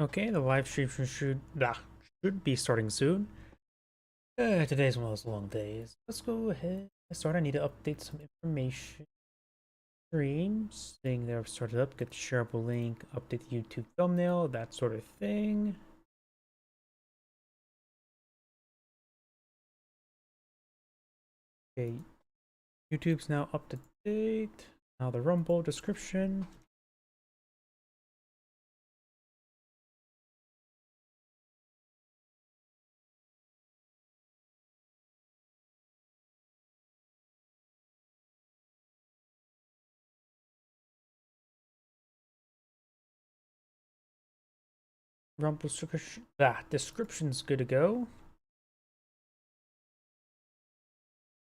Okay, the live stream should be starting soon. Today's one of those long days. Let's go ahead and start. I need to update some information. Streams, thing that I've started up, get the shareable link, update the YouTube thumbnail, that sort of thing. Okay, YouTube's now up to date. Now the Rumble description. Rumble description. Description's good to go.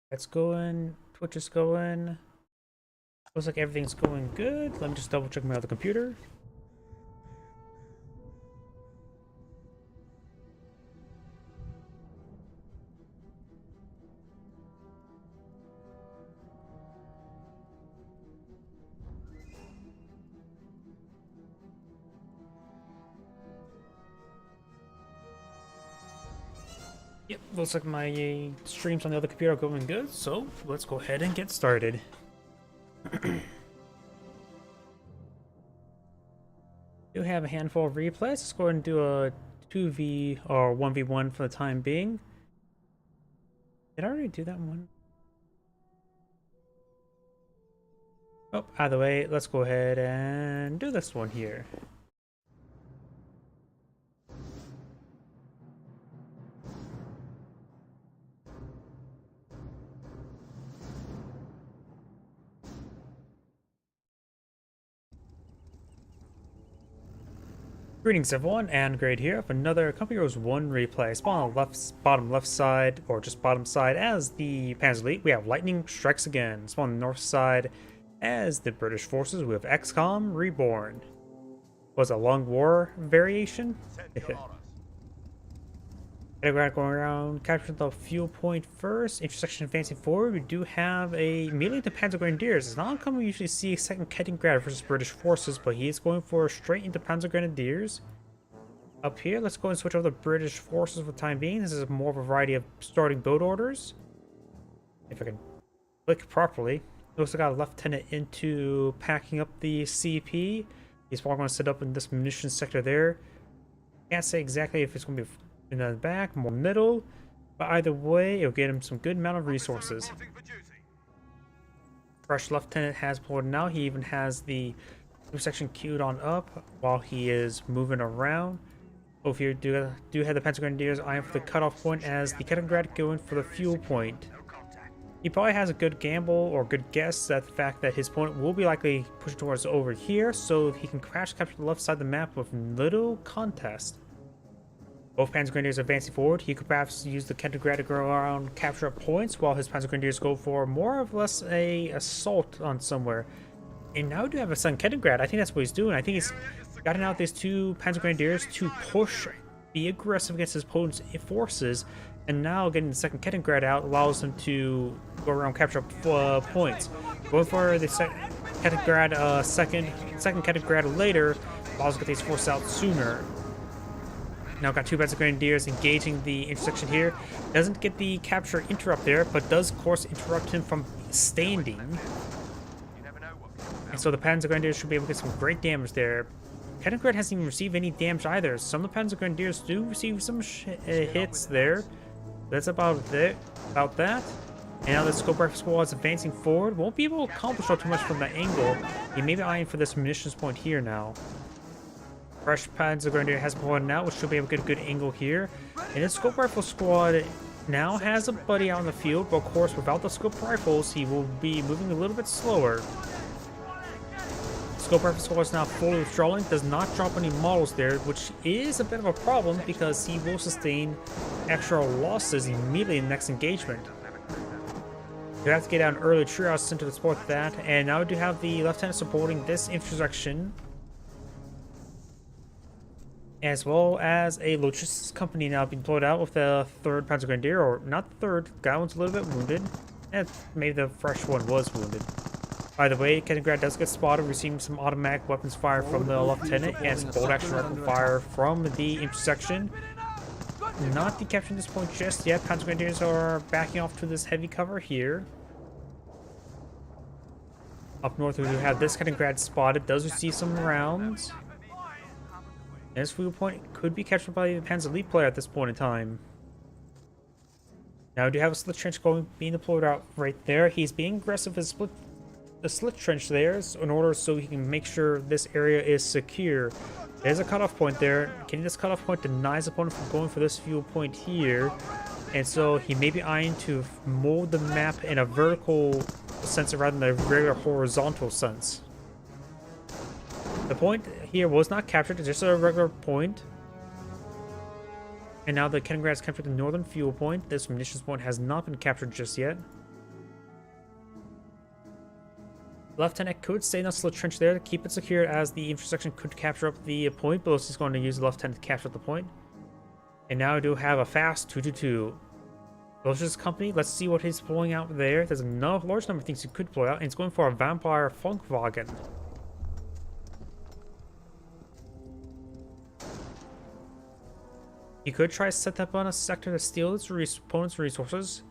That's going. Twitch is going. Looks like everything's going good. Let me just double check my other computer. Yep, looks like my streams on the other computer are going good, so let's go ahead and get started. Do have a handful of replays. Let's go ahead and do a 2v or 1v1 for the time being. Did I already do that one? Oh, either way, let's go ahead and do this one here. Greetings everyone, and Grade here for another Company Heroes 1 replay. Spawn on the bottom left side, or just bottom side, as the Panzer Elite. We have Lightning Strikes Again. Spawn on the north side as the British forces. We have XCOM Reborn. Was a Long War variation? Going around, capture the fuel point first. Intersection advancing forward. We do have a melee to Panzer Grenadiers. It's not uncommon we usually see a second Kaliningrad versus British forces, but he is going for straight into Panzer Grenadiers. Up here, let's go and switch over the British forces for the time being. This is more of a variety of starting build orders. If I can click properly. We also got a lieutenant into packing up the CP. He's probably going to set up in this munitions sector there. Can't say exactly if it's going to be in the back, more middle, but either way, it'll get him some good amount of resources. Fresh lieutenant has pulled now. He even has the section queued on up while he is moving around. Over here, do have the Panzer Grenadiers eyeing for the cutoff point as the Kaliningrad going for the fuel point. He probably has a good gamble or good guess at the fact that his point will be likely pushing towards over here, so he can crash capture the left side of the map with little contest. Both Panzer Grenadiers advancing forward. He could perhaps use the Kaliningrad to go around capture up points while his Panzer Grenadiers go for more or less a assault on somewhere. And now we do have a second Kaliningrad. I think that's what he's doing. I think he's gotten out these two Panzer Grenadiers to push, be aggressive against his opponent's forces, and now getting the second Kaliningrad out allows him to go around capture up points. Going for the second Kaliningrad later allows him to get these forces out sooner. Now got two Panzer Grenadiers engaging the intersection here. Doesn't get the capture interrupt there, but does of course interrupt him from standing. And so the Panzer Grenadiers should be able to get some great damage there. Kaliningrad hasn't even received any damage either. Some of the Panzer Grenadiers do receive some hits there. That's about that. And now the Scope Rifle Squad is advancing forward. Won't be able to accomplish all too much from that angle. He may be eyeing for this munitions point here now. Fresh Panzer Grenadier has one out, which should be able to get a good angle here. And his Scope Rifle Squad now has a buddy out in the field, but of course without the Scope Rifles, he will be moving a little bit slower. Scope Rifle Squad is now fully withdrawing, does not drop any models there, which is a bit of a problem because he will sustain extra losses immediately in the next engagement. You have to get out an early triage center to support that, and now we do have the lieutenant supporting this intersection, as well as a logistics company now being deployed out with the third Panzer Grenadier, or not the third, that one's a little bit wounded, and maybe the fresh one was wounded. By the way, Kaliningrad does get spotted, receiving some automatic weapons fire from the lieutenant and some bolt action rifle fire from the intersection. Not decapturing this point just yet. Panzer Grenadiers are backing off to this heavy cover here. Up north, we do have this Kaliningrad spotted. Does receive some rounds. And this fuel point could be captured by the Panzer Elite player at this point in time. Now we do have a slit trench being deployed out right there. He's being aggressive with the slit trench there in order so he can make sure this area is secure. There's a cutoff point there. Getting this cutoff point denies opponent from going for this fuel point here. And so he may be eyeing to mold the map in a vertical sense rather than a regular horizontal sense. The point here was not captured, it's just a regular point. And now the Kaliningrad has captured the northern fuel point. This munitions point has not been captured just yet. Lieutenant could stay in the slit trench there to keep it secure, as the intersection could capture up the point, but he's going to use the Lieutenant to capture up the point. And now we do have a fast 2-2-2. Belgium's company, let's see what he's pulling out there. There's a large number of things he could pull out, and he's going for a Vampire Funkwagen. He could try to set that up on a sector to steal its opponent's resources.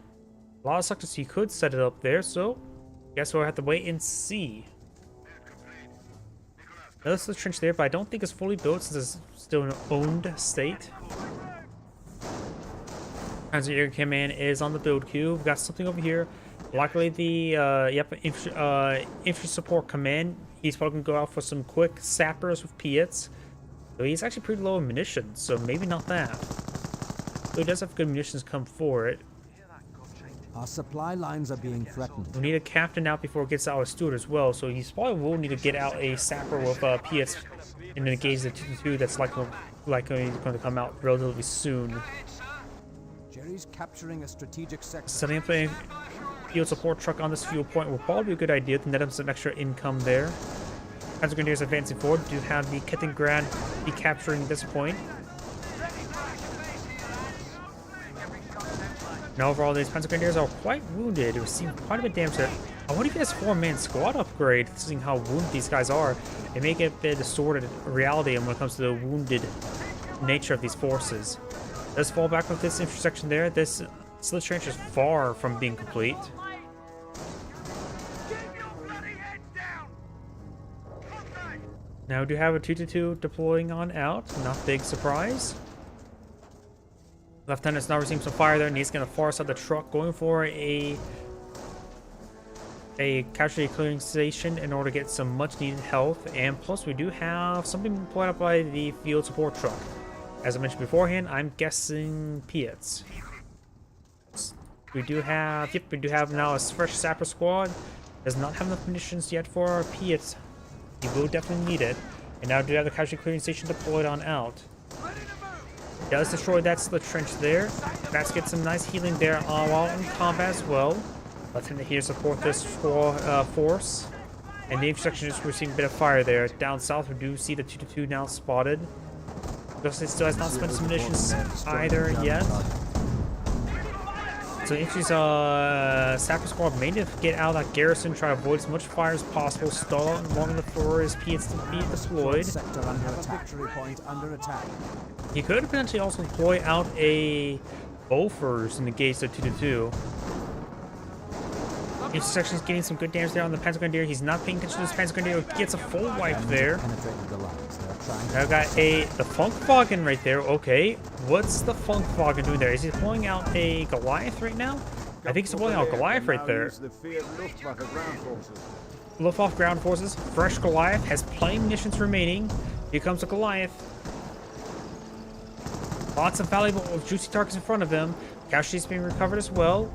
A lot of sectors he could set it up there, so guess we'll have to wait and see. Now, this is the trench there, but I don't think it's fully built since it's still an owned state. Panzer Air Command is on the build queue. We've got something over here. Luckily, the infantry support command, he's probably going to go out for some quick sappers with Piets. So he's actually pretty low in munitions, so maybe not that. So he does have good munitions come for it. Our supply lines are being threatened. We need a captain out before it gets out of Stewart as well, so he's probably will need to get out a sapper with Piets and engage the 2-2 that's likely going to come out relatively soon. Jerry's capturing a strategic sector. Setting up a field support truck on this fuel point will probably be a good idea to net him some extra income there. Panzer Grenadiers advancing forward. Do have the Kaliningrad be capturing this point. And overall, these Panzer Grenadiers are quite wounded. They received quite a bit of damage there. I wonder if he has 4-man squad upgrade, seeing how wounded these guys are. They make it a bit distorted reality when it comes to the wounded nature of these forces. Let's fall back with this intersection there. This slit trench is far from being complete. Now we do have a 2-2 deploying on out. Not big surprise. Lieutenant's now receiving some fire there, and he's going to force out the truck, going for a casualty clearing station in order to get some much needed health. And plus, we do have something deployed up by the field support truck. As I mentioned beforehand, I'm guessing Piets. We do have now a fresh sapper squad. Does not have enough munitions yet for our Piets. He will definitely need it. And now we do have the casualty clearing station deployed on out. Does destroy that slit trench there. Bats get some nice healing there while in combat as well. Lieutenant here support this force. And the intersection is receiving a bit of fire there. Down south, we do see the 2-2 now spotted. It still has not spent some munitions either yet. So the infantry's sapper squad may need to get out of that garrison, try to avoid as much fire as possible, stall out long enough for his Piets to be deployed. He could potentially also deploy out a Bofors and engage the 2-2. Intersection's getting some good damage there on the Panzer Grenadier. He's not paying attention to this Panzer Grenadier. Gets a full wipe there. Now got the Funkwagen right there. Okay, what's the Funkwagen doing there? Is he deploying out a Goliath right now? I think he's deploying out Goliath right there. Luftwaffe ground forces. Fresh Goliath has plenty of munitions remaining. Here comes a Goliath. Lots of valuable juicy targets in front of him. Casualties being recovered as well.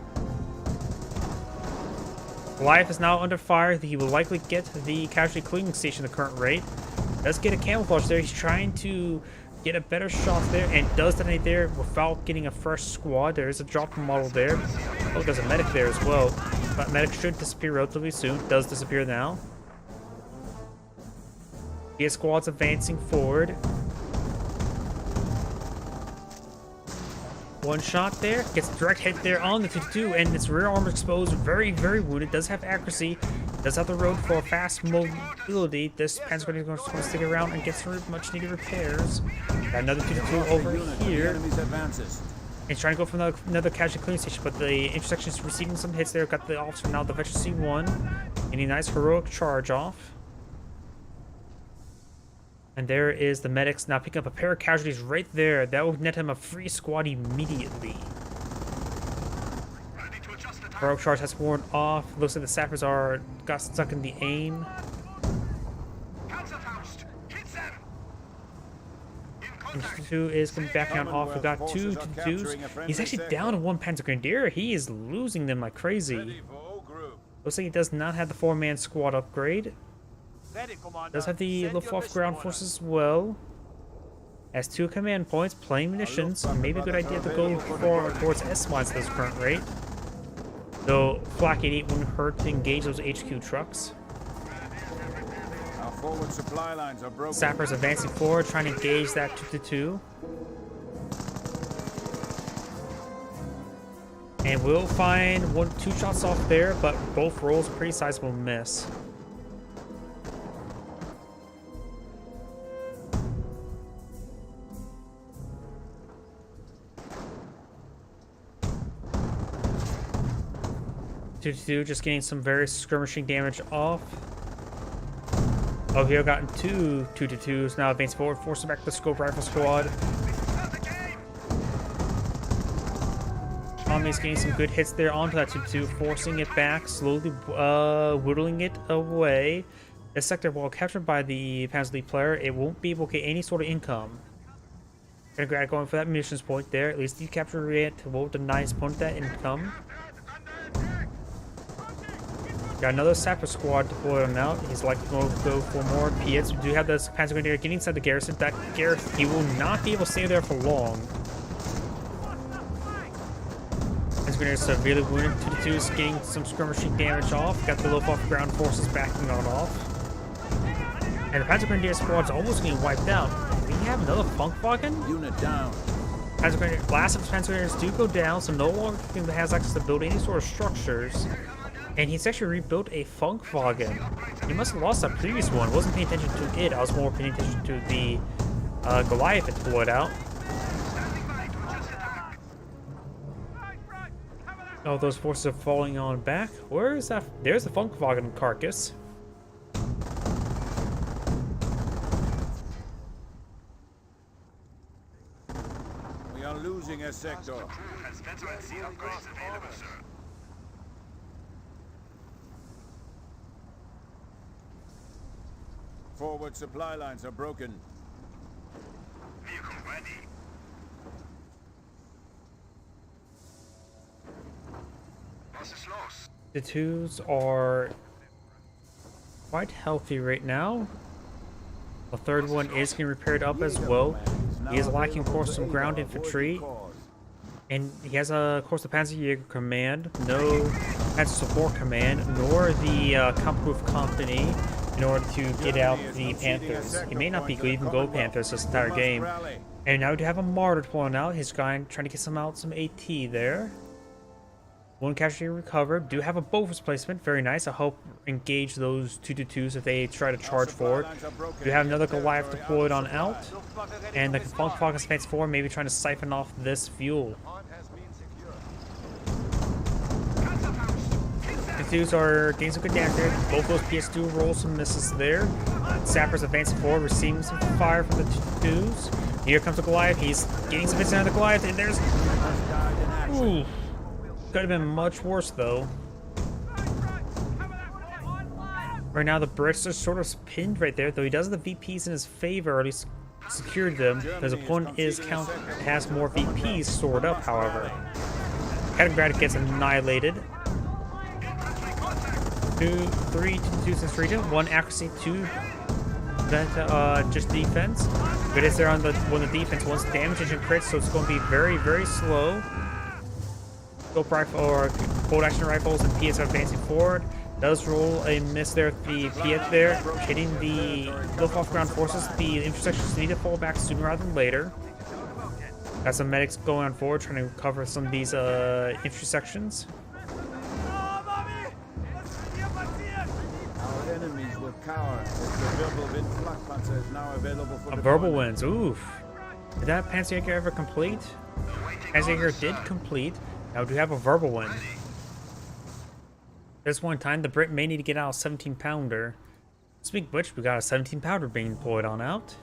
Goliath is now under fire. He will likely get the casualty cleaning station at the current rate. Does get a camouflage there. He's trying to get a better shot there and does detonate there without getting a fresh squad. There is a drop model there. Oh, there's a medic there as well. But medic should disappear relatively soon. Does disappear now. PS squad's advancing forward. One shot there, gets a direct hit there on the 2-2, and its rear armor exposed, very, very wounded, does have accuracy. does have the road for fast mobility. This Panzer Grenadier is going to stick around and get some much needed repairs. Got another 2-2 over here. He's trying to go for another casualty clearing station, but the intersection is receiving some hits there. Got the officer now, the Veteran C1. Getting a nice heroic charge off. And there is the medics now picking up a pair of casualties right there. That will net him a free squad immediately. Heroic charge has worn off. Looks like the sappers got stuck in the aim. And 2 is coming back down off. We got 2 2s. He's actually down to 1 Panzer Grenadier. He is losing them like crazy. Looks like he does not have the 4-man squad upgrade. Does have the Luftwaffe ground forces as well. Has 2 command points, plenty of munitions. Maybe a good idea to go towards S-mines at this current rate. Though Flak 88 wouldn't hurt to engage those HQ trucks. Our forward supply lines are broken. Sappers advancing forward, trying to engage that 2-2. And we'll find 1-2 shots off there, but both rolls pretty sizable miss. Just getting some very skirmishing damage off. Oh, here gotten 2 2-2s now advancing forward, forcing back the scope rifle squad. Tommy's getting some good hits there onto that 2-2, forcing it back, slowly whittling it away. This sector, while captured by the Panzer League player, it won't be able to get any sort of income. Going for that munitions point there. At least you capture it. Won't deny his opponent that income. Got another sapper squad deployed on out. He's likely going to go for more Piets. We do have this Panzer Grenadier getting inside the garrison. That garrison, he will not be able to stay there for long. Panzer Grenadier severely wounded. 2-2 is getting some skirmishing damage off. Got the Luftwaffe ground forces backing on off. And the Panzer Grenadier squad is almost getting wiped out. Do we have another Funkwagen? Unit down. Panzer Grenadier, last of the Panzer Grenadiers do go down, so no longer has access to build any sort of structures. And he's actually rebuilt a Funkwagen. He must have lost that previous one. I wasn't paying attention to it. I was more paying attention to the Goliath it deployed out. Oh, those forces are falling on back. Where is that? There's the Funkwagen carcass. We are losing a sector. Forward supply lines are broken. Vehicle ready. Was ist los? The 2s are quite healthy right now. The third one is getting repaired up as well. He is lacking, of course, some ground infantry. And he has, of course, the Panzerjäger Command, no Panzer Support Command, nor the Kampfgruppe Company in order to get out the Panthers. He may not be even go Panthers this entire game. And now we do have a Martyr pulling out. His guy trying to get some AT there. 1 casualty recovered. Do have a Bofors placement. Very nice. I hope engage those 2-2s if they try to charge forward. Do have another Goliath deployed on out. And the Funkwagen advance forward, maybe trying to siphon off this fuel. The 2s are getting some good damage there. Both those PS2 rolls some misses there. Sappers advancing forward, receiving some fire from the 2s. Here comes the Goliath. He's getting some hits on the Goliath, and there's... Ooh. Could have been much worse, though. Right now, the Brits are sort of pinned right there, though he does have the VPs in his favor, or at least secured them. His opponent has more VPs stored up, however. Kaliningrad gets annihilated. 2, 3, 2 since region, 1 accuracy, 2 just defense. But it's there on the defense, 1's damage engine crits, so it's going to be very, very slow. Scope rifle or bolt action rifles and Piets are advancing forward. Does roll a miss there with the Piet there, hitting the Luftwaffe ground forces. The intersections need to fall back sooner rather than later. Got some medics going on forward, trying to recover some of these infantry sections. cower. The verbal wind flak panzer is now available for A verbal deployment. wins. Oof. Did that Panzerjäger ever complete? Panzerjäger did complete. Now do you have a verbal win? There's one time the Brit may need to get out a 17 pounder. Speaking of which, we got a 17 pounder being deployed on out.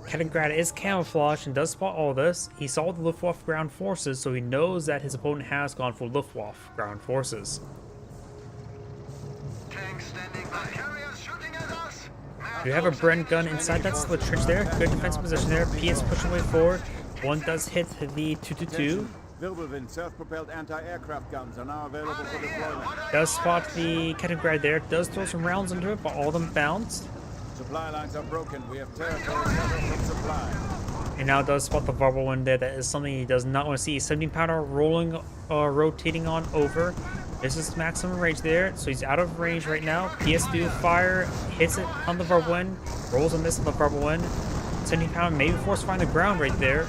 Kaliningrad is camouflaged and does spot all this. He saw the Luftwaffe ground forces, so he knows that his opponent has gone for Luftwaffe ground forces. Tanks standing by. Carriers shooting at us. You have a Bren gun inside that slit trench there. Good defensive position there. PS pushing way forward. One does hit the 222. Wirbelwind self-propelled anti-aircraft guns are now available for deployment. Does spot the Kaliningrad there. Does throw some rounds into it, but all of them bounced. Supply lines are broken. We have territory covered from supply. And now does spot the verbal one there. That is something he does not want to see. 17 pounder rolling, rotating on over. This is maximum range there, so he's out of range right now. PS2 fire, hits it on the verbal one, rolls a miss on the verbal one. 17 pounder maybe force find the ground right there.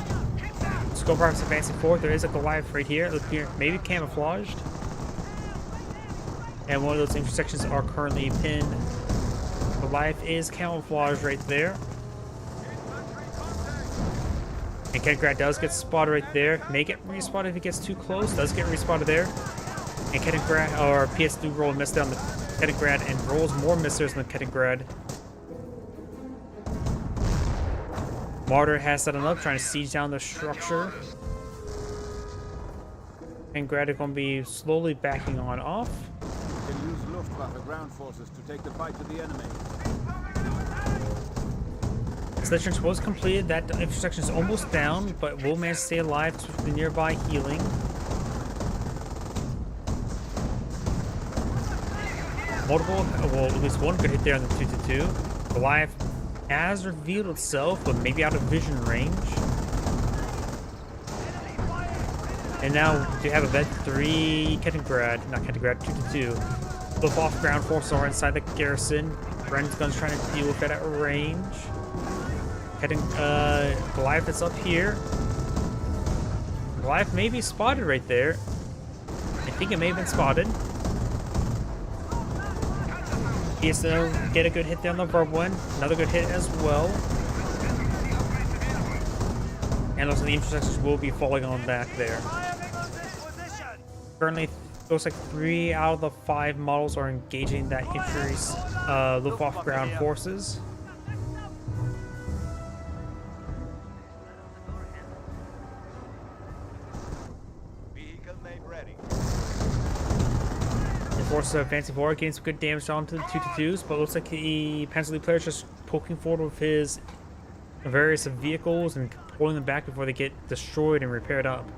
Scope perhaps advancing forward. There is a Goliath right here. Look here, maybe camouflaged. And one of those intersections are currently pinned. Goliath is camouflaged right there. And Kaliningrad does get spotted right there. May get respotted if he gets too close. Does get respotted there. And Kaliningrad, or PS2 roll missed on the Kaliningrad and rolls more missiles than Kaliningrad. Martyr has set him up, trying to siege down the structure. Kaliningrad is going to be slowly backing on off. We can use Luftwaffe ground forces to take the fight to the enemy. Slit trench was completed. That intersection is almost down, but will manage to stay alive to the nearby healing. Multiple, well, at least one good hit there on the 222. Goliath has revealed itself, but maybe out of vision range. And now we have a Vet 3 Kaliningrad, not Kaliningrad, 222. Luftwaffe ground forces are inside the garrison. Bren's gun's trying to deal with it at range. Goliath is up here. Goliath may be spotted right there. I think it may have been spotted. He has to get a good hit there on the verb one. Another good hit as well. And also the intersections will be falling on back there. Currently, looks like 3 out of the 5 models are engaging that infantry's Luftwaffe ground forces. Forces are advancing forward, getting some good damage onto the 222s, but it looks like the Panzer League player is just poking forward with his various vehicles and pulling them back before they get destroyed and repaired up.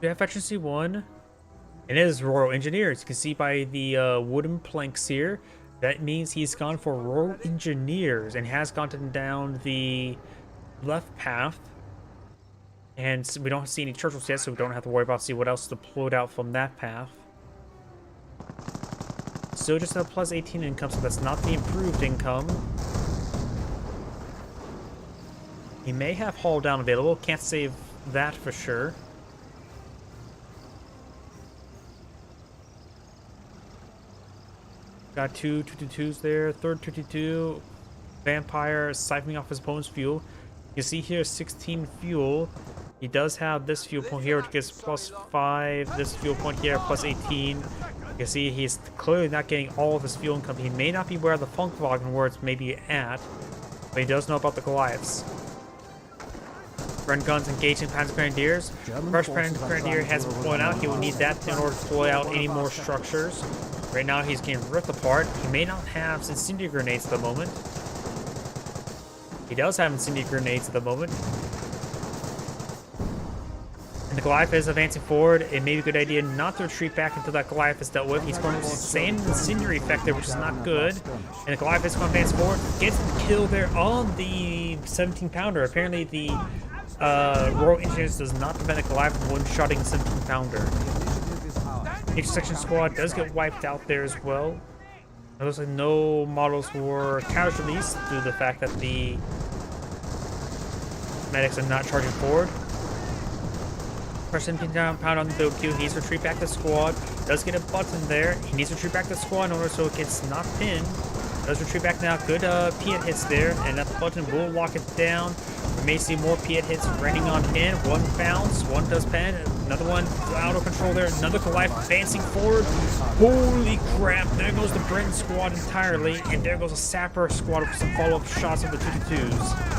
We have Veteran C1, and it is Royal Engineers. You can see by the wooden planks here, that means he's gone for Royal Engineers and has gotten down the left path. And we don't see any Churchills yet, so we don't have to worry about see what else deployed out from that path. Still just a plus 18 income, so that's not the improved income. He may have haul down available, can't save that for sure. Got 2 222s there, third 222. Vampire siphoning off his opponent's fuel. You see here 16 fuel. He does have this fuel point here, which gets plus 5. This fuel point here, plus 18. You can see he's clearly not getting all of his fuel income. He may not be aware of the Funkwagen where it's maybe at, but he does know about the Goliaths. Bren guns engaging Panzer Grenadiers. Fresh Panzer Grenadier has been deployed out. He will need that in order to deploy out any more structures. Right now he's getting ripped apart. He may not have incendiary grenades at the moment. He does have incendiary grenades at the moment. And the Goliath is advancing forward. It may be a good idea not to retreat back until that Goliath is dealt with. He's going to use the same incendiary effect there, which is not good. And the Goliath is going to advance forward. Gets the kill there on the 17 pounder. Apparently the Royal Engineers does not prevent the Goliath from one-shotting 17 pounder. Intersection squad does get wiped out there as well. It looks like no models were casualties due to the fact that the medics are not charging forward. Press 17 pound on the build queue. He needs to retreat back the squad. Does get a button there. He needs to retreat back the squad in order so it gets not pinned. Does retreat back now. Good Piet hits there, and that button will lock it down. We may see more Piet hits raining on in. One bounce, one does pen, another one out of control there. Another Goliath advancing forward. Holy crap! There goes the Bren squad entirely, and there goes a Sapper squad with some follow-up shots of the 222s.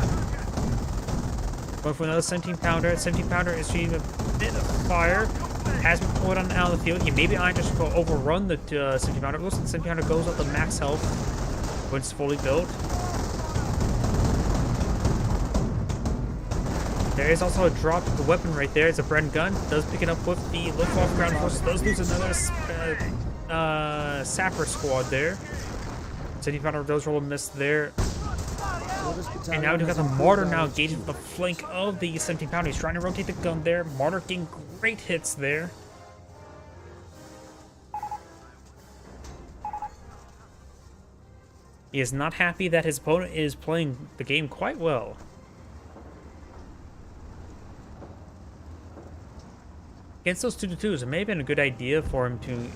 Going for another 17 pounder. 17 pounder is receiving a bit of fire. Has been pulled on out of the field. He maybe I just go overrun the 17 pounder. Looks like the 17 pounder goes up to max health when it's fully built. There is also a drop of the weapon right there. It's a Bren gun. Does pick it up with the Luftwaffe ground forces. Does lose another Sapper squad there. 17 pounder does roll a miss there. And now we've got the Martyr now engaging the flank of the 17 pounder. He's trying to rotate the gun there. Martyr getting great hits there. He is not happy that his opponent is playing the game quite well. Against those 222s, it may have been a good idea for him to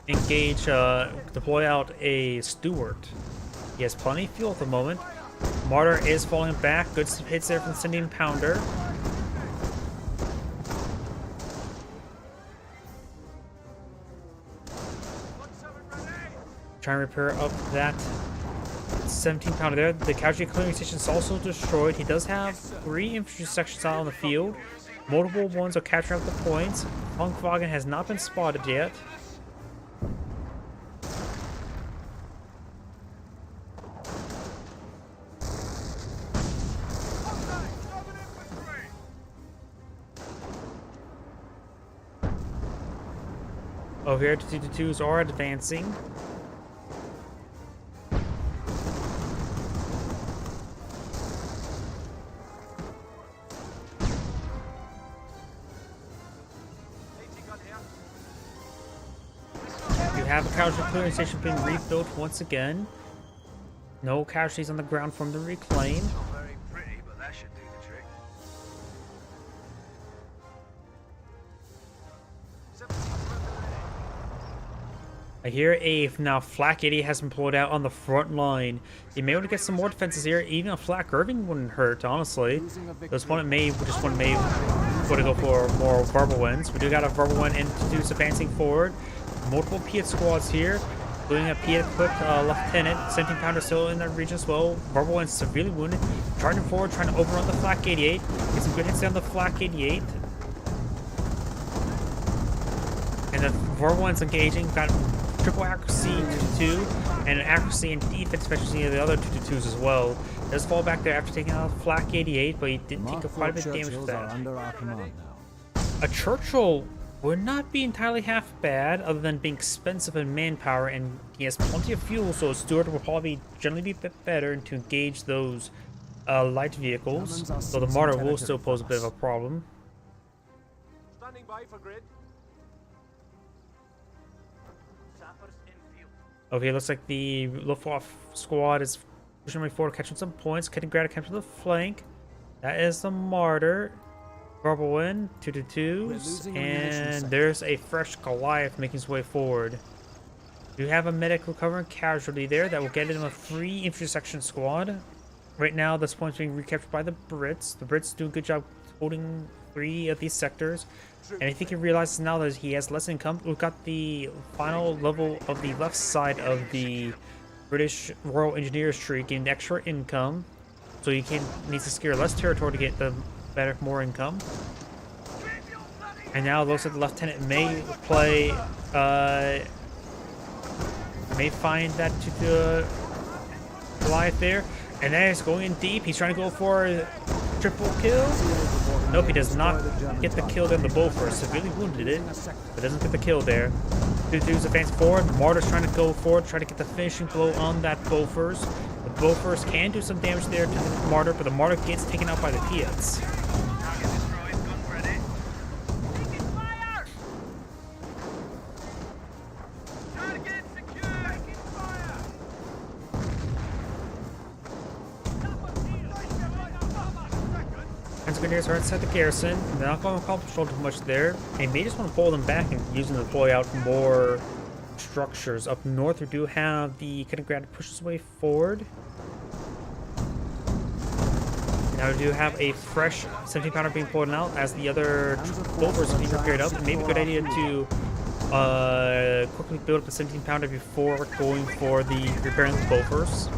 engage, deploy out a Stuart. He has plenty of fuel at the moment. Martyr is falling back. Good hits there from the 17 pounder. Trying to repair up that 17 pounder there. The casualty clearing station is also destroyed. He does have 3 infantry sections out on the field. Multiple ones are capturing up the points. Funkwagen has not been spotted yet. Over here, 222s are advancing. You have a casualty clearing station being rebuilt once again. No casualties on the ground from the reclaim. Not very pretty, but that should do the trick. I hear a now Flak 80 has been pulled out on the front line. You may want to get some more defenses here. Even a Flak Irving wouldn't hurt, honestly. This one may want to go for more verbal wins. We do got a verbal win introduced advancing forward. Multiple Piet squads here, including a Piet equipped lieutenant. 17 pounder still in that region as well. Verbal win severely wounded. Charging forward, trying to overrun the Flak 88. Get some good hits down the Flak 88. And the verbal one's engaging. Got triple accuracy 222 and an accuracy and defense efficiency of the other 222s as well. Does fall back there after taking out Flak 88, but he did take quite a bit of damage with that. Under our command now. A Churchill would not be entirely half bad, other than being expensive in manpower, and he has plenty of fuel, so a Stuart will probably generally be a bit better to engage those light vehicles. So the Martyr will still pose a bit of a problem. Standing by for grid. Okay, looks like the Luftwaffe squad is pushing forward, catching some points. Kettengrad captured the flank. That is the Martyr. Verbal win, 222s, and there's a fresh Goliath making his way forward. You have a medic recovering casualty there that will get him a free infantry section squad. Right now, this point's being recaptured by the Brits. The Brits do a good job holding 3 of these sectors. And I think he realizes now that he has less income. We've got the final level of the left side of the British Royal Engineers tree getting extra income. So he needs to secure less territory to get the more income. And now it looks like the lieutenant may play, may find that to Goliath there. And then he's going in deep. He's trying to go for a triple kill. Nope, he does not get the kill on the Bofors. Severely wounded it, but doesn't get the kill there. Dude's advancing forward. Martyr's trying to go forward, try to get the finishing blow on that Bofors. The Bofors can do some damage there to the Martyr, but the Martyr gets taken out by the Piets. Grenadiers are inside the garrison. They're not going to accomplish all too much there. They may just want to pull them back and use them to deploy out more structures. Up north, we do have the Kaliningrad push its way forward. Now we do have a fresh 17 pounder being pulled out as the other Bofors are being repaired up. It may be a good idea to quickly build up a 17 pounder before going for the repairing the Bofors.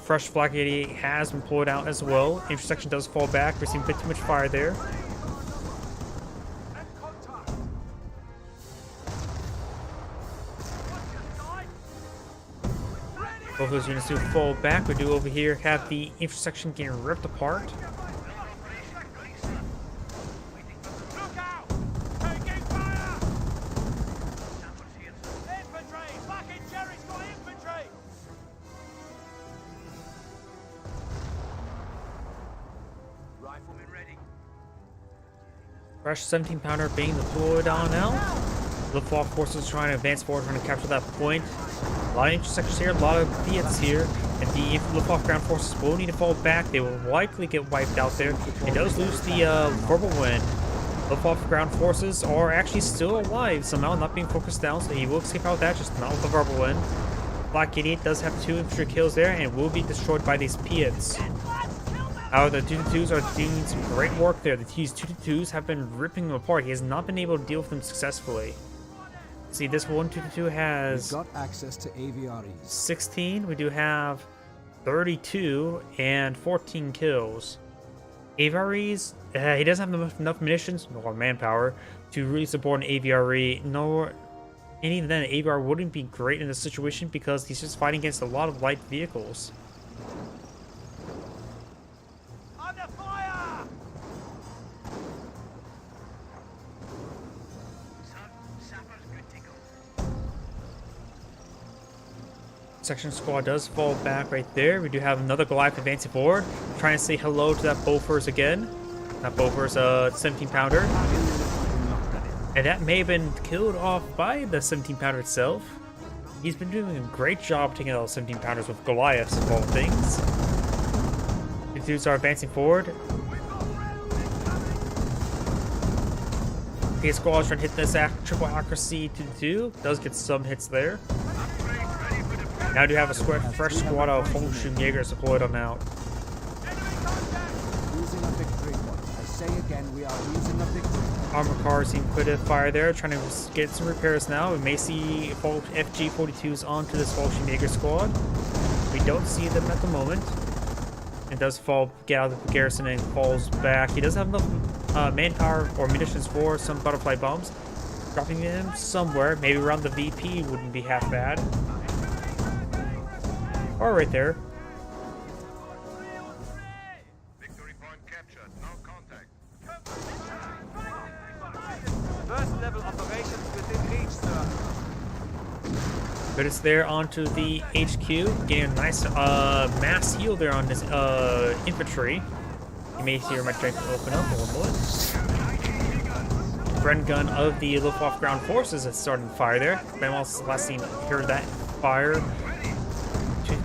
Fresh Flak 88 has been pulled out as well. Intersection does fall back. We're seeing a bit too much fire there. Both those units do fall back. We do over here have the intersection getting ripped apart. Fresh 17 pounder being deployed on now. Luftwaffe forces trying to advance forward, trying to capture that point. A lot of intersections here, a lot of Fiats here, and the Luftwaffe ground forces will need to fall back. They will likely get wiped out there. It does lose the verbal wind. Luftwaffe ground forces are actually still alive somehow, not being focused down, so he will escape out with that, just not with the verbal wind. Flak 88 does have 2 infantry kills there and will be destroyed by these Piats. The 222s are doing some great work there. These 222s have been ripping them apart. He has not been able to deal with them successfully. See, this 122 has got access to AVREs. 16. We do have 32 and 14 kills. AVREs, he doesn't have enough munitions or manpower to really support an AVRE. Nor, and even then, an AVR wouldn't be great in this situation because he's just fighting against a lot of light vehicles. Section squad does fall back right there. We do have another Goliath advancing forward, trying to say hello to that Bofors again. That Bofors, 17 pounder. And that may have been killed off by the 17 pounder itself. He's been doing a great job taking out those 17 pounders with Goliaths of all things. The dudes are advancing forward. The squad is trying to hit this triple accuracy to 2. Does get some hits there. Now we do have a fresh squad of Fallschirmjägers deployed on out. Losing a victory. I say again, we are losing a victory. Armor cars seem quite a fire there, trying to get some repairs now. We may see FG-42s onto this Fallschirmjäger squad. We don't see them at the moment. It does get out of the garrison and falls back. He does have enough manpower or munitions for some butterfly bombs. Dropping them somewhere, maybe around the VP wouldn't be half bad. Or right there. Victory point captured. No contact. First level operations within reach, sir. But it's there onto the HQ, getting a nice mass heal there on this infantry. You may hear my strength open up in 1 moment. Bren gun of the Luftwaffe ground forces is starting to fire there. Ben was last seen heard that fire.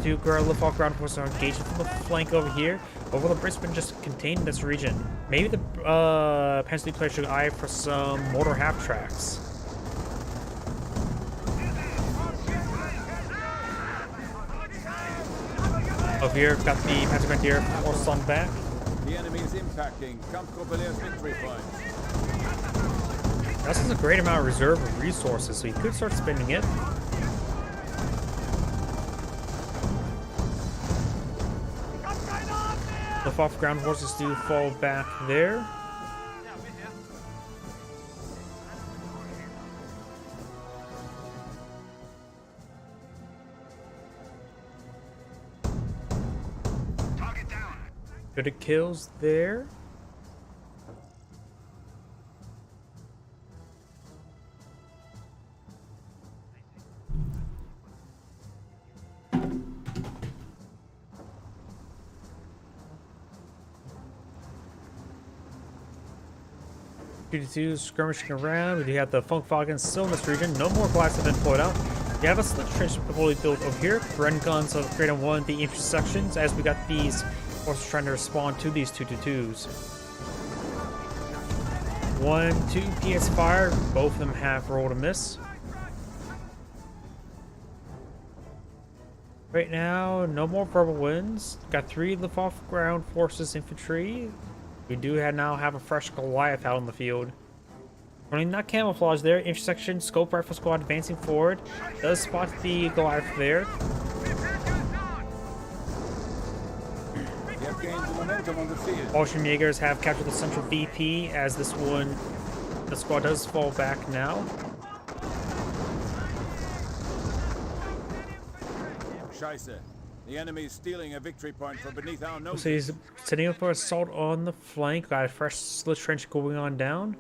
2 Luftwaffe ground forces are engaging from the flank over here. But will the Brisbane just contain this region? Maybe the Panzer player should eye for some mortar half tracks. Over here, got the Panzer Grenadier force on back. The enemy is impacting Kampfgruppier's victory point. This is a great amount of reserve resources, so you could start spending it. The Luftwaffe ground forces do fall back there. Target down. Good kills there. Two skirmishing around. We do have the Funkwagen still in this region. No more blacks have been pulled out. We have a slit trench fully built over here. Bren guns of Grade 1, the intersections, as we got these forces trying to respond to these 222s. 1, 2 PS fired. Both of them have rolled a miss. Right now, no more verbal wins. Got 3 lift off ground forces infantry. We do now have a fresh Goliath out on the field. Running not camouflage there. Intersection, scope rifle squad advancing forward. Does spot the Goliath there. We have gained the momentum on the field. Austrian Jaegers have captured the central VP as this one, the squad does fall back now. Scheiße. The enemy is stealing a victory point from beneath our noses. So he's setting up for assault on the flank. Got a fresh slit trench going on down.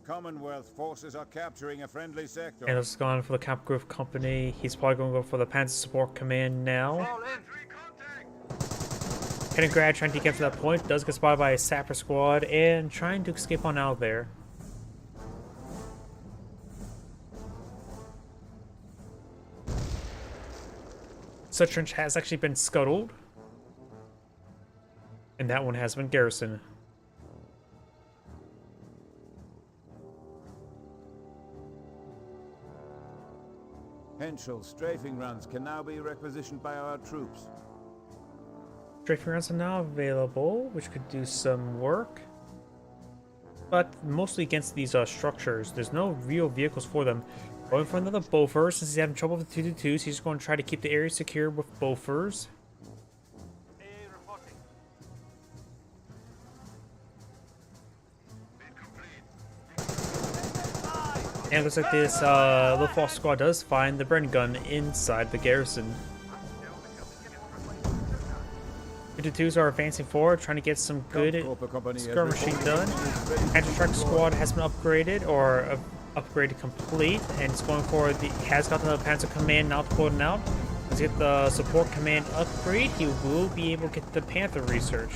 Commonwealth forces are capturing a friendly sector. And it's gone for the Kampfgriff Company. He's probably going to go for the Panzer Support Command now. Fall in. Kaliningrad trying to capture that point. Does get spotted by a Sapper squad and trying to escape on out there. Such trench has actually been scuttled. And that one has been garrisoned. Henschel strafing runs can now be requisitioned by our troops. Strafing runs are now available, which could do some work. But mostly against these structures. There's no real vehicles for them. Going for another Bofors. Since he's having trouble with the 222s, he's just going to try to keep the area secure with Bofors. And it looks like this Luftwaffe squad does find the Bren gun inside the garrison. 222s are advancing forward, trying to get some good skirmishing done. Anti-truck squad has been upgraded, or upgraded complete, and it's going for the has gotten the Panzer Command now pulling out. Let's get the support command upgrade. He will be able to get the Panther research.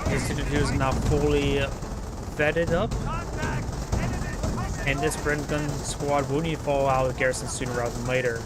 His 222 is now fully vetted up. And this Bren gun squad will need to fall out of garrison sooner rather than later.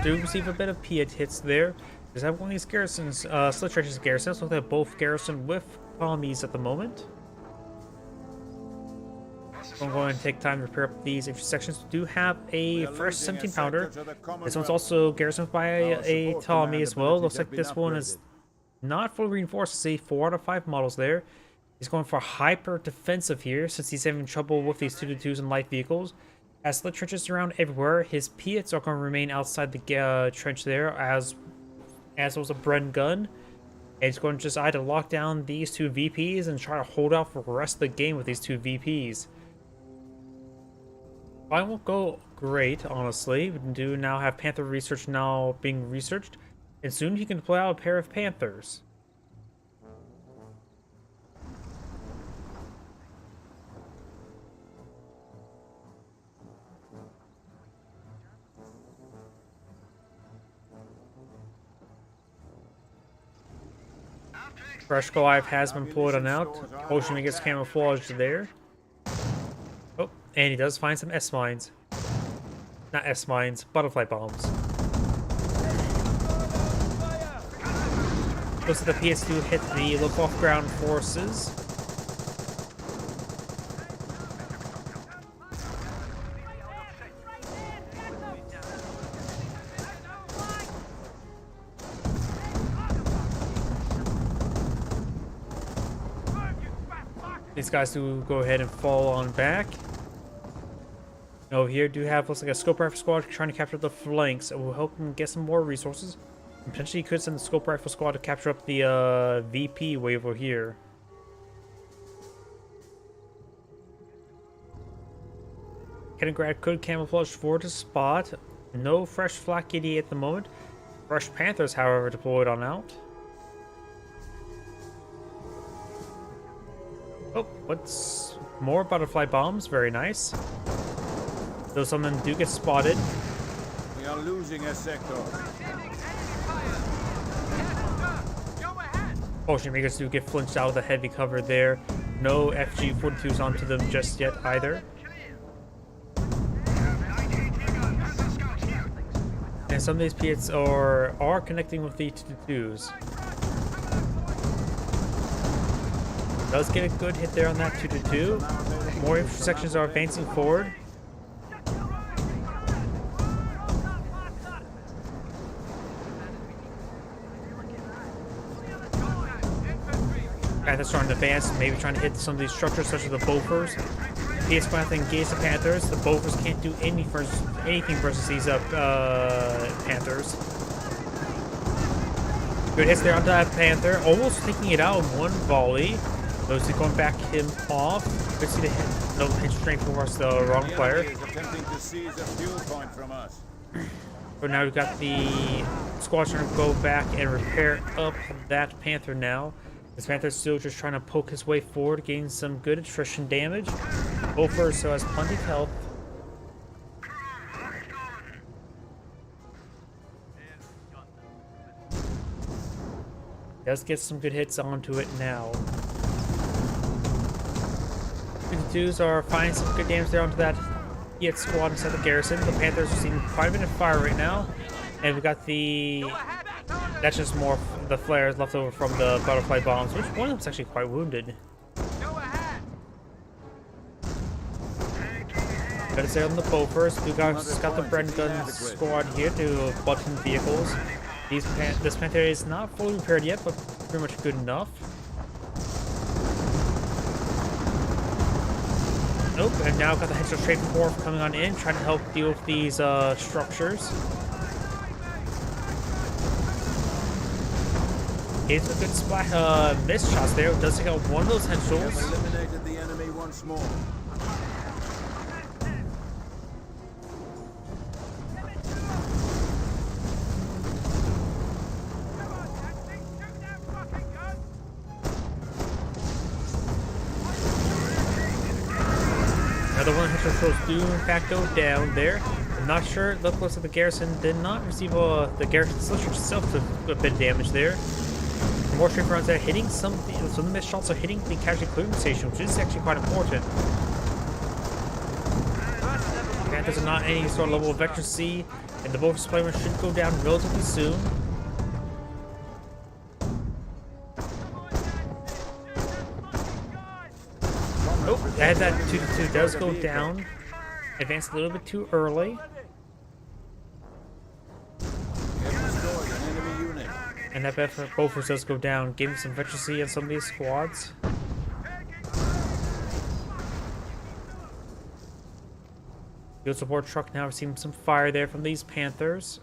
Do receive a bit of Piet hits there. There's have one of these garrisons, slit trenches garrisons, so they're both garrisoned with colonies at the moment. I'm going to take time to repair up these intersections. We do have a fresh 17 pounder. This one's also garrisoned by a Ptolemy as well. Looks like this one is not fully reinforced. See 4 out of 5 models there. He's going for hyper defensive here since he's having trouble with these 222s and light vehicles. Has slit trenches around everywhere. His Piets are going to remain outside the trench there, as was a Bren gun. And he's going to just either lock down these 2 VPs and try to hold out for the rest of the game with these 2 VPs. I won't go great, honestly. We do now have Panther research now being researched, and soon he can deploy out a pair of Panthers. Fresh Goliath has been pulled on out. Ocean gets camouflaged there. Oh, and he does find some S-mines. Not S-mines, butterfly bombs. Looks like the PS2 hit the Luftwaffe ground forces. These guys do go ahead and fall on back. Over here do have looks like a scope rifle squad trying to capture the flanks. It will help them get some more resources. And potentially could send the scope rifle squad to capture up the VP way over here. Kaliningrad could camouflage forward to spot. No fresh Flak KD at the moment. Fresh Panthers, however, deployed on out. Oh, what's more butterfly bombs? Very nice. Though some of them do get spotted. We are losing a sector. Potion makers do get flinched out of the heavy cover there. No FG-42s onto them just yet either. And some of these P8s are connecting with the 222s. Does get a good hit there on that 222. More infantry sections are advancing forward. Panthers trying to advance, maybe trying to hit some of these structures such as the Bofors. PS going to engage the Panthers. The Bofors can't do anything versus these Panthers. Good hits there onto that Panther, almost taking it out in one volley. Those going back him off. Good see the hit. No hit strength for us, the wrong player. Is attempting to seize a fuel point from us. But now we've got the squad trying to go back and repair up that Panther now. This Panther's still just trying to poke his way forward, getting some good attrition damage. Bofer so has plenty of health. Does get some good hits onto it now. 52s are finding some good damage there onto that Yet squad inside the garrison. The Panthers are seeing quite a bit of fire right now. And we've got the... That's just more the flares left over from the butterfly bombs, which one of them's actually quite wounded. Got to say on the Bofors, we got the Bren gun squad here to button vehicles. This Panther is not fully repaired yet, but pretty much good enough. Nope, and now got the Hedgehog Straight Corps coming on in, trying to help deal with these structures. It's a good splat, missed shots there. It does take out one of those Henschels. Eliminated the enemy once more. Another one of the Henschels do in fact go down there. I'm not sure. It looks like the garrison did not receive the garrison slicer itself took a bit of damage there. More straight rounds there, hitting some of the missed shots are hitting the casualty clearing station, which is actually quite important. Panthers are not any sort of level of Vector C, and the Bofors player should go down relatively soon. Oh, and that 2-2 does go down. Advanced a little bit too early. And that Bofors does go down, giving some veterancy on some of these squads. Field support truck now receiving some fire there from these Panthers.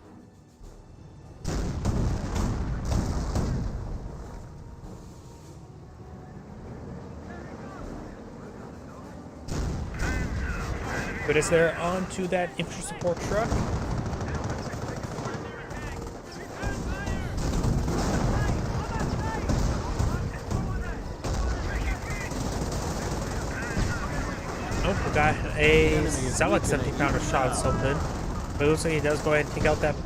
But as they're onto that infantry support truck. Nope, we got a solid 70-pounder shot at something. But it looks like he does go ahead and take out that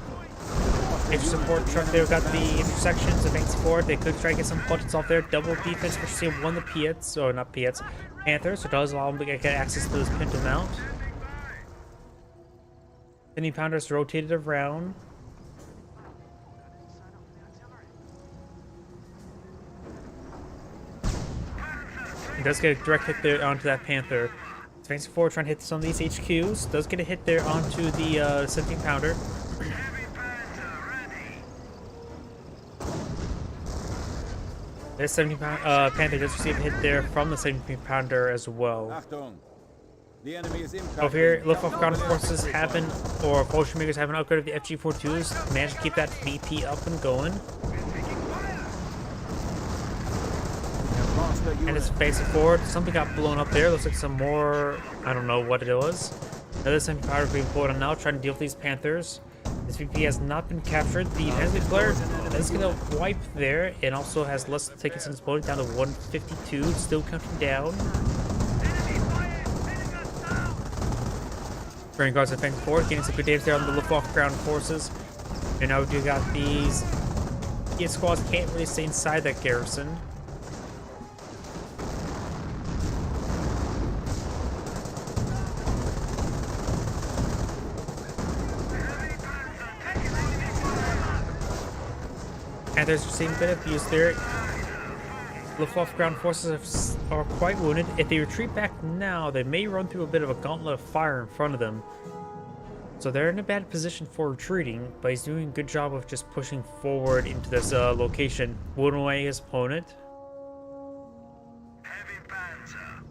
infantry support truck there. We've got the intersections advancing forward. They could try to get some buttons off there. Double defense for seeing one of the Piets, or not Piets, Panthers. So it does allow them to get access to this pinto mount. 70-pounders rotated around. He does get a direct hit there onto that Panther. Advancing forward, trying to hit some of these HQs. Does get a hit there onto the 17-pounder. This 17-pounder Panther does receive a hit there from the 17-pounder as well. Achtung. The enemy is Over here, Luftwaffe ground forces haven't, or potion makers haven't upgraded the FG-42s. Managed to keep that VP up and going. And it's facing forward. Something got blown up there. Looks like some more, I don't know what it was. Another 70 powder being pulled on now, trying to deal with these Panthers. This VP has not been captured. The enemy player is going to wipe there, and also has less tickets in his opponent, down to 152, still counting down. Turning guards defending forward, getting some good damage there on the Luftwaffe ground forces. And now we do got these Fiat squads can't really stay inside that garrison. And there's seeing a bit of abuse there. Luftwaffe ground forces are quite wounded. If they retreat back now, they may run through a bit of a gauntlet of fire in front of them. So they're in a bad position for retreating, but he's doing a good job of just pushing forward into this location, wooing away his opponent. Heavy Panzer.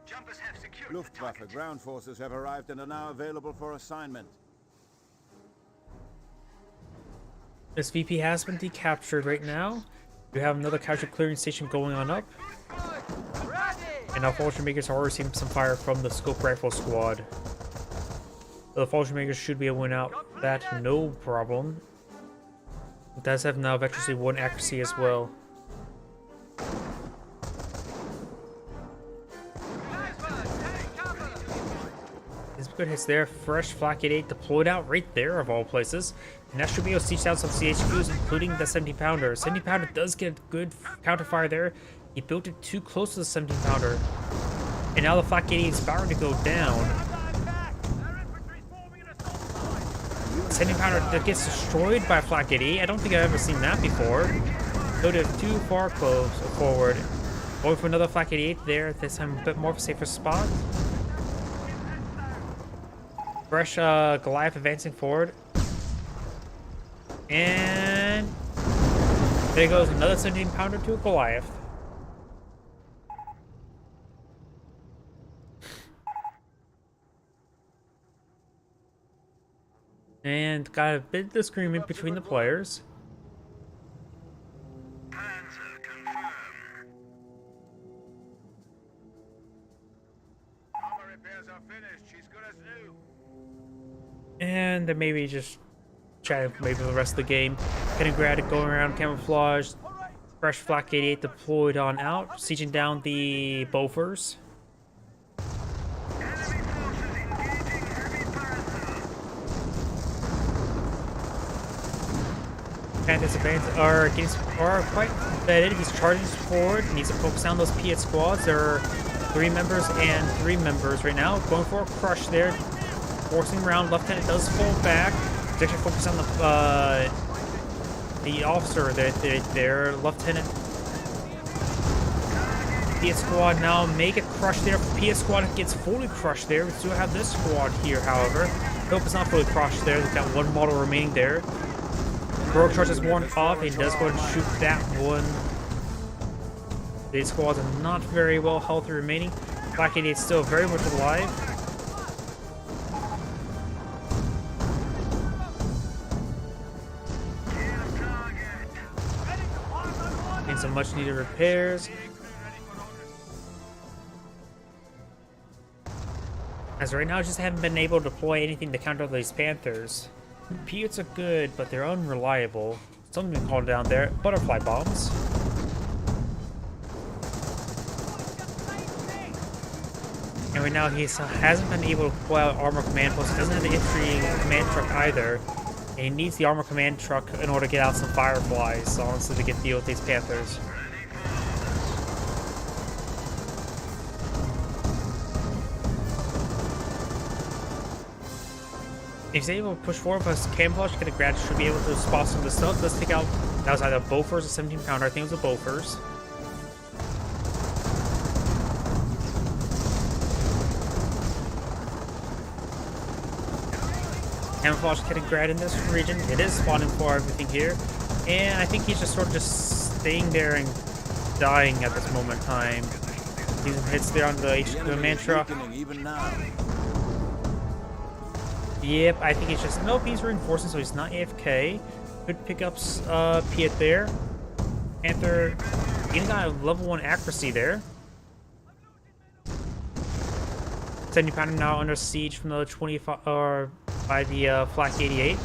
Jumpers have secured the Luftwaffe target. ground forces have arrived and are now available for assignment. This VP has been decaptured right now. We have another casual clearing station going on up. And now Fortune Makers are already seeing some fire from the scope rifle squad. The Fortune Makers should be able to win out that, no problem. It does have now virtually 1 accuracy as well. These good hits there. Fresh Flak 88 deployed out right there of all places. And that should be able to siege down some CHQs, including the 70 pounder. 70 pounder does get good counterfire there. He built it too close to the 17 pounder. And now the Flak 88 is about to go down. 17 pounder that gets destroyed by Flak 88. I don't think I've ever seen that before. Loaded too far close forward. Going for another Flak 88 there. This time a bit more of a safer spot. Fresh Goliath advancing forward. And there goes another 17 pounder to a Goliath. And got a bit of disagreement between the players. Panzer confirmed. Armor repairs are finished. She's good as new. And then maybe just chatting for maybe the rest of the game. Kaliningrad going around camouflage. Fresh Flak 88 deployed on out, sieging down the Bofors. Enemy forces engaging heavy Panzer. Panthers are quite embedded. He's charging forward. Needs to focus on those Piat squads. There are 3 members and 3 members right now. Going for a crush there. Forcing around. Lieutenant does fall back. He's actually focused on the officer there. Lieutenant. Piat squad now make a crush there. Piat squad gets fully crushed there. We still have this squad here, however. Hope it's not fully crushed there. They've got 1 model remaining there. Rogue charge is worn off. He does go and shoot that one. These squads are not very well healthy remaining. Flak 88 is still very much alive. Getting some much needed repairs. As of right now, I just haven't been able to deploy anything to counter these Panthers. Piats are good, but they're unreliable. Something called down there. Butterfly bombs. And right now he hasn't been able to pull out armor command post. He doesn't have the infantry command truck either. And he needs the armor command truck in order to get out some fireflies, honestly, to get deal with these Panthers. If he's able to push forward with his camouflage, Kaliningrad should be able to spot some of the stuff. Let's take out, that was either a Bofors or 17 pounder. I think it was a Bofors. Camouflage Kaliningrad in this region. It is spawning for everything here. And I think he's just sort of just staying there and dying at this moment in time. He hits there on the HQ command truck. Even now. Yep, I think it's just... Nope, he's reinforcing, so he's not AFK. Could pick up Piat there. Panther, even got a level 1 accuracy there. 70 pounder now under siege from the 25 or by the Flak 88.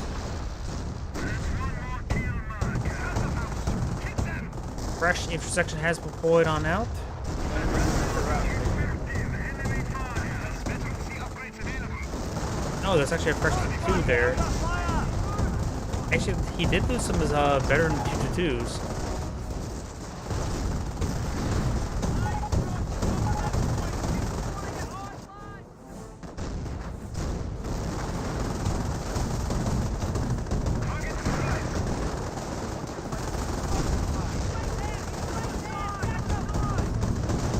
Fresh intersection has been deployed on out. No, there's actually a fresh 2 there. Actually, he did lose some of his veteran 222s.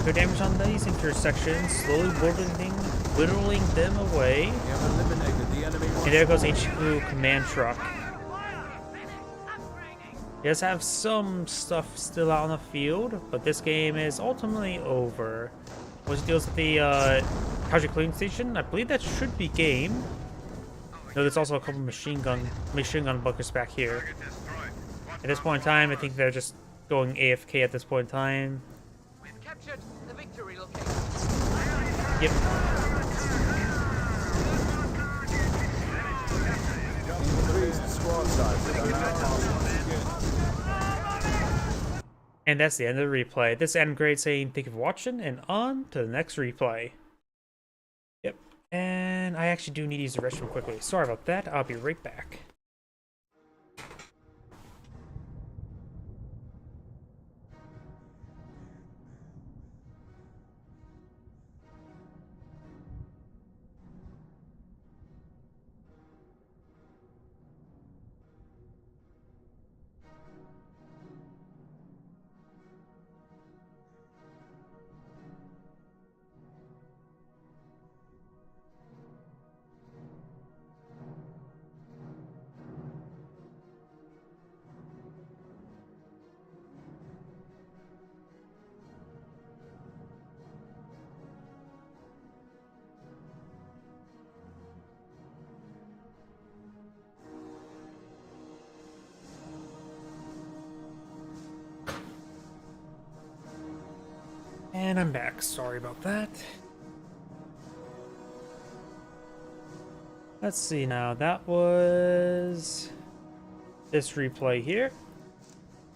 Good damage on these intersections, slowly whittling them away. We have eliminated the enemy. And there goes HQ command truck. He does have some stuff still out on the field, but this game is ultimately over. Once he deals with the Project Cleaning Station, I believe that should be game. No, there's also a couple machine gun bunkers back here. At this point in time, I think they're just going AFK at this point in time. We've captured the victory location. Yep. Increased squad size. And that's the end of the replay. This is Adam Grade saying thank you for watching, and on to the next replay. Yep. And I actually do need to use the restroom quickly. Sorry about that. I'll be right back. And I'm back. Sorry about that. Let's see now. That was this replay here.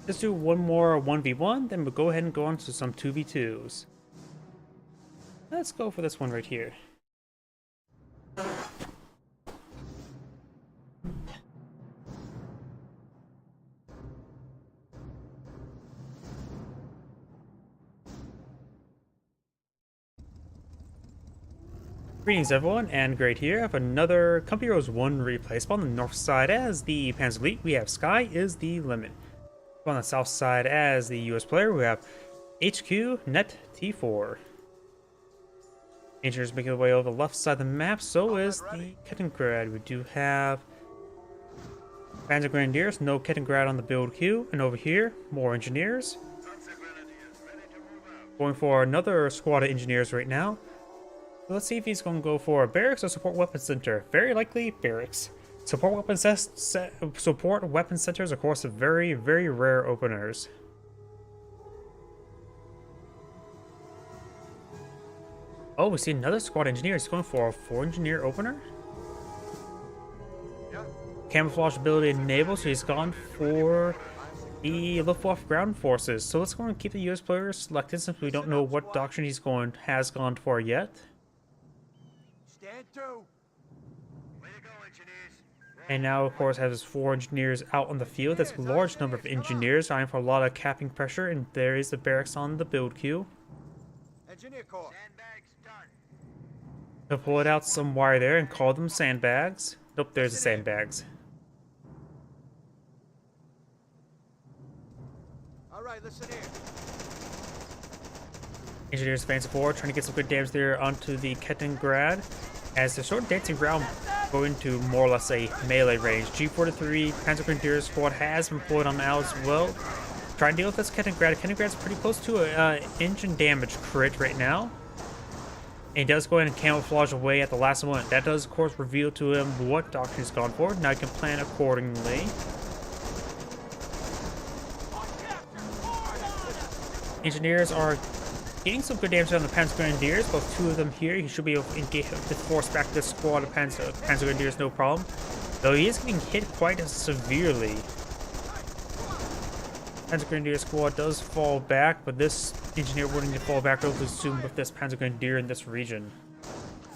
Let's do one more 1v1, then we'll go ahead and go on to some 2v2s. Let's go for this one right here. Greetings everyone, and Great here. I have another Company Heroes 1 replay. Spawn on the north side as the Panzer Elite, we have Sky is the Limit. On the south side as the US player, we have HQ Net T4. Engineers making their way over the left side of the map, so is the Kettengrad. We do have Panzer Grenadiers, no Kettengrad on the build queue, and over here, more engineers. Going for another squad of engineers right now. Let's see if he's going to go for barracks or support weapon center. Very likely barracks. Support weapon centers, of course, are very, very rare openers. Oh, we see another squad engineer. He's going for a 4-engineer opener. Camouflage ability enabled, so he's gone for the Luftwaffe ground forces. So let's go and keep the US players selected since we don't know what doctrine has gone for yet. And now, of course, has his 4 engineers out on the field. That's a large number of engineers, eyeing for a lot of capping pressure, and there is the barracks on the build queue. Engineer Corps. He'll pull it out some wire there and call them sandbags. Nope, there's the sandbags. Alright, listen here. Engineers advance forward, trying to get some good damage there onto the Kettengrad. As they're sort of dancing around, go into more or less a melee range. G43 Panzer Grenadier squad has been deployed on now as well. Try and deal with this Kettengrad. Kettengrad's pretty close to a engine damage crit right now. And he does go ahead and camouflage away at the last moment. That does, of course, reveal to him what doctrine he's gone for. Now he can plan accordingly. Engineers are getting some good damage on the Panzer Grenadiers, both two of them here. He should be able to engage to force back this squad of Panzer Grenadiers, no problem. Though he is getting hit quite severely. Panzer Grenadier squad does fall back, but this engineer wouldn't need to fall back relatively soon with this Panzer Grenadier in this region.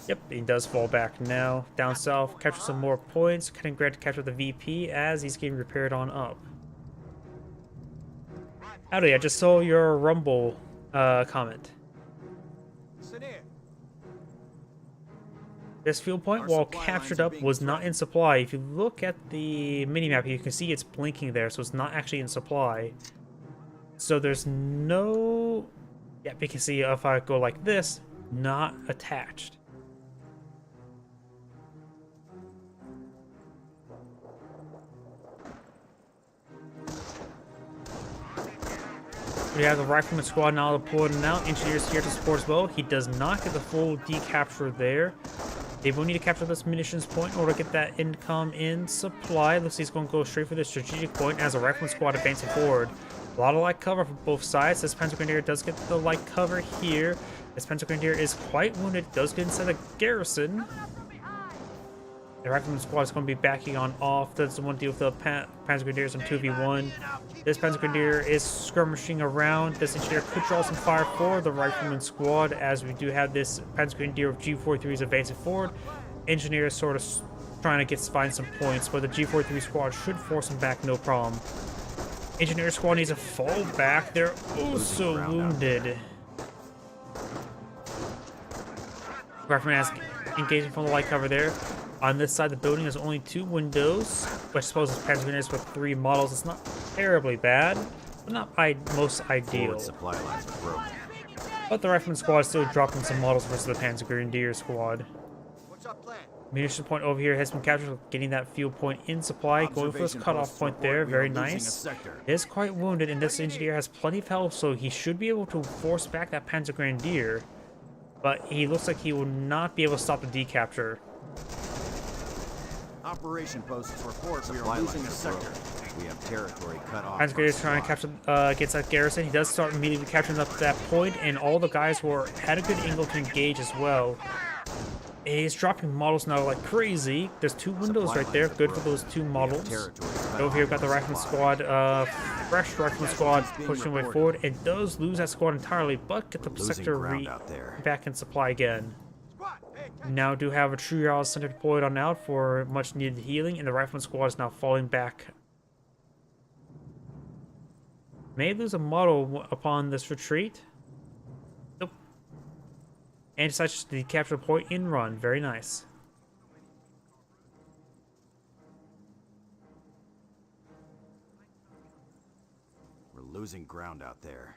Yep, he does fall back now. Down south, capture some more points. Kaliningrad to capture the VP as he's getting repaired on up. Howdy, I just saw your Rumble comment. This fuel point, while captured up, was not in supply. If you look at the minimap, you can see it's blinking there, so it's not actually in supply. So there's no... Yeah, you can see if I go like this, not attached. We have the Rifleman squad now deployed out. Engineers here to support as well. He does not get the full decapture there. They will need to capture this munitions point in order to get that income in supply. Looks like he's going to go straight for the strategic point as a Rifleman squad advancing forward. A lot of light cover from both sides. This Panzer Grenadier does get the light cover here. This Panzer Grenadier is quite wounded. Does get inside the garrison. The Rifleman squad is going to be backing on off. That's the one deal with the Panzer Grenadiers on 2v1. This Panzer Grenadier is skirmishing around. This engineer could draw some fire for the Rifleman squad, as we do have this Panzer Grenadier of G43s advancing forward. Engineer is sort of trying to find some points, but the G43 squad should force him back no problem. Engineer squad needs to fall back. They're also wounded. Rifleman is engaging from the light cover there. On this side of the building, there's only 2 windows, which I suppose is Panzer Grenadiers with 3 models. It's not terribly bad, but not most ideal. Supply lines are broken. But the Rifleman squad is still dropping some models versus the Panzer Grenadier squad. What's our plan? Munition point over here has been captured, getting that fuel point in supply. Going for this cutoff point there, very nice. He is quite wounded, and this engineer has plenty of health, so he should be able to force back that Panzer Grenadier. But he looks like he will not be able to stop the decapture. Operation posts report we are losing a sector. We have territory cut off. Panzer Grenadier is trying to capture against that garrison. He does start immediately capturing up that point, and all the guys had a good angle to engage as well. He's dropping models now like crazy. There's 2 windows right there. Good for those 2 models. Over here, we've got the Rifleman squad, fresh Rifleman squad pushing way forward. It does lose that squad entirely, but get the sector back in supply again. Now do have a triage center deployed on out for much needed healing, and the Rifleman squad is now falling back. May lose a model upon this retreat. Nope. And decides to capture the point in run. Very nice. We're losing ground out there.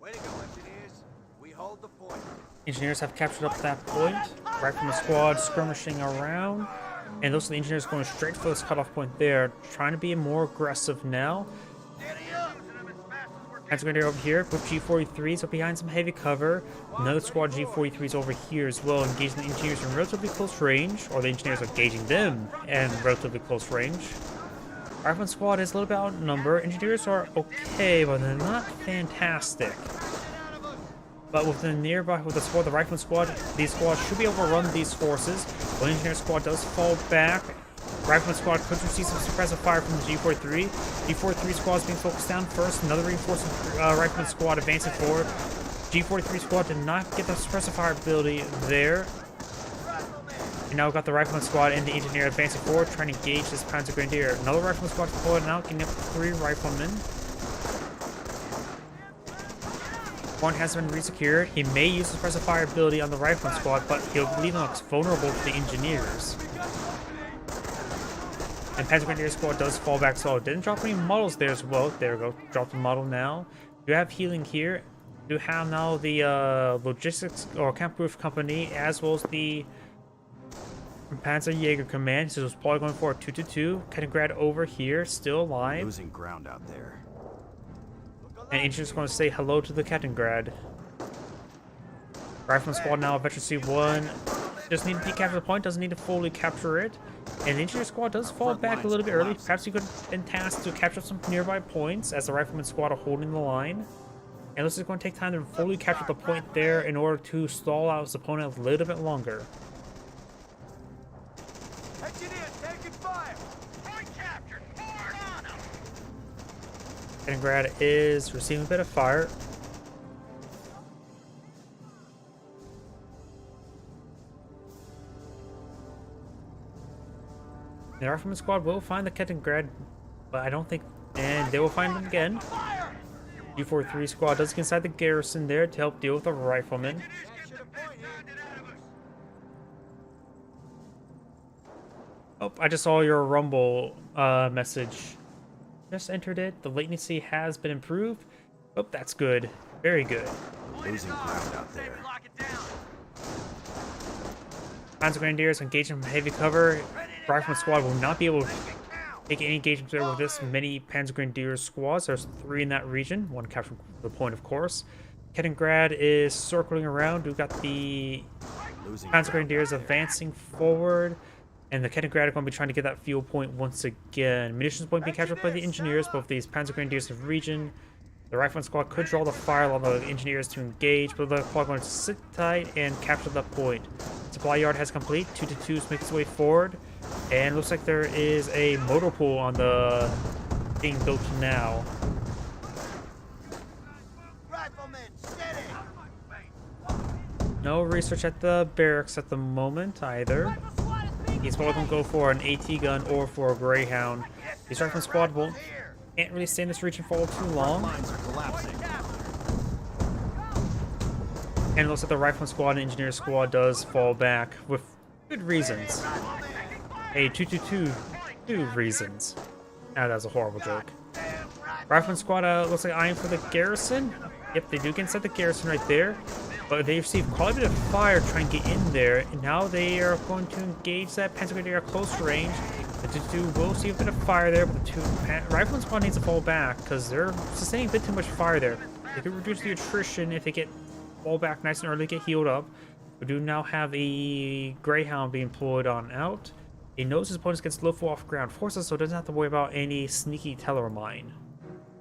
Way to go, engineers. We hold the point. Engineers have captured up that point. Rifleman squad skirmishing around. And those are the engineers going straight for this cutoff point there. Trying to be more aggressive now. Panzer Grenadier over here with G43s, so behind some heavy cover. Another squad G43s over here as well, engaging the engineers in relatively close range, or the engineers are engaging them in relatively close range. Rifleman squad is a little bit outnumbered. Engineers are okay, but they're not fantastic. But with the Rifleman squad, these squads should be able to run these forces. When Engineer squad does fall back, Rifleman squad could receive some suppressive fire from the G43. G43 squad is being focused down first. Another reinforcing Rifleman squad advancing forward. G43 squad did not get the suppressive fire ability there. And now we've got the Rifleman squad and the Engineer advancing forward, trying to engage this Panzer Grenadier. Another Rifleman squad deployed now, getting up to 3 Riflemen. One has been resecured. He may use the suppressive fire ability on the Rifleman squad, but he'll leave them vulnerable to the Engineers. And Panzer Grenadier squad does fall back, so didn't drop any models there as well. There we go, drop the model now. You have healing here. You have now the logistics or Kampfgruppe company, as well as the Panzer Jaeger command. So it's probably going for a 2-2-2. Kaliningrad over here, still alive. Losing ground out there. And Engineer's going to say hello to the Kaliningrad. Rifleman squad now, Veteran C1. just need to decapture the point, doesn't need to fully capture it. And the engineer squad does fall back a little bit early. Perhaps you could have been tasked to capture some nearby points as the rifleman squad are holding the line. And this is going to take time to fully capture the point there in order to stall out his opponent a little bit longer. Engineer, taking fire! Point captured. Forward on them. Kaliningrad is receiving a bit of fire. The rifleman squad will find the Kaliningrad, but I don't think, and they will find them again. G43 squad does get inside the garrison there to help deal with the riflemen. Oh, I just saw your Rumble message. Just entered it. The latency has been improved. Oh, that's good. Very good. Losing ground out there. Lock it down. Panzergrenadiers engaging from heavy cover. Rifleman squad will not be able to take any engagements there with this many Panzergrenadier squads. There's 3 in that region. 1 capturing the point, of course. Kaliningrad is circling around. We've got the Panzergrenadiers advancing forward. And the Kaliningrad are going to be trying to get that fuel point once again. Munitions point being captured by the engineers, both these Panzergrenadiers of region. The Rifleman squad could draw the fire on the engineers to engage, but the squad going to sit tight and capture that point. Supply yard has complete. 2-2s makes its way forward. And looks like there is a motor pool on the being built now. Riflemen, steady! No research at the barracks at the moment either. He's probably going to go for an AT gun or for a Greyhound. The Rifleman squad can't really stay in this region for too long. Lines are collapsing. And it looks like the Rifleman squad and Engineer squad does fall back with good reasons. A 2 reasons. Now that's a horrible joke. Rifleman squad looks like eyeing for the garrison. Yep, they do get inside the garrison right there. But they receive quite a bit of fire trying to get in there. And now they are going to engage that Panzergrenadier at close range. The 2-2 will see a bit of fire there, but the Rifleman squad needs to fall back because they're sustaining a bit too much fire there. They could reduce the attrition if they fall back nice and early, get healed up. We do now have a Greyhound being employed on out. He knows his opponent gets low for off ground forces, so doesn't have to worry about any sneaky teller mine.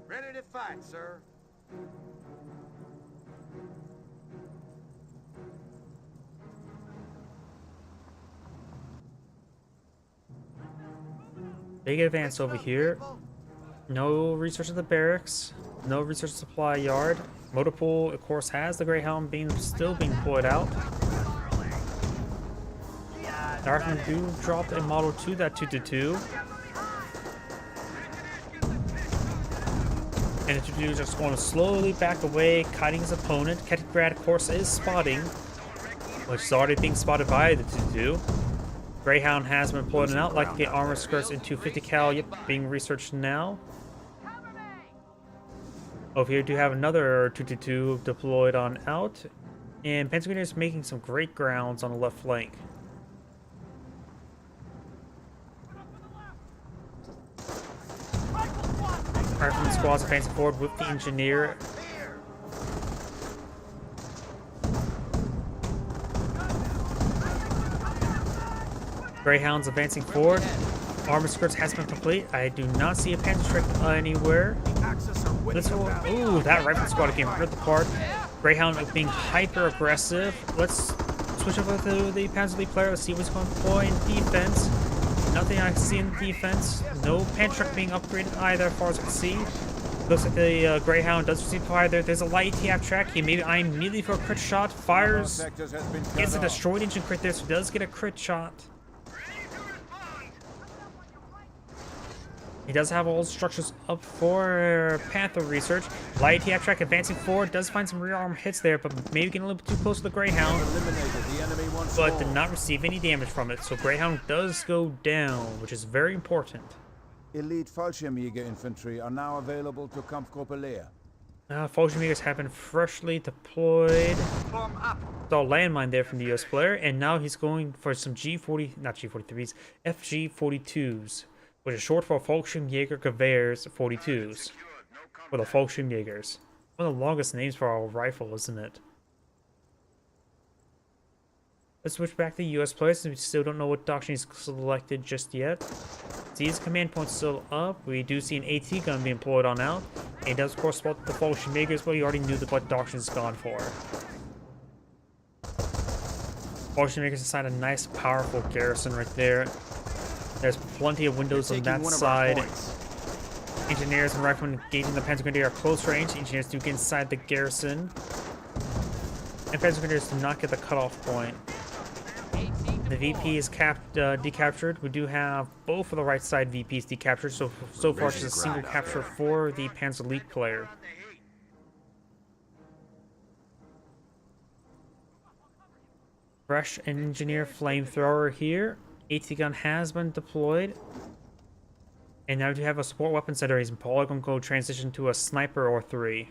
Ready to fight, sir. Big advance over here. No research at the barracks. No research supply yard. Motor pool, of course, has the Greyhound still being deployed out. The Riflemen do drop a Model 2, that 2-2. And the 2-2 is just going to slowly back away, kiting his opponent. Kaliningrad, of course, is spotting, which is already being spotted by the 2-2. Greyhound has been employed out, like to get armor skirts into 50 cal. Yep, being researched now. Over here, do have another 2-2 deployed on out, and Panzergrenadier is making some great grounds on the left flank. Rifleman squads advancing forward with the engineer. Greyhounds advancing forward. Armor skirts has been complete. I do not see a Panzer strike anywhere. Ooh, that Rifleman squad again ripped apart. Greyhound being hyper aggressive. Let's switch over to the Panzer League player. Let's see what's going to deploy in defense. Nothing I can see in defense. No Panzer truck being upgraded either, as far as I can see. Looks like the Greyhound does receive fire there. There's a light ATF track. He maybe eyeing immediately for a crit shot. Fires. Gets a destroyed engine crit there, so does get a crit shot. He does have all the structures up for Panther research. Light ATF track advancing forward. Does find some rear arm hits there, but maybe getting a little bit too close to the Greyhound. But did not receive any damage from it. So Greyhound does go down, which is very important. Elite Fallschirmjäger infantry are now available to Kampfgruppe Leer. Fallschirmjägers have been freshly deployed. Saw a landmine there from the US player, and now he's going for some FG-42s, which is short for Fallschirmjäger Gewehrs 42s. For the Fallschirmjägers. One of the longest names for our rifle, isn't it? Let's switch back to the US players. We still don't know what doctrine is selected just yet. See his command point still up. We do see an AT gun being employed on out. And he does of course spot the Falchion Makers, but he already knew what doctrine is gone for. Falchion Makers assigned a nice powerful garrison right there. There's plenty of windows on that side. Engineers and riflemen engaging the Panzer Grenadier are close range. Engineers do get inside the garrison. And Panzer Grenadiers do not get the cutoff point. The VP is decaptured. We do have both of the right side VPs decaptured, so far just a single capture for the Panzer League player. Fresh engineer flamethrower here. AT gun has been deployed. And now we do have a support weapon center. He's probably going to go transition to a sniper or 3.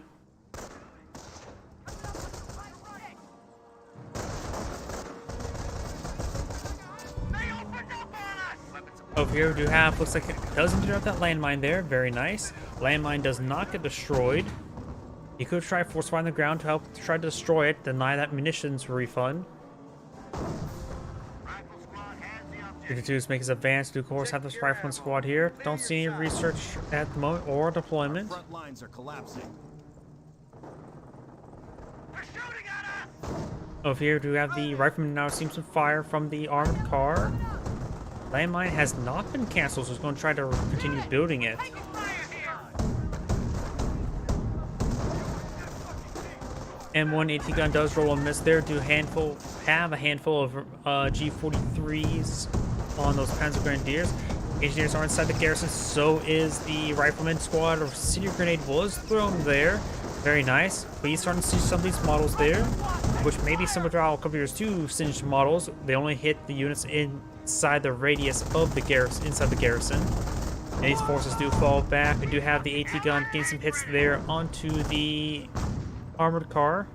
Over here we do have, looks like it does interrupt that landmine there. Very nice. Landmine does not get destroyed. You could try force fire on the ground to help try to destroy it, deny that munitions refund. 52s make his advance. Do of course have this rifleman squad here. Don't see any research at the moment or deployment. Front lines are collapsing. Over here, do we have the rifleman now seeing some fire from the armored car. Landmine has not been cancelled, so he's going to try to continue building it. M1 AT gun does roll a miss there. Do have a handful of G43s on those Panzer Grenadiers. Engineers are inside the garrison, so is the rifleman squad. A City Grenade was thrown there. Very nice. But you're starting to see some of these models there, which may be similar to how Computers 2 Singed models. They only hit the units inside the radius of the garrison, inside the garrison. And these forces do fall back. We do have the AT gun getting some hits there onto the armored car.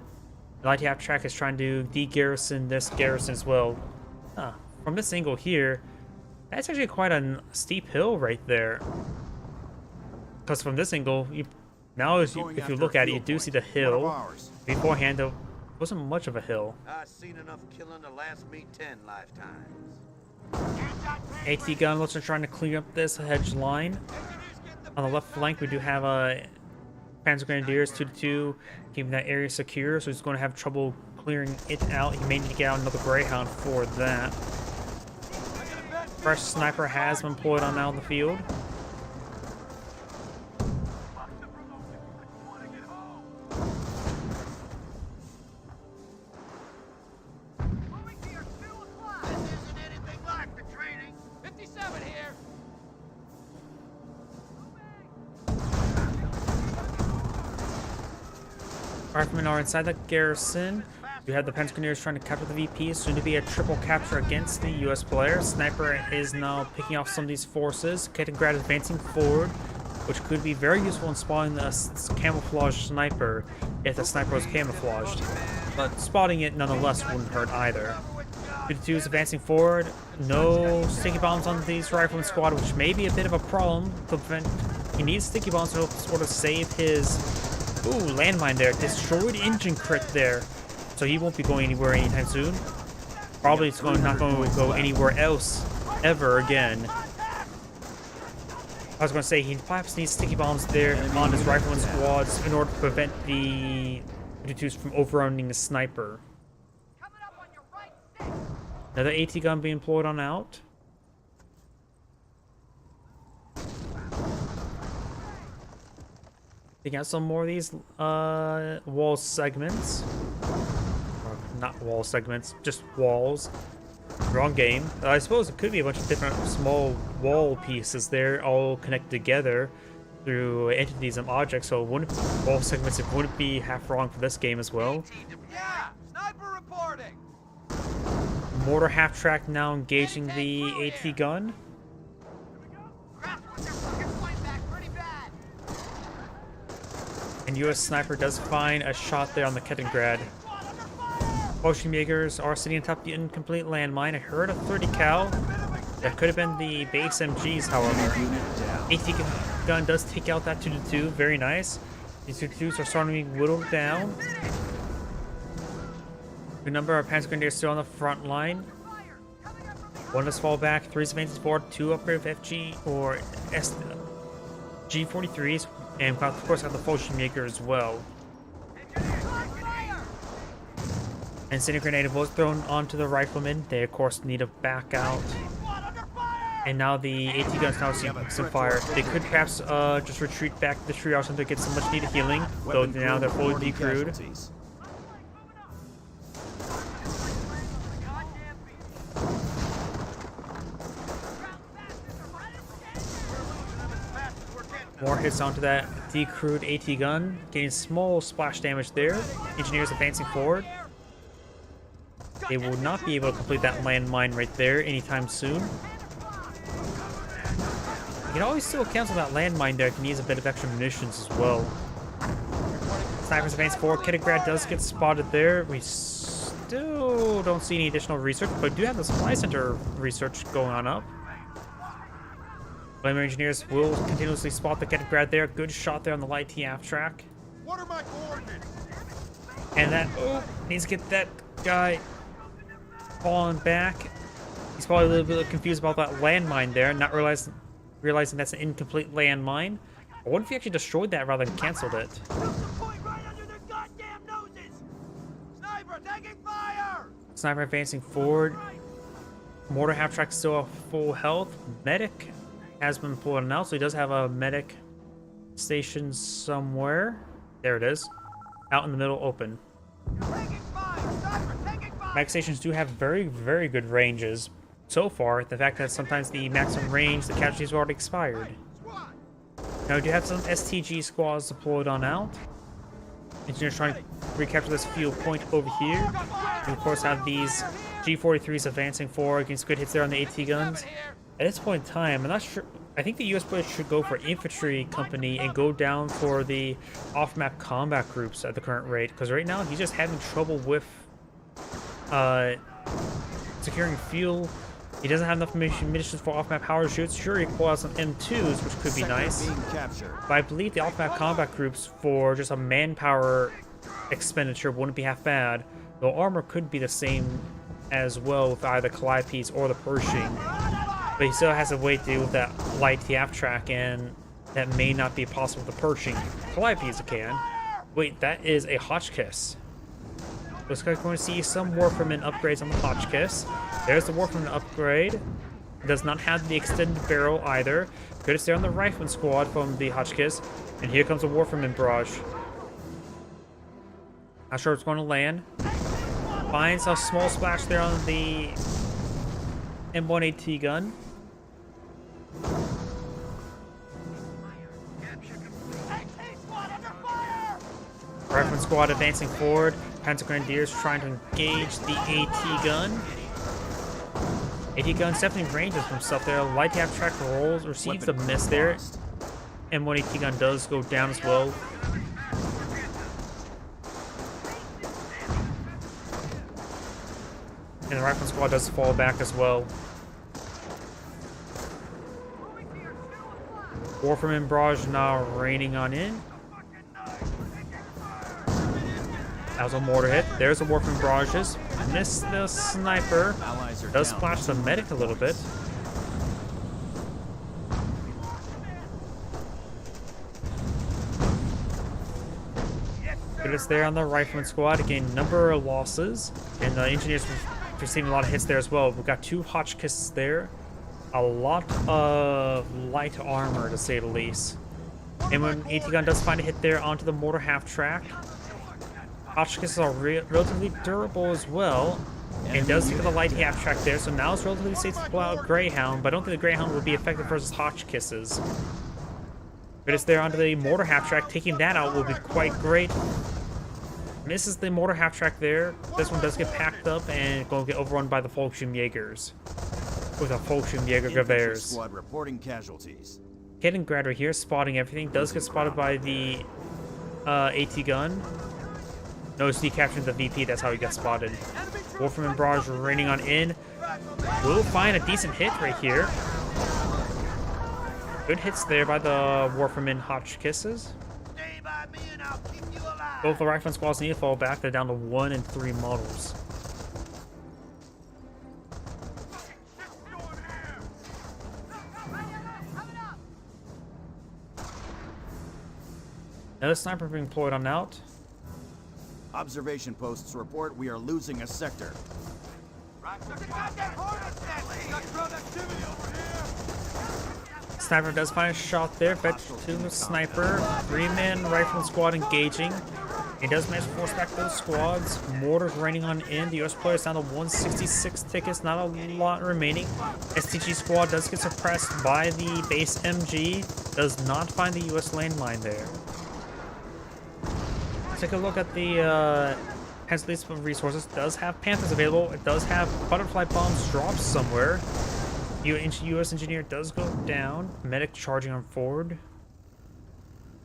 The light half track is trying to de-garrison this garrison as well. From this angle here, that's actually quite a steep hill right there. Because from this angle, if you look at it, you do see the hill. Beforehand, there wasn't much of a hill. I've seen enough killing to last me 10 lifetimes. AT gun looks like trying to clean up this hedge line. On the left flank, we do have a Panzer Grenadiers 2-2, keeping that area secure, so he's going to have trouble clearing it out. He may need to get out another Greyhound for that. Fresh sniper has been employed on out in the field. Riflemen are inside the garrison. You have the Panzer Grenadiers trying to capture the VP. Soon to be a triple capture against the US player. Sniper is now picking off some of these forces. Kettengrad advancing forward, which could be very useful in spotting a camouflage sniper if the sniper was camouflaged. But spotting it nonetheless wouldn't hurt either. 52 is advancing forward. No sticky bombs on these rifleman squad, which may be a bit of a problem. He needs sticky bombs to sort of save his... Ooh, landmine there. Destroyed engine crit there. So he won't be going anywhere anytime soon. Probably it's not going to go anywhere else ever again. I was going to say, he perhaps needs sticky bombs there on his rifleman squads in order to prevent the 52s from overrunning the sniper. Another AT gun being employed on out. Taking out some more of these wall segments. Or not wall segments, just walls. Wrong game. I suppose it could be a bunch of different small wall pieces there, all connected together through entities and objects, so wall segments, it wouldn't be half wrong for this game as well. Yeah, sniper reporting. Mortar half track now engaging the AT gun. And US Sniper does find a shot there on the Kettengrad. Potion Makers are sitting on top of the incomplete landmine. I heard a 30 cal. That could have been the base MGs, however. AT gun does take out that 2-2. Very nice. These 2-2s are starting to be whittled down. Good number of Panzer Grenadiers still on the front line. One of us fall back, 3 advances forward, 2 upgrade of FG or G43s, and of course got the Fallschirmjäger as well. And Incendiary Grenade was thrown onto the riflemen. They of course need to back out. And now the AT guns now see some fire. They could perhaps just retreat back to the tree or something to get some much needed healing, though now they're fully decrewed. More hits onto that decrewed AT gun, getting small splash damage there. Engineers advancing forward. They will not be able to complete that landmine right there anytime soon. You can always still cancel that landmine there if you need a bit of extra munitions as well. Snipers advance forward. Kittigrad does get spotted there. We still don't see any additional research, but do have the supply center research going on up. Flamer engineers will continuously spot the Kittigrad there. Good shot there on the light TF track. What are my coordinates? And that needs to get that guy falling back. He's probably a little bit confused about that landmine there, not realizing that's an incomplete landmine. I wonder if he actually destroyed that rather than canceled it. Sniper advancing forward. Mortar half track still at full health. Medic has been pulled out, so he does have a medic station somewhere. There it is. Out in the middle, open. Medic stations do have very, very good ranges. So far, the fact that sometimes the maximum range, the casualties have already expired. Now we do have some STG squads deployed on out. Engineers trying to recapture this field point over here. We of course have these G43s advancing forward against good hits there on the AT guns. At this point in time, I'm not sure. I think the US players should go for infantry company and go down for the off-map combat groups at the current rate, because right now he's just having trouble with securing fuel. He doesn't have enough munitions for off-map power shoots. Sure, he can pull out some M2s, which could be nice. But I believe the off-map combat groups for just a manpower expenditure wouldn't be half bad. Though armor could be the same as well with either Calliope's or the Pershing. But he still has a way to deal with that light TF track, and that may not be possible with the Pershing. Calliope's can. Wait, that is a Hotchkiss. Looks like we're going to see some Warframen upgrades on the Hotchkiss. There's the Warframen upgrade. It does not have the extended barrel either. Good to stay on the Rifleman squad from the Hotchkiss. And here comes a Warframen barrage. Not sure it's going to land. Finds a small splash there on the M1AT gun. Rifleman squad advancing forward. Panzer Grenadiers trying to engage the AT gun. AT gun definitely ranges from stuff there. Light tap track rolls, receives a miss there. M1 AT gun does go down as well. And the Rifleman squad does fall back as well. Warframen barrage now raining on in. That was a mortar hit. There's a Warframen barrages. Missed the sniper. Does splash the medic a little bit. Good is there on the Rifleman squad. Again, number of losses. And the engineers receiving a lot of hits there as well. We've got 2 Hotchkisses there. A lot of light armor, to say the least. And when AT gun does find a hit there onto the mortar half track, Hotchkisses are relatively durable as well, and does take the light half track there, so now it's relatively safe to pull out Greyhound, but I don't think the Greyhound will be effective versus Hotchkisses. But it's there onto the mortar half track. Taking that out will be quite great. Misses the mortar half track there. This one does get packed up and going to get overrun by the Fallschirmjägers. With a Fallschirmjäger Gewehrs. Squad reporting casualties. Kittigrad right here, spotting everything. Does get spotted by the AT gun. No, it's decapturing the VP. That's how he got spotted. Warframen barrage raining on in. Will find a decent hit right here. Good hits there by the Warframen Hotchkisses. Both the Rifleman squads need to fall back. They're down to 1 and 3 models. Another sniper being deployed on out. Observation posts report we are losing a sector. Sniper does find a shot there. Fetch to the sniper. 3-man rifle squad engaging. He does manage to force back those squads. Mortars raining on in. The US players down to 166 tickets. Not a lot remaining. STG squad does get suppressed by the base MG. Does not find the US landmine there. Let's take a look at the Panther list of resources. It does have Panthers available. It does have butterfly bombs dropped somewhere. US engineer does go down. Medic charging on forward.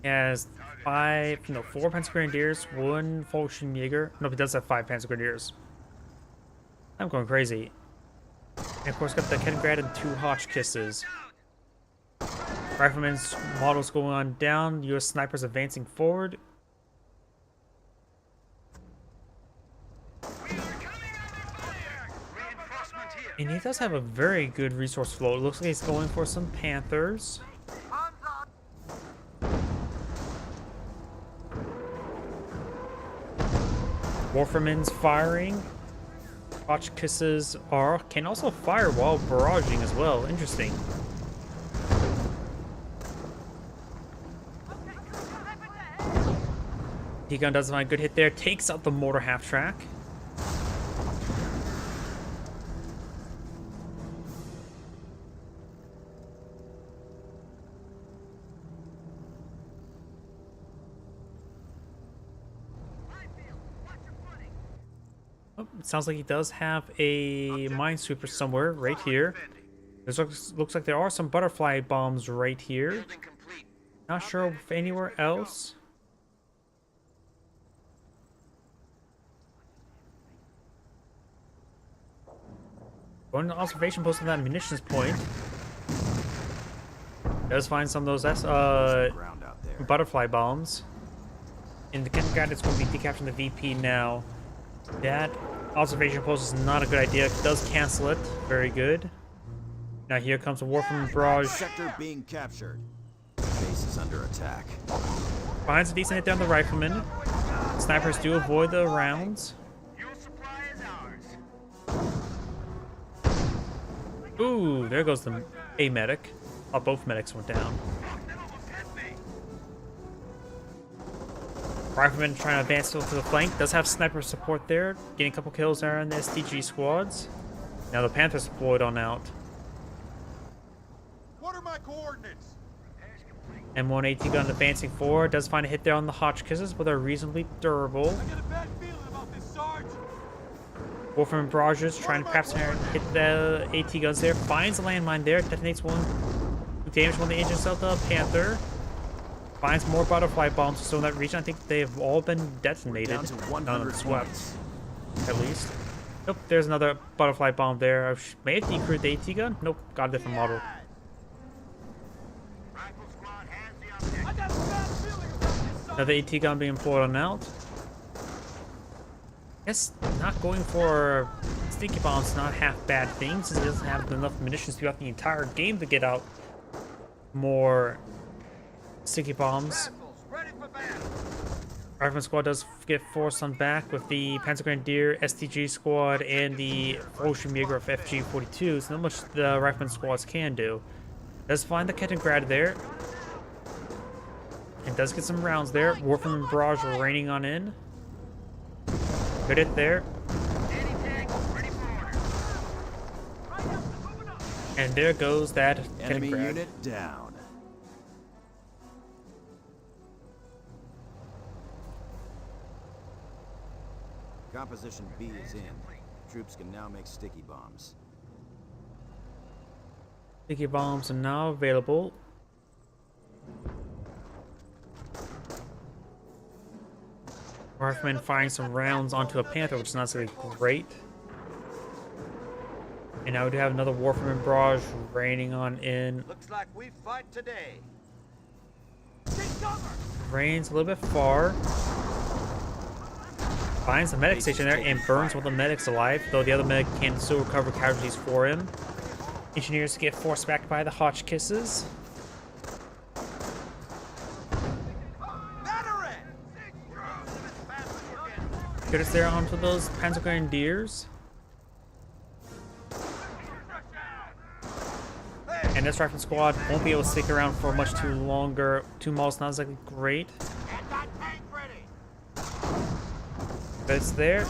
He has 4 Panzer Grenadiers, 1 Fallschirmjäger. Nope, he does have 5 Panzer Grenadiers. I'm going crazy. And of course, got the Kettengrad and 2 Hotchkisses. Rifleman's models going on down. US snipers advancing forward. And he does have a very good resource flow. It looks like he's going for some Panthers. Warferman's firing. Hotchkisses can also fire while barraging as well. Interesting. T-Gun does find a good hit there. Takes out the mortar half-track. It sounds like he does have a minesweeper somewhere right here. This looks like there are some butterfly bombs right here. Not sure if anywhere else. Going to the observation post on that munitions point. Does find some of those butterfly bombs. And the Kettengrad is going to be decapturing the VP now. That observation post is not a good idea. It does cancel it. Very good. Now here comes a Warframe barrage. Sector being captured. Base is under attack. Finds a decent hit down the rifleman. Snipers do avoid the rounds. Ooh, there goes a medic. Oh, both medics went down. Rifleman trying to advance to the flank. Does have sniper support there. Getting a couple kills there on the STG squads. Now the Panthers deployed on out. What are my coordinates? M1 AT gun advancing forward. Does find a hit there on the Hotchkisses, but they're reasonably durable. I get a bad feeling about this, Sarge. Warframe barrages trying to perhaps hit the AT guns there. Finds a landmine there. Detonates one. Damage one of the engines of the Panther. Finds more butterfly bombs still in that region. I think they've all been detonated. Down to 100 swept, at least. Nope, there's another butterfly bomb there. I may have decrewed the AT gun. Nope, got a different model. Another AT gun being employed on out. Guess not going for stinky bombs, not half bad thing, since he doesn't have enough munitions throughout the entire game to get out more sticky bombs. Rifleman squad does get forced on back with the Panzer Grenadier, STG squad, and the Fallschirmjäger of FG-42. So not much the Rifleman squads can do. Does find the Kettengrad there. And does get some rounds there. Warframe barrage raining on in. Good hit there. And there goes that enemy Kettengrad. unit down. Composition B is in. Troops can now make sticky bombs. Sticky bombs are now available. Rifleman firing some rounds onto a Panther, which is not so great. And now we do have another Warframe barrage raining on in. Looks like we fight today. Rains a little bit far. Finds the medic station there and burns one of the medics alive, though the other medic can still recover casualties for him. Engineers get forced back by the Hotchkisses. Get us there onto those Panzer Grenadiers. And this rifle squad won't be able to stick around for much too longer. 2 miles not exactly great. But it's there.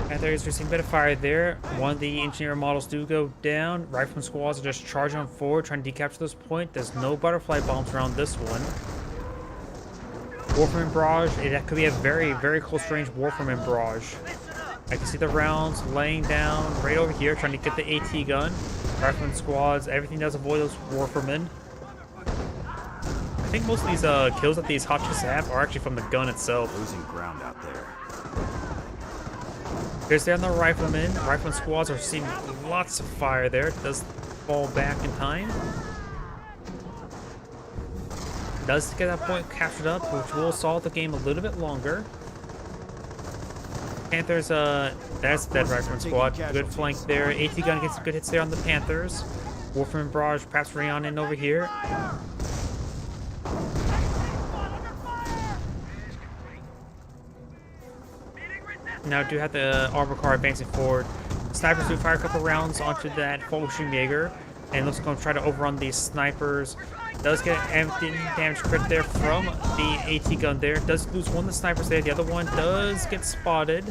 And there's receiving a bit of fire there. One of the engineer models do go down. Rifleman squads are just charging on forward, trying to decapture this point. There's no butterfly bombs around this one. Warframe barrage, it could be a very, very close range Warframe barrage. I can see the rounds laying down right over here, trying to get the AT gun. Rifleman squads, everything does avoid those Warframen. I think most of these kills that these hot chicks have are actually from the gun itself. Losing ground out there. Here's there on the Riflemen. Rifleman squads are receiving lots of fire there. It does fall back in time. Does get that point captured up, which will solve the game a little bit longer. Panthers, that's dead Rifleman squad. Good flank there. AT gun gets some good hits there on the Panthers. Warframe barrage, perhaps Rayon in over here. Now do have the armor car advancing forward. Snipers do fire a couple rounds onto that Fallschirmjäger, and looks like going to try to overrun these snipers. Does get empty damage crit there from the AT gun there. Does lose one of the snipers there. The other one does get spotted,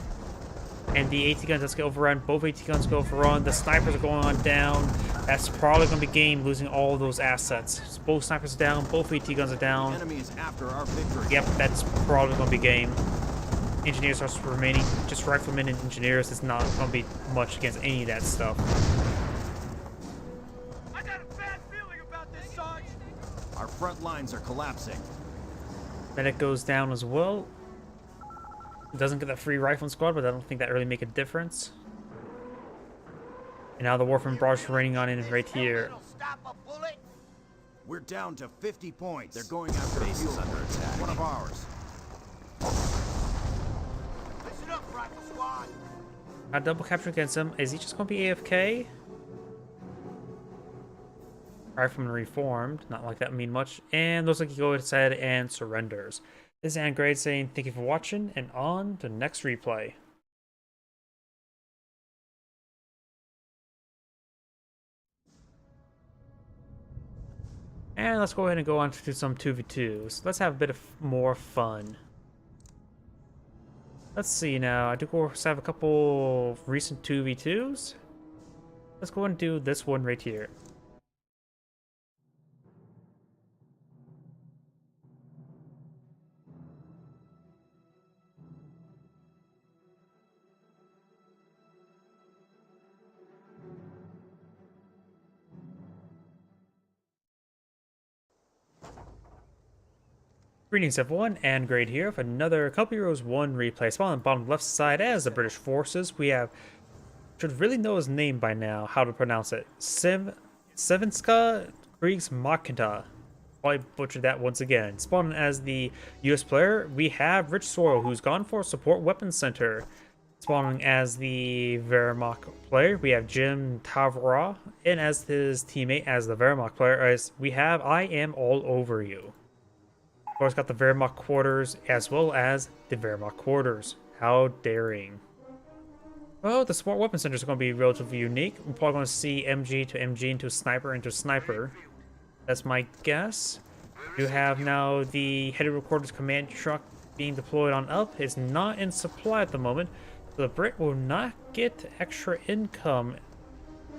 and the AT gun does get overrun. Both AT guns go overrun. The snipers are going on down. That's probably going to be game, losing all of those assets. So both snipers are down. Both AT guns are down. The enemy is after our victory. Yep, that's probably going to be game. Engineers are remaining. Just riflemen and engineers. It's not going to be much against any of that stuff. I got a bad feeling about this, Sarge. Our front lines are collapsing. Medic goes down as well. Doesn't get that free rifling squad, but I don't think that really make a difference. And now the Warframe barrage raining on in right here. Stop a bullet. We're down to 50 points. They're going after base is under attack. One of ours. Listen up, rifle squad. A double capture against him. Is he just going to be AFK? Rifleman reformed. Not like that mean much. And looks like he goes ahead and surrenders. This is Angrade saying thank you for watching, and on to the next replay. And let's go ahead and go on to some 2v2s. Let's have a bit of more fun. Let's see now. I do have a couple recent 2v2s. Let's go and do this one right here. Greetings everyone, and Grade here with another Couple Heroes 1 replay. Spawn on the bottom left side as the British forces. We have, should really know his name by now, how to pronounce it. Sevenska Kriegsmakta. Probably butchered that once again. Spawning as the US player, we have Rich Sorrel, who's gone for Support Weapons Center. Spawning as the Wehrmacht player, we have Jim Tavra, and as his teammate as the Wehrmacht player, as we have I Am All Over You. Of course, got the Wehrmacht quarters as well as the Wehrmacht quarters. How daring. Well, the Support Weapon Center is going to be relatively unique. We're probably going to see MG to MG into Sniper into Sniper. That's my guess. You have now the Headed Quarters command truck being deployed on up. It's not in supply at the moment. So the Brit will not get extra income.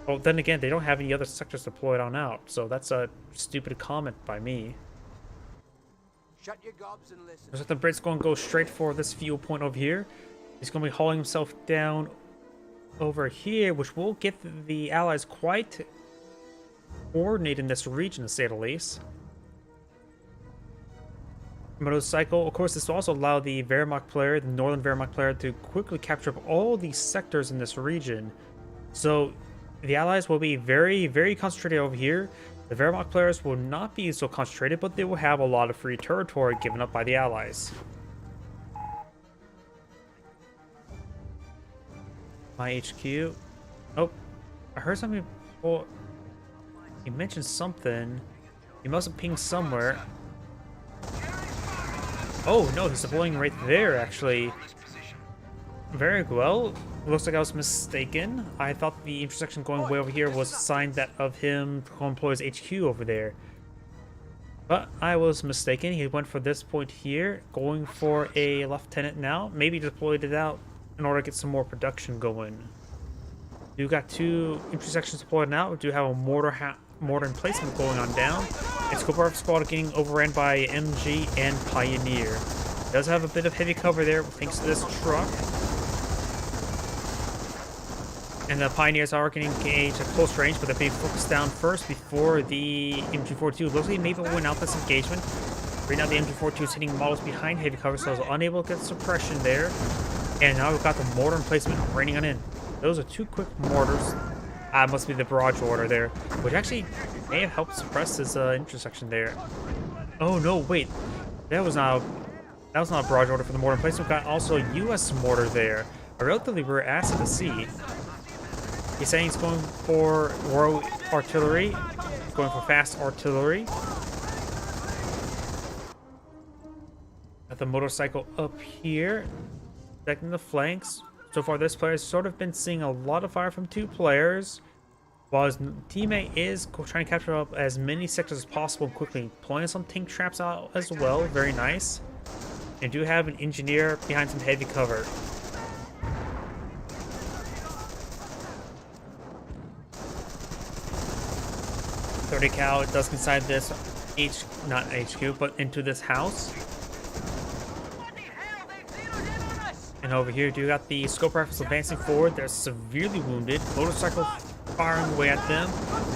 Well, then again, they don't have any other sectors deployed on out. So that's a stupid comment by me. Shut your gobs and listen. Looks like the Brit's going to go straight for this fuel point over here. He's going to be hauling himself down over here, which will get the Allies quite coordinated in this region, to say the least. Motorcycle, of course, this will also allow the Wehrmacht player, the Northern Wehrmacht player, to quickly capture up all these sectors in this region. So the Allies will be very, very concentrated over here. The Wehrmacht players will not be so concentrated, but they will have a lot of free territory given up by the Allies. My HQ. Oh, I heard something before. He mentioned something. He must have pinged somewhere. Oh no, he's deploying right there actually. Very well. Looks like I was mistaken. I thought the intersection going way over here was a sign that of him to employ his HQ over there. But I was mistaken. He went for this point here, going for a lieutenant now. Maybe deployed it out in order to get some more production going. You got 2 intersections deployed now. We do have a mortar emplacement going on down. And Scope Rifle Squad getting overran by MG and Pioneer. Does have a bit of heavy cover there thanks to this truck. And the Pioneers are getting engaged at close range, but they're being focused down first before the MG42. Looks like maybe went out this engagement. Right now the MG42 is hitting models behind heavy cover, so it's unable to get suppression there. And now we've got the mortar emplacement raining on in. Those are 2 quick mortars. Must be the barrage order there, which actually may have helped suppress this intersection there. Oh no, wait. That was not a barrage order for the mortar emplacement. We've got also a US mortar there. A relatively rare asset to see. He's saying he's going for Royal Artillery. He's going for fast artillery. Got the motorcycle up here, protecting the flanks. So far, this player has sort of been seeing a lot of fire from 2 players, while his teammate is trying to capture up as many sectors as possible quickly, pulling some tank traps out as well. Very nice. And do have an engineer behind some heavy cover. 30 cal, it does inside this not HQ, but into this house. And over here, you got the scope rifles advancing forward. They're severely wounded. Motorcycle firing away at them.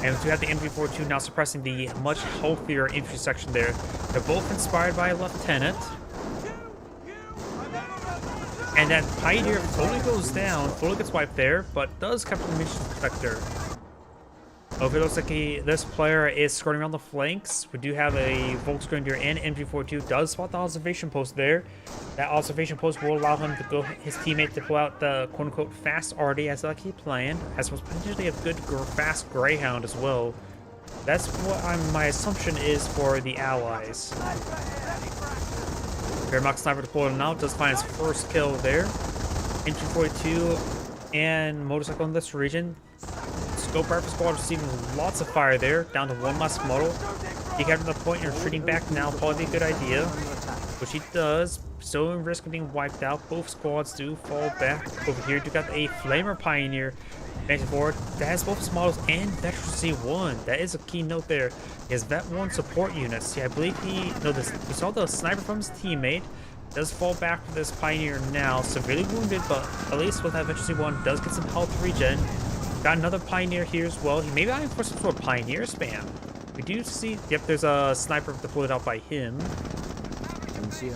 And we do have the MG42 now suppressing the much healthier infantry section there. They're both inspired by a lieutenant. And that Pioneer fully goes down, fully gets wiped there, but does capture the mission sector. Over it looks like this player is skirting around the flanks. We do have a Volksgrenadier and MG42 does spot the observation post there. That observation post will allow him to go his teammate to pull out the quote-unquote fast arty as like he planned, as well as potentially a good fast Greyhound as well. That's what my assumption is for the allies. Wehrmacht sniper deployed now, does find his first kill there. MG42 and motorcycle in this region. Scope Rifle Squad receiving lots of fire there, down to 1 last model. He got to the point and retreating back now, probably a good idea. Which he does, so in risk of being wiped out. Both squads do fall back. Over here, you got a Flamer Pioneer advancing forward. That has both his models and Veteran C1. That is a key note there. He has Vet 1 support units. See, I believe we saw the sniper from his teammate. Does fall back for this Pioneer now. Severely wounded, but at least with that Veteran C1, does get some health regen. Got another Pioneer here as well. He may be eyeing for some sort of Pioneer spam. We do see, yep, there's a sniper deployed out by him.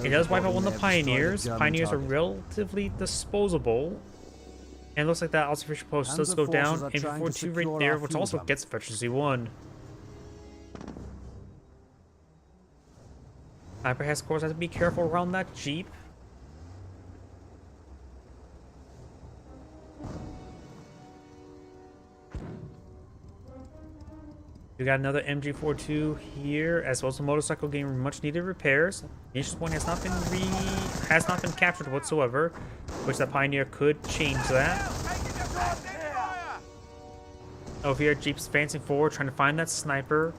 He does wipe out one of the Pioneers. Pioneers are relatively disposable. And it looks like that observation post does go down. MG42 right there, which also gets Veteran C1. Sniper has, of course, has to be careful around that Jeep. We got another MG42 here, as well as a motorcycle getting much needed repairs. Mission point has not been captured whatsoever, which the Pioneer could change that. Over here, Jeep's advancing forward, trying to find that sniper.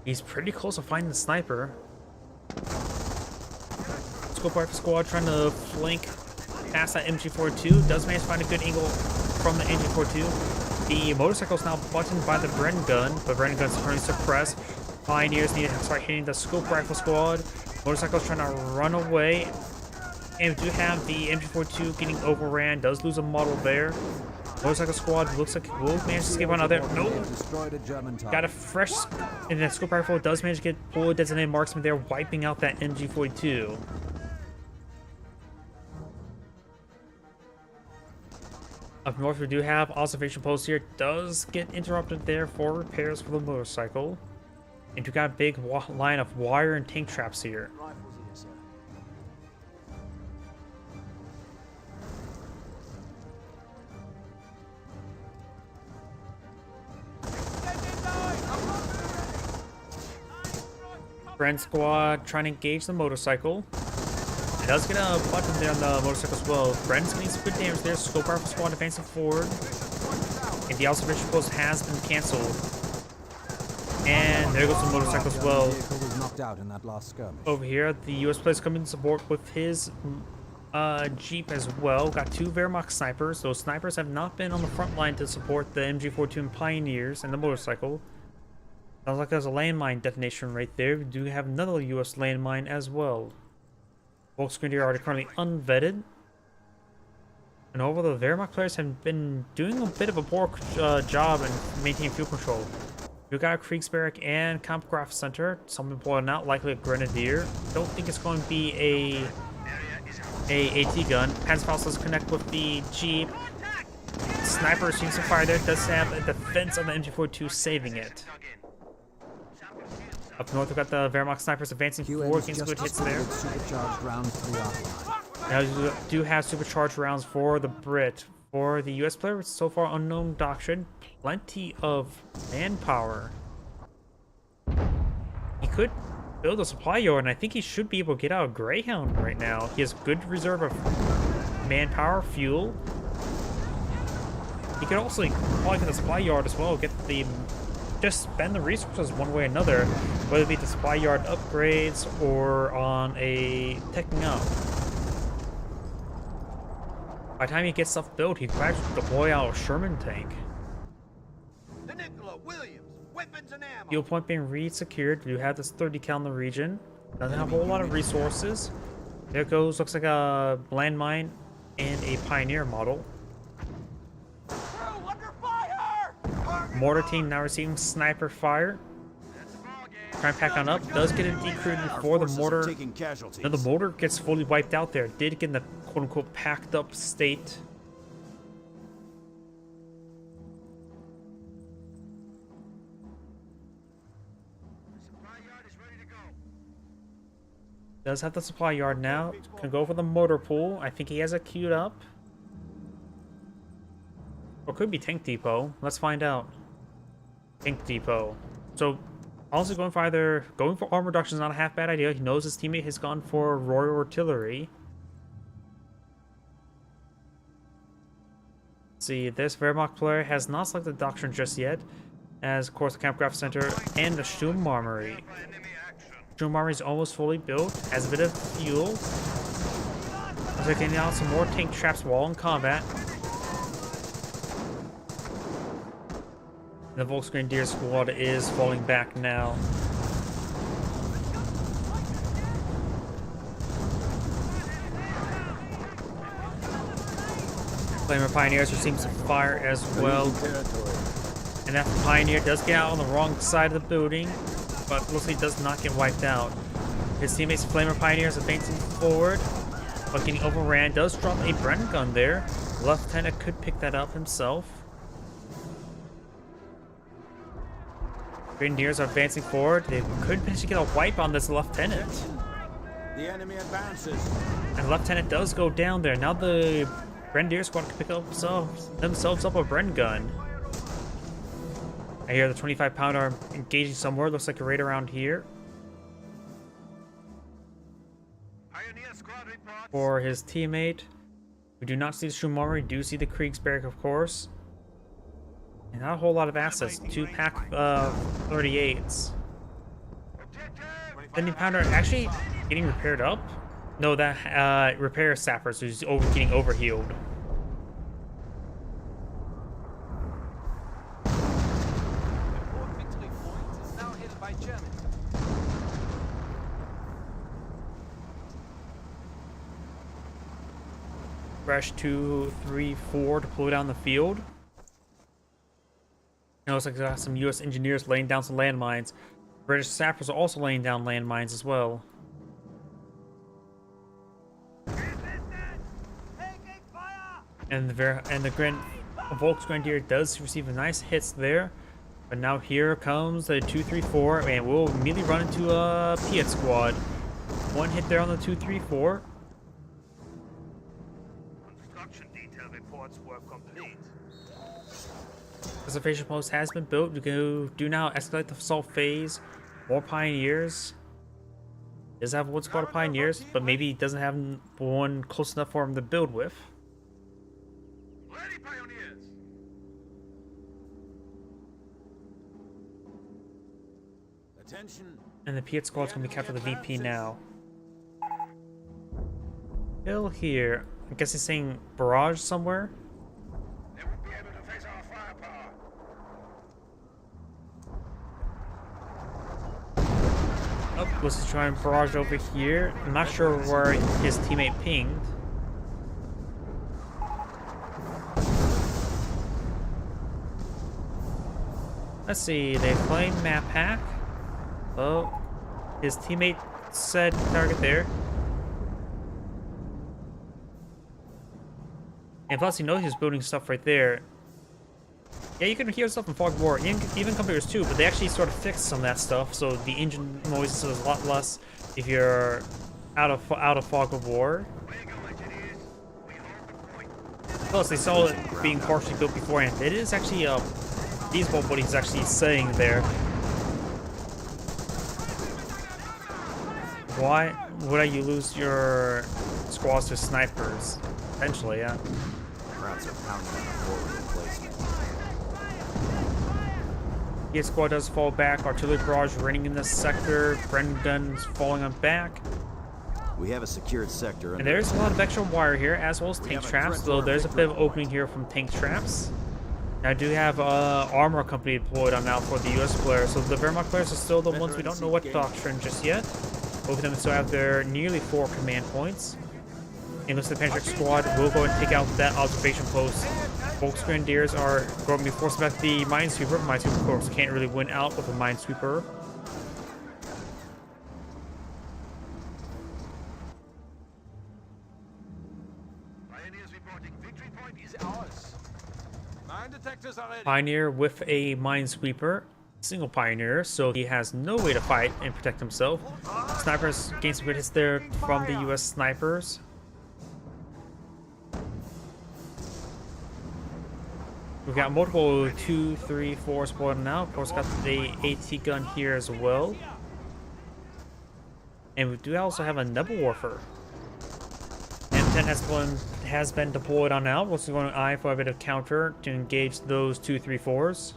He's pretty close to finding the sniper. Scope Rifle Squad trying to flank past that MG42. Does manage to find a good angle from the MG42. The motorcycle is now buttoned by the Bren gun, but Bren gun's currently suppressed. Pioneers need to start hitting the Scope Rifle Squad. Motorcycle's trying to run away. And we do have the MG42 getting overran, does lose a model there. Motorcycle Squad looks like will manage to escape on out there. Nope. Got a fresh, and that Scope Rifle does manage to get fully designated marksman there, wiping out that MG42. Up north, we do have observation post here. Does get interrupted there for repairs for the motorcycle. And you got a big line of wire and tank traps here. Brent squad trying to engage the motorcycle. It does get a button there on the motorcycle as well. Brent's getting some good damage there. Scope Rifle squad advancing forward. And the observation post has been cancelled. And there goes the motorcycle as well. Vehicle was knocked out in that last skirmish. Over here, the US player's coming to support with his Jeep as well. Got 2 Wehrmacht snipers. Those snipers have not been on the front line to support the MG42 Pioneers and the motorcycle. Sounds like there's a landmine detonation right there. We do have another US landmine as well. Volksgrenadier are currently unvetted. And overall, the Wehrmacht players have been doing a bit of a poor job in maintaining fuel control. We've got a Kriegsberg and Kampfkraft Center. Someone pulling out, likely a Grenadier. Don't think it's going to be a AT gun. Panzerfaust does connect with the Jeep. Sniper seems to fire there. Does have a defense on the MG42 saving it. Up north, we've got the Wehrmacht snipers advancing forward, getting some good hits there. Supercharged rounds for the artillery. Now you do have supercharged rounds for the Brit. For the US player, it's so far unknown doctrine. Plenty of manpower. He could build a supply yard, and I think he should be able to get out a Greyhound right now. He has good reserve of manpower, fuel. He could also probably get the supply yard as well, get the... just spend the resources one way or another, whether it be the supply yard upgrades or on a teching up. By the time he gets stuff built, he could actually deploy out a Sherman tank. The Nicola Williams, weapons and ammo. Fuel point being re-secured. You have this 30 cal in the region. Doesn't have a whole lot of resources. There it goes. Looks like a landmine and a Pioneer model. Crew under fire! Mortar team now receiving sniper fire. Try and pack on up. Does get a decrude before the mortar. Taking casualties. Now the mortar gets fully wiped out there. Did get in the quote-unquote packed up state. Does have the supply yard now. Can go for the motor pool. I think he has it queued up. Or could be tank depot. Let's find out. Tank depot. So also going for armor reduction is not a half bad idea. He knows his teammate has gone for Royal Artillery. Let's see, this Wehrmacht player has not selected Doctrine just yet, as of course the Kampfkraft Center and the Sturmarmory. Sturmarmory is almost fully built, has a bit of fuel. Looks like getting out some more tank traps while in combat. The Volksgrenadier squad is falling back now. Flamer Pioneers receiving some fire as well. And that Pioneer does get out on the wrong side of the building, but looks like he does not get wiped out. His teammates Flamer Pioneers advancing forward, but getting overran. Does drop a Bren gun there. Lieutenant could pick that up himself. Grenadiers are advancing forward. They could potentially get a wipe on this lieutenant. The enemy advances. And lieutenant does go down there. Now the Grenadier squad can pick up themselves up a Bren gun. I hear the 25-pounder engaging somewhere. Looks like right around here. For his teammate, we do not see the Sturmarmory. We do see the Kriegsberg, of course. And not a whole lot of assets. 2 pack 38s. 70-pounder actually getting repaired up. No, that repair sappers who's getting overhealed. Victory point is now held by Germany. Fresh 2, 3, 4 to pull down the field. It looks like there's some U.S. engineers laying down some landmines. British sappers are also laying down landmines as well. And the Volksgrenadier does receive nice hits there. But now here comes the 234, and we'll immediately run into a Piet squad. 1 hit there on the 234. Construction detail reports were complete. Observation post has been built. We do now escalate the assault phase. More Pioneers. Does have one squad of pioneers, but maybe doesn't have one close enough for him to build with. Ready, pioneers. Attention. And the Piet squad's gonna be captured the VP now. Hill here. I guess he's saying barrage somewhere. They won't be able to face our firepower. Oh, let's just try and barrage over here. I'm not sure where his teammate pinged. Let's see, they claim map hack. Oh, his teammate said target there. And plus, he knows he's building stuff right there. Yeah, you can hear stuff in Fog of War, even computers too, but they actually sort of fixed some of that stuff, so the engine noise is a lot less if you're out of Fog of War. Plus, they saw it being partially built beforehand. It is actually feasible what he's actually saying there. Why would you lose your squads to snipers? Eventually, yeah. Krauts are pounding on the forward replacement. His squad does fall back. Artillery barrage raining in this sector. Bren guns falling on back. We have a secured sector. And there's a lot of extra wire here, as well as tank have a traps. threat to Though our there's a victory bit of opening here from tank traps. I do have armor company deployed on now for the US players. So the Wehrmacht players are still the ones we don't know what doctrine just yet. Both of them still have their nearly 4 command points. And looks like the Patrick squad will go and take out that observation post. Volks Grenadiers are going to be forced back the Minesweeper. Minesweeper, of course, can't really win out with a Minesweeper. Pioneers reporting victory point is ours. Mine detectors are ready. Pioneer with a Minesweeper. Single Pioneer, so he has no way to fight and protect himself. Snipers gain some good hits there from the US snipers. We've got multiple 2, 3, 4 spawning now. Of course, got the AT gun here as well. And we do also have a Nebelwerfer. M10 has been deployed on now. We're going to eye for a bit of counter to engage those 2, 3, 4s.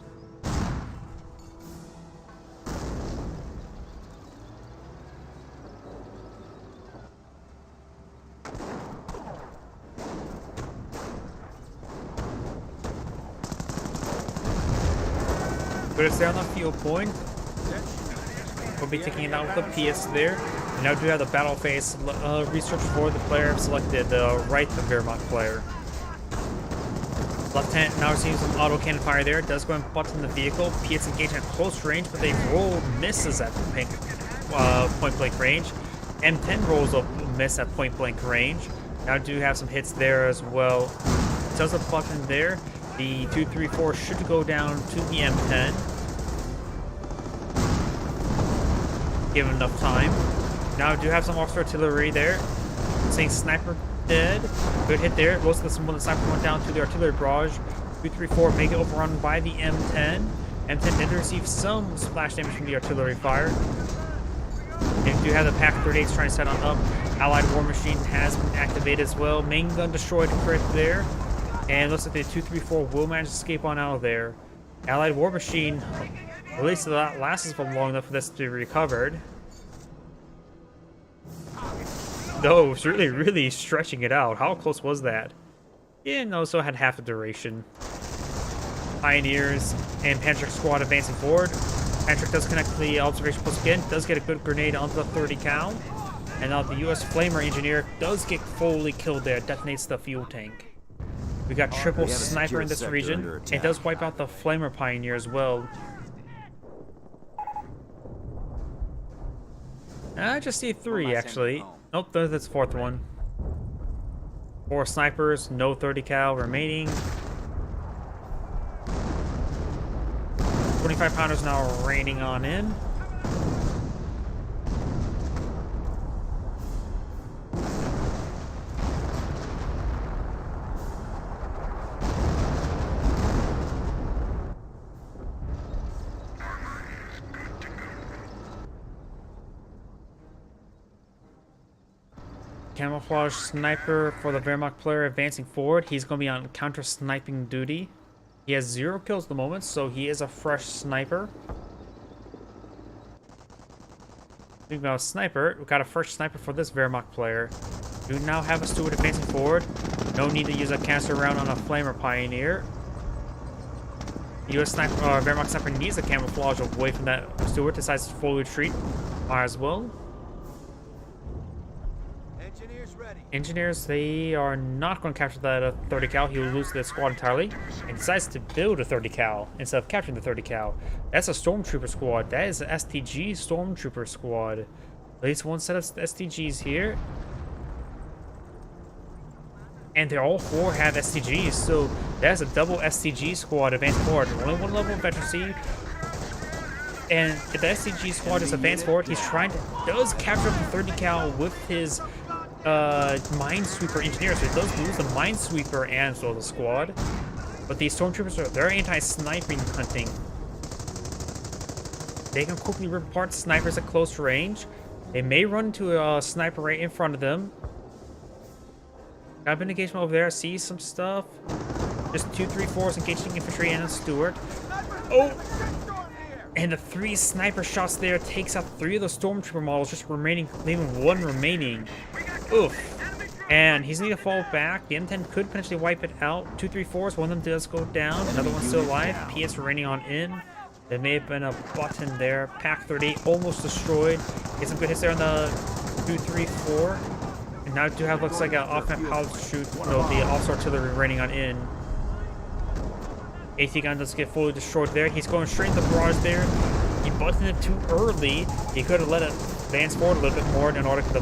But it's there on the field point. We'll be taking it out with the PS there. And now do have the battle phase research for the player selected, the right the Wehrmacht player. Left-hand now seeing some auto cannon fire there. It does go and button the vehicle. PS engaged at close range, but they roll misses at point blank range. M10 rolls a miss at point blank range. Now do have some hits there as well. Does a button there. The 2, 3, 4 should go down to the M10. Given enough time. Now I do have some officer artillery there. Saying sniper dead. Good hit there. Most of the sniper went down to the artillery barrage. 2, 3, 4 make it overrun by the M10. M10 did receive some splash damage from the artillery fire. And we do have the PaK-38s trying to set on up. Allied War Machine has been activated as well. Main gun destroyed crit there. And looks like the 2, 3, 4 will manage to escape on out of there. Allied War Machine, at least that lasts for long enough for this to be recovered. No, it's really stretching it out. How close was that? Yeah, no, so it had half the duration. Pioneers and Patrick squad advancing forward. Patrick does connect the observation post again, does get a good grenade onto the 30 cal. And now the US Flamer engineer does get fully killed there, detonates the fuel tank. We got triple sniper in this region. It does wipe out the Flamer Pioneer as well. I just see 3 actually. Nope, that's the 4th one. 4 snipers, no 30 cal remaining. 25 pounders now raining on in. Camouflage sniper for the Wehrmacht player advancing forward. He's going to be on counter-sniping duty. He has 0 kills at the moment, so he is a fresh sniper. Speaking about sniper, we got a fresh sniper for this Wehrmacht player. We now have a Steward advancing forward. No need to use a canister round on a Flamer Pioneer. US sniper, Wehrmacht sniper needs a camouflage away from that Steward, decides to fully retreat as well. Engineers ready. Engineers, they are not going to capture that 30 cal. He will lose the squad entirely and decides to build a 30 cal instead of capturing the 30 cal. That's a Stormtrooper squad. That is an STG Stormtrooper squad. At least one set of STGs here. And they all 4 have STGs, so that's a double STG squad advanced forward. Only 1 level of veterancy. And if the STG squad is advanced forward, he's does capture up to 30 cal with his Minesweeper engineer, so he does lose the Minesweeper and so the squad. But these Stormtroopers they're anti-sniping hunting. They can quickly rip apart snipers at close range. They may run into a sniper right in front of them. Got an engagement over there. I see some stuff. Just 2-3-4s engaging infantry and a Steward. Oh! And the 3 sniper shots there takes out 3 of the Stormtrooper models, just leaving 1 remaining. Oof. And he's need to fall back. The M10 could potentially wipe it out. 2-3-4s, one of them does go down. Another one's still alive. PS remaining on in. There may have been a button there. Pack 38 almost destroyed. Get some good hits there on the 2-3-4. And now do have looks like an off-map power shoot. No, the officer artillery raining on in. AT gun does get fully destroyed there. He's going straight into the barrage there. He buttoned it too early. He could have let it advance forward a little bit more in order to the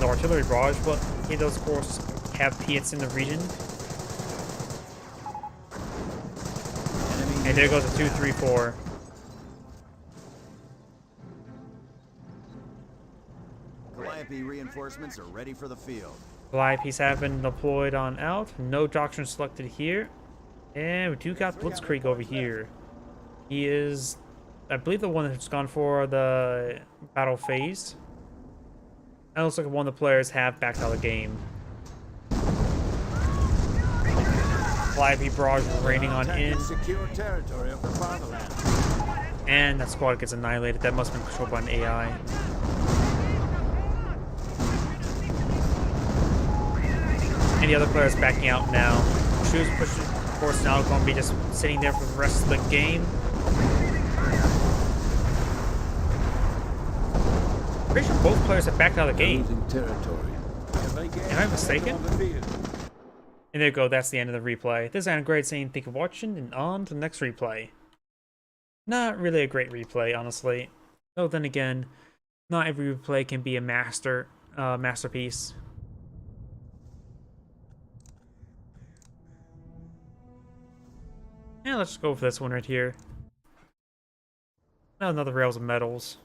artillery barrage, but he does, of course, have Piets in the region. And there goes a 2-3-4. Calliope reinforcements are ready for the field. Caliope's have been deployed on out. No doctrine selected here. And we do got Blitzkrieg over here. He is, I believe, the one that's gone for the battle phase. And it looks like one of the players have backed out of the game. Calliope barrage raining on in. Secure territory of the fatherland. And that squad gets annihilated. That must have been controlled by an AI. And the other players backing out now. Shoes pushing, of course, now going to be just sitting there for the rest of the game. Pretty sure both players have backed out of the game. Am I mistaken? And there you go, that's the end of the replay. This is Adam Grade saying thank you for watching, and on to the next replay. Not really a great replay, honestly. Though then again, not every replay can be a masterpiece. Yeah, let's just go for this one right here. Another Rails of Metals.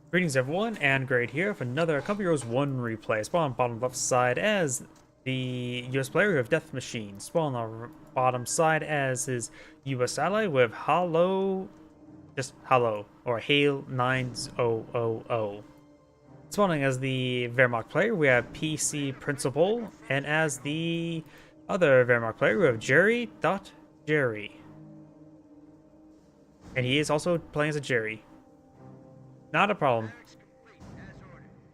Greetings everyone, and Grade here with another Company Heroes 1 replay. Spawn on the bottom left side as the US player who have Death Machine. Spawn on the bottom side as his US ally with Halo, just Halo, or Hale 9000. Spawning as the Wehrmacht player, we have PC Principal, and as the other Wehrmacht player, we have Jerry. And he is also playing as a Jerry. Not a problem.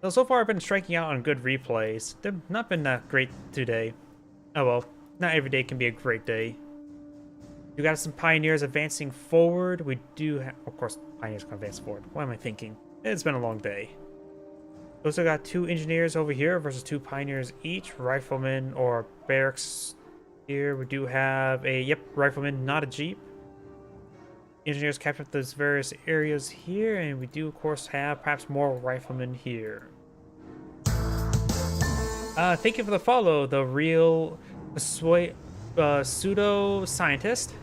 So far I've been striking out on good replays. They've not been that great today. Oh well, not every day can be a great day. We got some Pioneers advancing forward. We do have, of course, Pioneers can advance forward. What am I thinking? It's been a long day. We also got 2 Engineers over here versus 2 Pioneers each. Riflemen or barracks here. We do have a, Rifleman, not a Jeep. Engineers captured those various areas here, and we do, of course, have perhaps more riflemen here. Thank you for the follow, the real pseudo-scientist.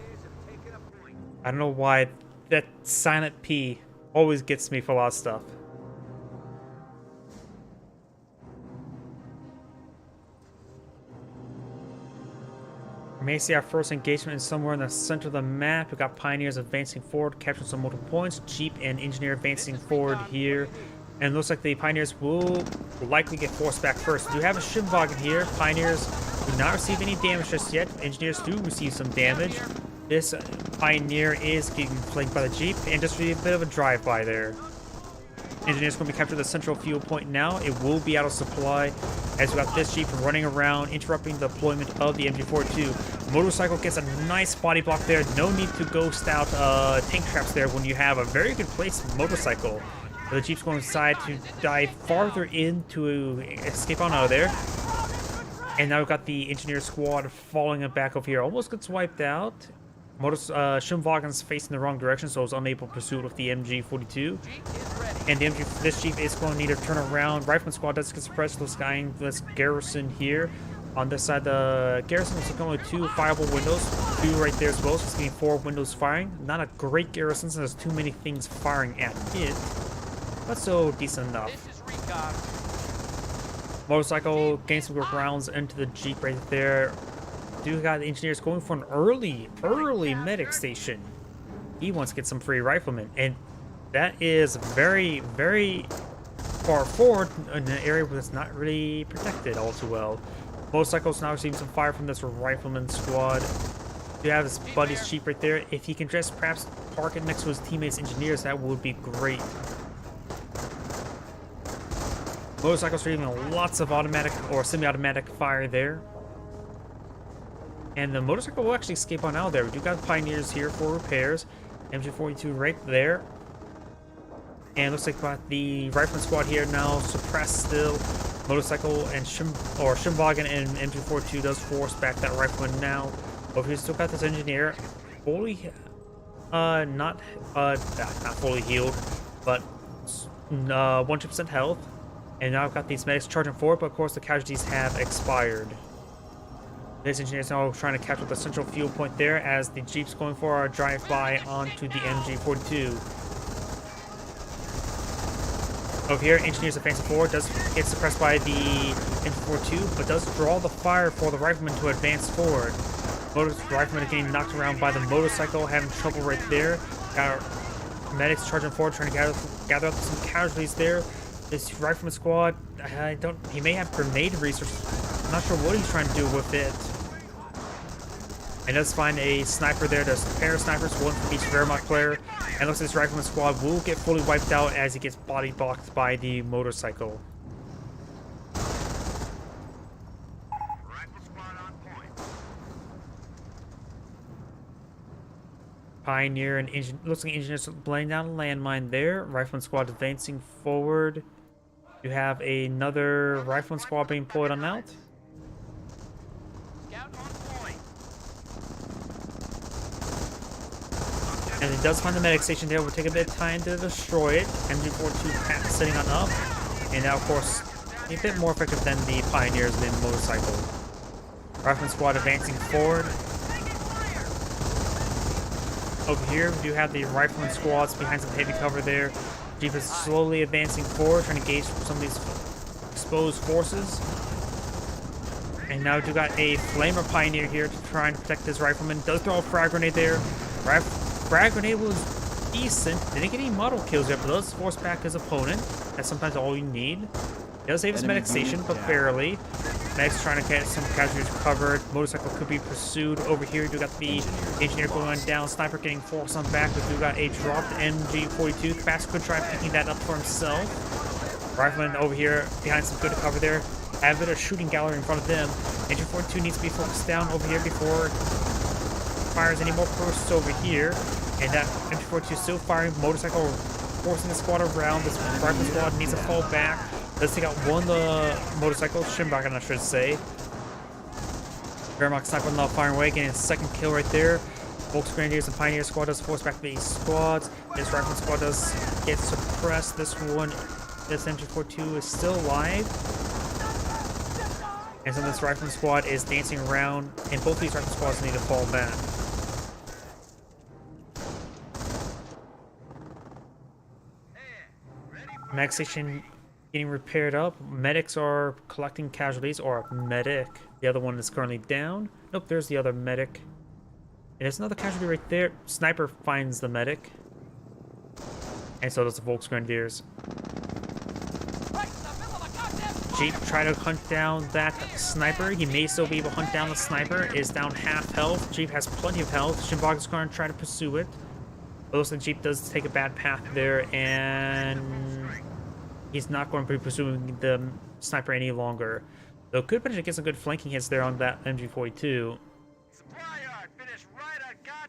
I don't know why that silent P always gets me for a lot of stuff. may see our first engagement is somewhere in the center of the map. We got Pioneers advancing forward, capturing some multiple points. Jeep and Engineer advancing forward here. And it looks like the Pioneers will likely get forced back first. We do have a Shimwagen here. Pioneers do not receive any damage just yet. Engineers do receive some damage. This Pioneer is getting flanked by the Jeep, and just a bit of a drive-by there. Engineers going to be captured the central fuel point now. It will be out of supply as we got this Jeep running around, interrupting the deployment of the MG42. Motorcycle gets a nice body block there. No need to ghost out tank traps there when you have a very good placed motorcycle. The Jeep's going inside to dive farther in to escape on out of there. And now we've got the Engineer squad falling back over here. Almost gets wiped out. Shimwagen's facing the wrong direction, so it's unable to pursue it with the MG42. And this Jeep is going to need to turn around. Rifleman squad does get suppressed. This guy, this garrison here. On this side, the garrison is looking with 2 fireable windows. 2 right there as well, so it's getting 4 windows firing. Not a great garrison, since there's too many things firing at it. But so decent enough. Motorcycle gains some quick rounds into the Jeep right there. Do got the Engineers going for an early medic station. He wants to get some free riflemen, and that is very, very far forward in an area where it's not really protected all too well. Motorcycle's now receiving some fire from this rifleman squad. You have his buddy's Jeep right there. If he can just perhaps park it next to his teammates' Engineers, that would be great. Motorcycles are receiving lots of automatic or semi-automatic fire there. And the motorcycle will actually escape on out there. We do got Pioneers here for repairs. MG42 right there. And looks like the Rifleman squad here now suppressed still. Motorcycle and Shimwagen and MG42 does force back that Rifleman now. Over here still got this Engineer. Fully, not fully healed, but 100% health. And now I've got these medics charging forward, but of course the casualties have expired. This Engineer is now trying to capture the central fuel point there as the Jeep's going for a drive-by onto the MG42. Over here, Engineers advancing forward, does get suppressed by the MG42, but does draw the fire for the Rifleman to advance forward. Rifleman is getting knocked around by the motorcycle, having trouble right there. Got our medics charging forward, trying to gather up some casualties there. This Rifleman squad, he may have grenade resources. I'm not sure what he's trying to do with it. And does find a sniper there. There's a pair of snipers, one from each Wehrmacht player. And looks like this Rifleman squad will get fully wiped out as he gets body blocked by the motorcycle. Pioneer and looks like Engineers laying down a landmine there. Rifleman squad advancing forward. You have another Rifleman squad being pulled on out. And it does find the medic station there. It will take a bit of time to destroy it. MG42 sitting on up. And now, of course, a bit more effective than the Pioneers than motorcycle. Rifleman squad advancing forward. Over here, we do have the Rifleman squads behind some heavy cover there. Jeep is slowly advancing forward, trying to engage some of these exposed forces. And now we do got a Flamer Pioneer here to try and protect this Rifleman. Does throw a frag grenade there. Frag grenade was decent. Didn't get any model kills yet, but does force back his opponent. That's sometimes all you need. Does save his medic station, but barely. Medics trying to get some casualties covered. Motorcycle could be pursued. Over here, we do got the Engineer going down. Sniper getting forced on back. We do got a dropped MG42. Fast could try picking that up for himself. Rifleman over here behind some good cover there. Have a bit of shooting gallery in front of them. MG42 needs to be focused down over here before it fires any more bursts over here. And that MG42 is still firing. Motorcycle forcing the squad around. This Rifleman squad needs to fall back. Let's take out one motorcycle, Shimwagen, I should say. Wehrmacht sniper now firing away, getting a second kill right there. Volks Grenadiers and Pioneer squad does force back these squads. This Rifleman squad does get suppressed. This MG42 is still alive. And so this Rifleman squad is dancing around, and both these Rifleman squads need to fall back. Mag station getting repaired up. Medics are collecting casualties, or medic. The other one is currently down. Nope, there's the other medic. And there's another casualty right there. Sniper finds the medic. And so does the Volksgrenadiers. Jeep try to hunt down that sniper. He may still be able to hunt down the sniper. Is down half health. Jeep has plenty of health. Shimvagen's going to try to pursue it. But looks like Jeep does take a bad path there, and he's not going to be pursuing the sniper any longer. Though could potentially get some good flanking hits there on that MG42.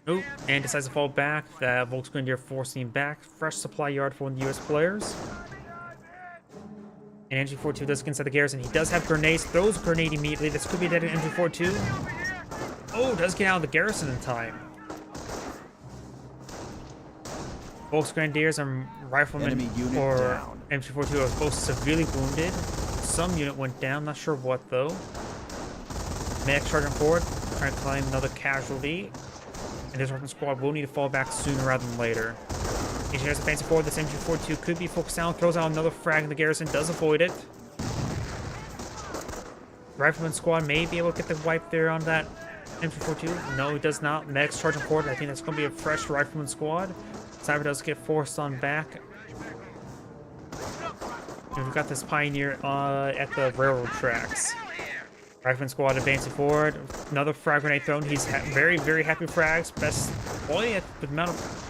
Oh, and decides to fall back. That Volksgrenadier forcing him back. Fresh supply yard for one of the US players. And MG42 does get inside the garrison. He does have grenades. Throws a grenade immediately. This could be dead at MG42. Oh, does get out of the garrison in time. Volksgrenadiers and riflemen for MG42 are both severely wounded. Some unit went down. Not sure what, though. Medic charging forward. Trying to claim another casualty. And this Russian squad will need to fall back sooner rather than later. Engineers advancing forward. This MG42 could be focused down. Throws out another frag in the garrison. Does avoid it. Rifleman squad may be able to get the wipe there on that MG42. No, he does not. Medics charging forward. I think that's going to be a fresh Rifleman squad. Sniper does get forced on back. And we've got this Pioneer at the railroad tracks. Rifleman squad advancing forward. Another frag grenade thrown. He's very, very happy with frags. Best boy at the amount of...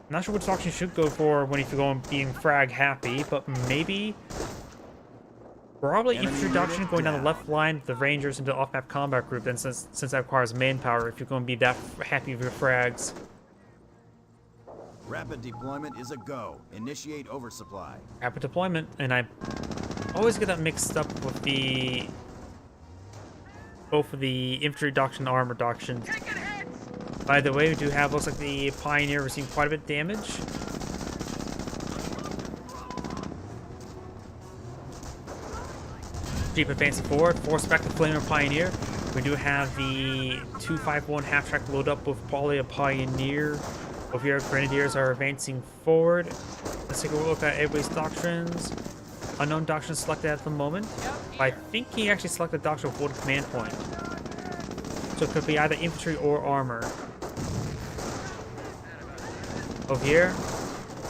I'm not sure which option you should go for when if you're going being frag happy, but maybe... Probably infantry doctrine going down the left line, the Rangers into the off-map combat group, then since that requires manpower if you're going to be that happy with your frags. Rapid deployment is a go. Initiate oversupply. Rapid deployment, and I always get that mixed up with the... both of the infantry doctrine and armor doctrine. By the way, we do have, looks like the Pioneer receiving quite a bit of damage. Jeep advancing forward, force back the Flamer Pioneer. We do have the 251 half-track load up with probably a Pioneer. Over here, Grenadiers are advancing forward. Let's take a look at everybody's doctrines. Unknown doctrine selected at the moment. But I think he actually selected doctrine for the command point. So it could be either infantry or armor. Over here,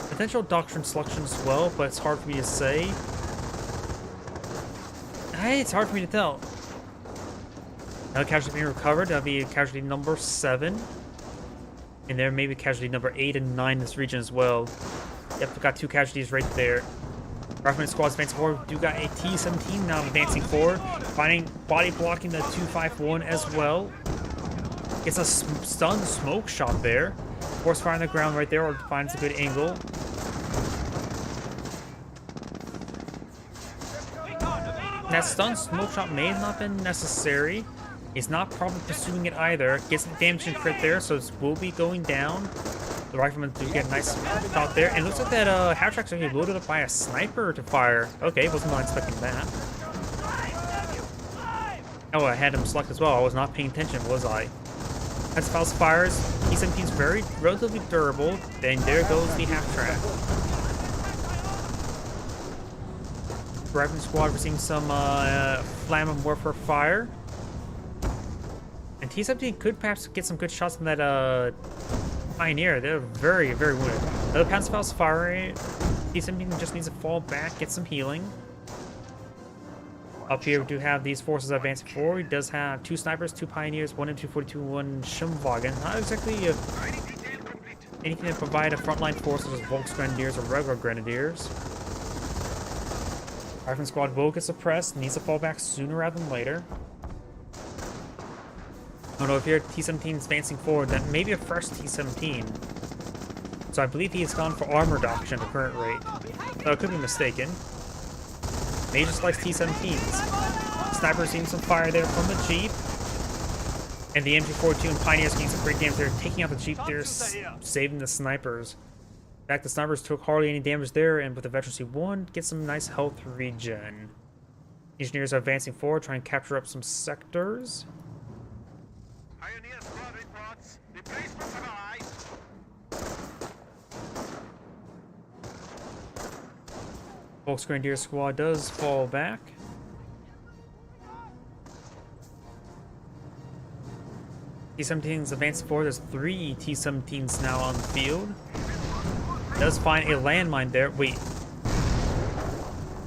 potential doctrine selection as well, but it's hard for me to say. Hey, it's hard for me to tell. Another casualty being recovered. That'll be casualty number 7. And there may be casualty number 8 and 9 in this region as well. Yep, we've got 2 casualties right there. Rifleman squad's advancing forward. We do got a T-17 now advancing forward. Finding body blocking the 251 as well. Gets a stun smoke shot there. Force fire on the ground right there, or finds a good angle. That stun smoke shot may have not been necessary. He's not probably pursuing it either. Gets the damage and crit there, so this will be going down. The riflemen do get a nice shot there. And it looks like that half-track's actually loaded up by a sniper to fire. Okay, wasn't expecting that. Oh, I had him select as well. I was not paying attention, was I? As Faust fires, T-17's very relatively durable. Then there goes the half-track. Rifleman squad receiving some Flam and Warfare fire. And T-17 could perhaps get some good shots on that Pioneer. They're very, very wounded. Another Panzerfaust firing. T-17 just needs to fall back, get some healing. Up here we do have these forces advancing forward. He does have 2 snipers, 2 Pioneers, 1 M242, 1 Schimwagen. Not exactly anything to provide a frontline force such as Volksgrenadiers or regular Grenadiers. Rifleman squad will get suppressed, needs to fall back sooner rather than later. Oh no, if here T-17 is advancing forward, then maybe a fresh T-17. So I believe he has gone for armor doctrine at the current rate. Though I could be mistaken. He just likes T-17s. Sniper seeing some fire there from the Jeep. And the MG42 and Pioneers getting some great damage there, taking out the Jeep there, saving the snipers. In fact, the snipers took hardly any damage there, and with the Veteran C1, get some nice health regen. Engineers are advancing forward, trying to capture up some sectors. Pioneer squad reports. Replacements have arrived. Volksgrenadier squad does fall back. T-17s advancing forward. There's 3 T-17s now on the field. Does find a landmine there. Wait.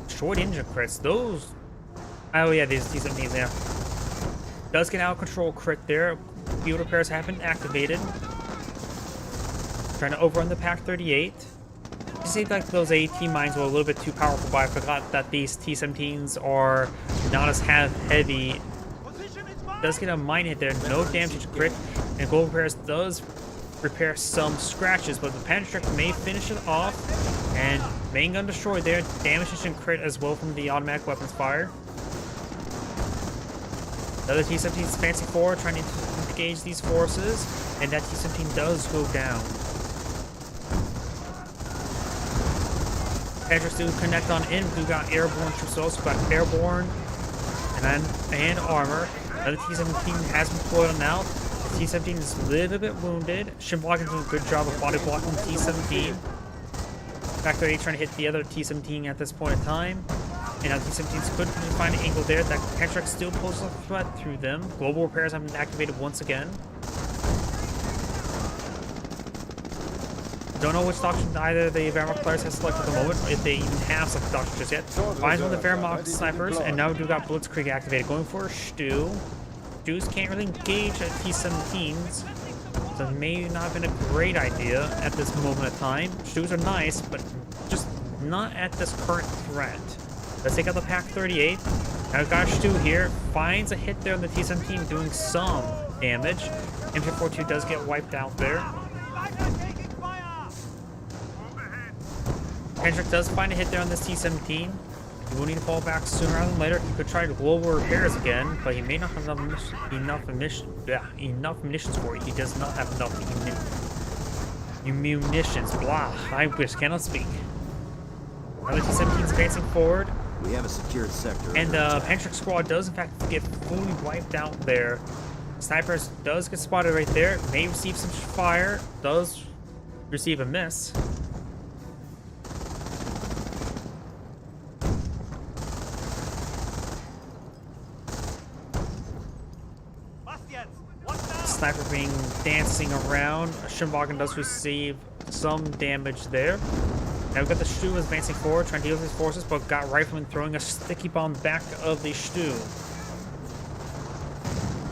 Short engine crits. Those. Oh yeah, these T-17s there. Does get out of control crit there. Field repairs have been activated. Trying to overrun the Pak-38. It seemed like those AT mines were a little bit too powerful, but I forgot that these T-17s are not as heavy. Does get a mine hit there, no damage to crit, and Global Repairs does repair some scratches, but the Panzerstrike may finish it off, and main gun destroyed there, damage and crit as well from the automatic weapons fire. The other T-17 is advancing forward, trying to engage these forces, and that T-17 does go down. Panzerstrike do connect on in. We got airborne troops also. Got airborne and armor. Another T-17 has been deployed on now. The T-17 is a little bit wounded. Shimblocking doing a good job of body blocking the T-17. Pak-38 trying to hit the other T-17 at this point in time. And now T-17s couldn't find an angle there. That Panzerstrike still poses a threat through them. Global repairs have been activated once again. Don't know which doctrine either the Wehrmacht players have selected at the moment, or if they even have selected doctrine just yet. Finds one of the Wehrmacht snipers, and now we do got Blitzkrieg activated, going for a Stu. Stus can't really engage at T-17s, so it may not have been a great idea at this moment of time. Stus are nice, but just not at this current threat. Let's take out the Pak-38. Now we've got a Stu here, finds a hit there on the T-17, doing some damage. MK42 does get wiped out there. Panzerstrike does find a hit there on this T-17. He will need to fall back sooner rather than later. He could try to global repairs again, but he may not have enough munitions for it. He does not have enough munitions. Blah. I wish cannot speak. Another T-17 is advancing forward. We have a secured sector. And the Panzerstrike squad does in fact get fully wiped out there. Snipers does get spotted right there. May receive some fire. Does receive a miss. Sniper being dancing around. Schimwagen does receive some damage there. Now we've got the Stu advancing forward, trying to deal with his forces, but got Rifleman throwing a sticky bomb back of the Stu.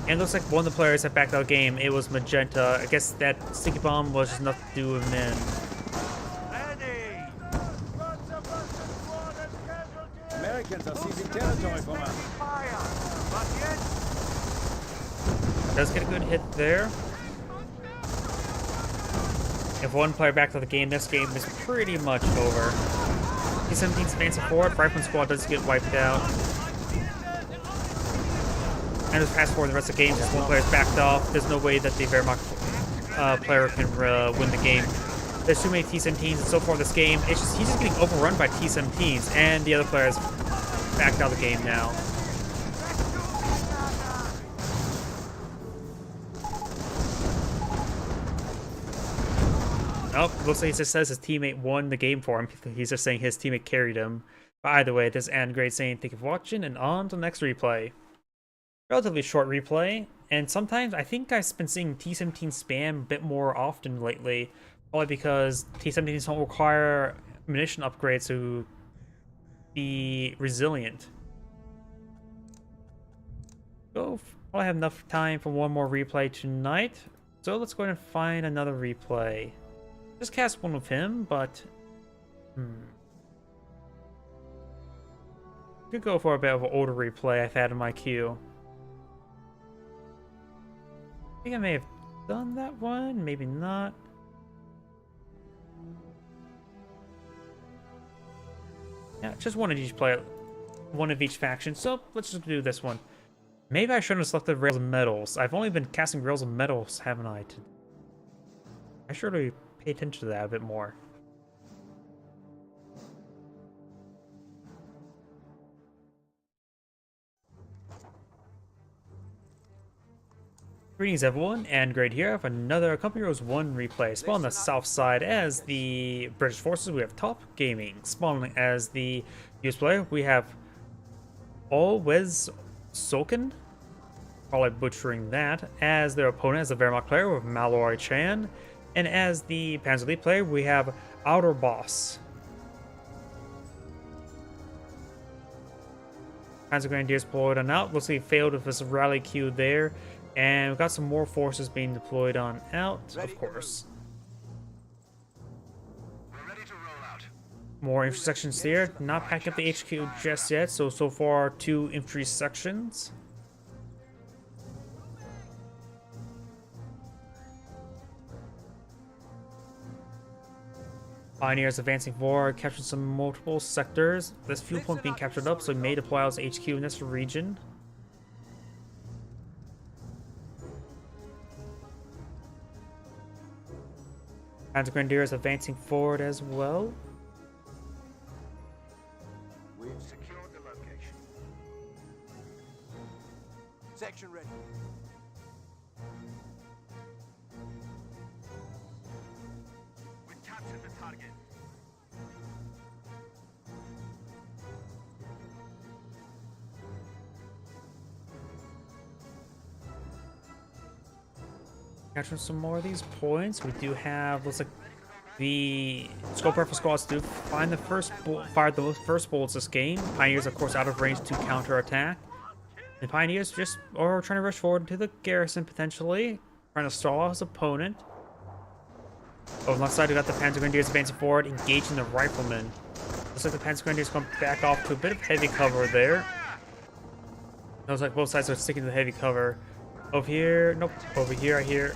And it looks like one of the players that backed out the game, it was Magenta. I guess that sticky bomb was just enough to do him in. Americans are seizing territory from us. Does get a good hit there. If one player backed out the game, this game is pretty much over. T-17's advancing forward. Rifleman squad does get wiped out. And just fast forward the rest of the game, since one player's backed off. There's no way that the Wehrmacht player can win the game. There's too many T-17s, and so far this game, it's just he's just getting overrun by T-17s, and the other players backed out of the game now. Oh, looks like he just says his teammate won the game for him. He's just saying his teammate carried him. But either way, this is Andgrade saying thank you for watching, and on to the next replay. Relatively short replay, and sometimes I think I've been seeing T-17 spam a bit more often lately. Probably because T-17s don't require munition upgrades to be resilient. So, probably have enough time for one more replay tonight. So let's go ahead and find another replay. Just cast one with him, but could go for a bit of an older replay I've had in my queue. I think I may have done that one, maybe not. Yeah, just one of each player, one of each faction. So let's just do this one. Maybe I shouldn't have selected Rails of Metals. I've only been casting Rails of Metals, haven't I? I should really pay attention to that a bit more. Greetings everyone, and Grade here. I have another Company Heroes 1 replay. Spawn on the south side as the British forces. We have Top Gaming. Spawning as the US player, we have Alwez Soken. probably butchering that. As their opponent is the Wehrmacht player with Malloy Chan, and as the Panzer Elite player, we have Outer Boss. Panzer Grenadiers deployed on out. Looks like he failed with his rally queue there. And we've got some more forces being deployed on out, of course. More infantry sections here. Not packing up the HQ just yet, so far 2 infantry sections. Pioneers advancing forward, capturing some multiple sectors. This fuel point being captured up, so he may deploy out his HQ in this region. Panzer Grenadiers advancing forward as well. We've secured the location. Section ready. We captured the target. Capturing some more of these points. We do have, looks like the scope rifle squads do find the first fired the first bullets this game. Pioneers, of course, out of range to counterattack. The Pioneers just are trying to rush forward to the garrison potentially, trying to stall out his opponent. Over on the left side, we got the Panzer Grenadiers advancing forward, engaging the riflemen. Looks like the Panzer Grenadiers going back off to a bit of heavy cover there. Looks like both sides are sticking to the heavy cover. Over here, nope. Over here, I hear.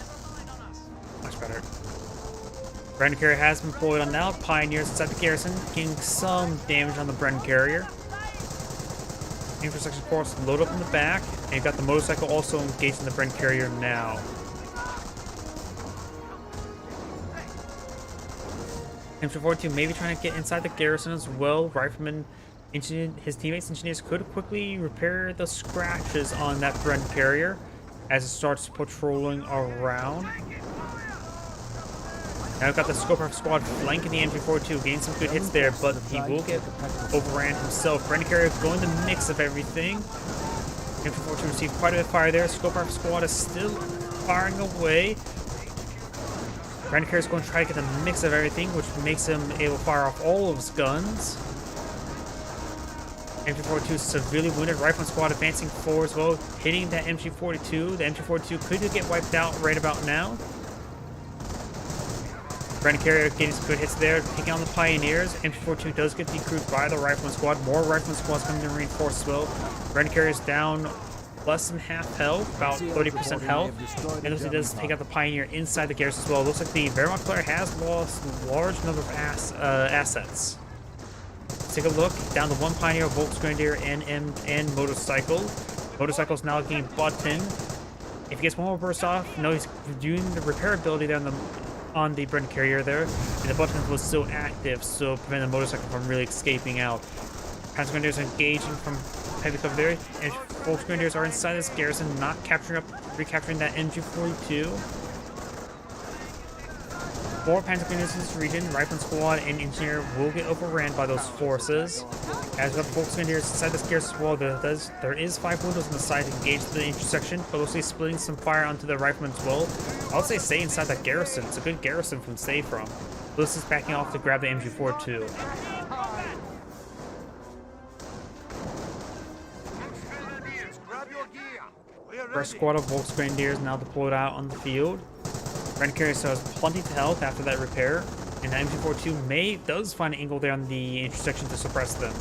Much better. Brendan Carrier has been deployed on now. Pioneers inside the garrison, getting some damage on the Brendan Carrier. Infrastructure force load up in the back, and you've got the motorcycle also engaged in the Brendan Carrier now. Infantry 42 maybe trying to get inside the garrison as well. Rifleman, his teammates engineers could quickly repair the scratches on that Brendan Carrier as it starts patrolling around. Now we've got the Scope Rifle squad flanking the MG42, getting some good hits there, but he will get overran himself. Brendan Carrier going the mix of everything. MG42 received quite a bit of fire there. Scope Rifle squad is still firing away. Brendan Carrier is going to try to get the mix of everything, which makes him able to fire off all of his guns. MG42 severely wounded. Rifleman squad advancing forward as well, hitting that MG42. The MG42 could get wiped out right about now. Brendan Carrier getting some good hits there, taking on the Pioneers. MG42 does get decrewed by the Rifleman squad. More Rifleman squads coming to reinforce as well. Brendan Carrier is down less than half health, about 30% health. And he does take out the Pioneer inside the garrison as well. Looks like the Wehrmacht player has lost a large number of assets. Take a look down to 1 Pioneer, Volksgrenadier, and motorcycle. Motorcycle's now getting button. If he gets one more burst off, no, he's doing the repair ability there on the Brendan Carrier there, and the button was still active, so preventing the motorcycle from really escaping out. Panzer Grenadiers engaging from heavy cover there, and Volksgrenadiers are inside this garrison, not recapturing that MG42. 4 Panzer Grenadiers in this region. Rifleman squad and engineer will get overran by those forces. As we have Volksgrenadiers inside this garrison as well, there is 5 windows on the side to engage the intersection, but we'll see splitting some fire onto the riflemen as well. I would say stay inside that garrison. It's a good garrison from stay from. Lewis is backing off to grab the MG42. First squad of Volksgrenadiers now deployed out on the field. Brendan Carrier still has plenty of health after that repair, and the MG42 does find an angle there on the intersection to suppress them.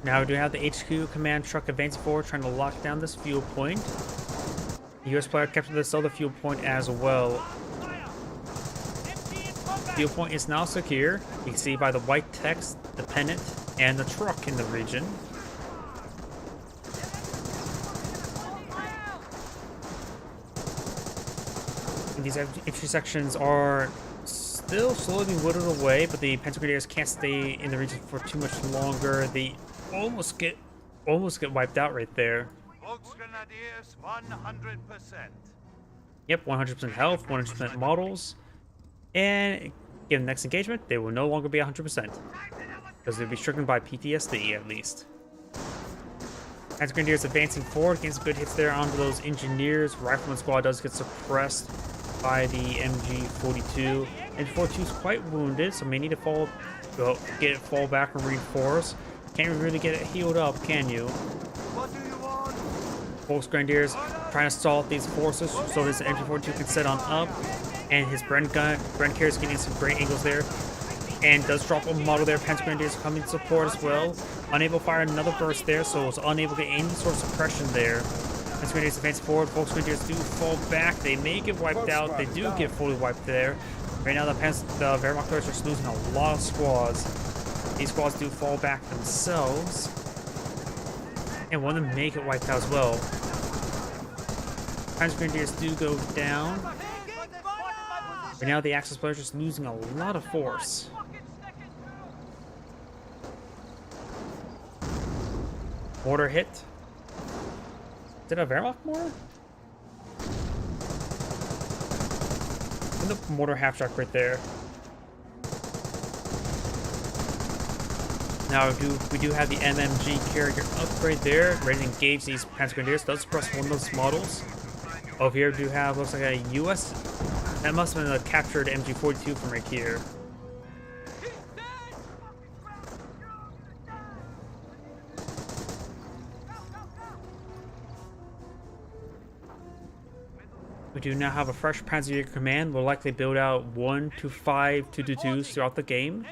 Now we do have the HQ command truck advancing forward, trying to lock down this fuel point. The US player captured this other fuel point as well. Fuel point is now secure. You can see by the white text, the pennant, and the truck in the region. And these infantry sections are still slowly being whittled away, but the Panzer Grenadiers can't stay in the region for too much longer. They almost get wiped out right there. Volksgrenadiers 100%. Yep, 100% health, 100% models. And given the next engagement, they will no longer be 100%. Because they'll be stricken by PTSD, at least. As Grenadiers advancing forward, getting some good hits there onto those engineers. Rifleman squad does get suppressed by the MG42. MG42 is quite wounded, so may need to fall back and reinforce. Can't really get it healed up, can you? What do you want? Volks Grenadiers trying to stall these forces so this MG42 can set on up. And his Bren carrier is getting some great angles there. And does drop a model there. Panzer Grenadiers coming to support as well. Unable to fire another burst there, so it's unable to get any sort of suppression there. Panzer Grenadiers advance forward. Volks Grenadiers do fall back. They may get wiped out. They do get fully wiped there. Right now, the Wehrmacht players are losing a lot of squads. These squads do fall back themselves. And one of them may get wiped out as well. Panzer Grenadiers do go down. Right now, the Axis players are just losing a lot of force. Mortar hit. Did a Wehrmacht mortar? And the mortar half-track right there. Now we do have the MMG carrier upgrade there, ready to engage these Panzer Grenadiers. Does suppress one of those models. Over here, we do have, looks like a US. That must have been a captured MG42 from right here. We do now have a fresh Panzerjäger command. We'll likely build out 1 to 5 222s throughout the game.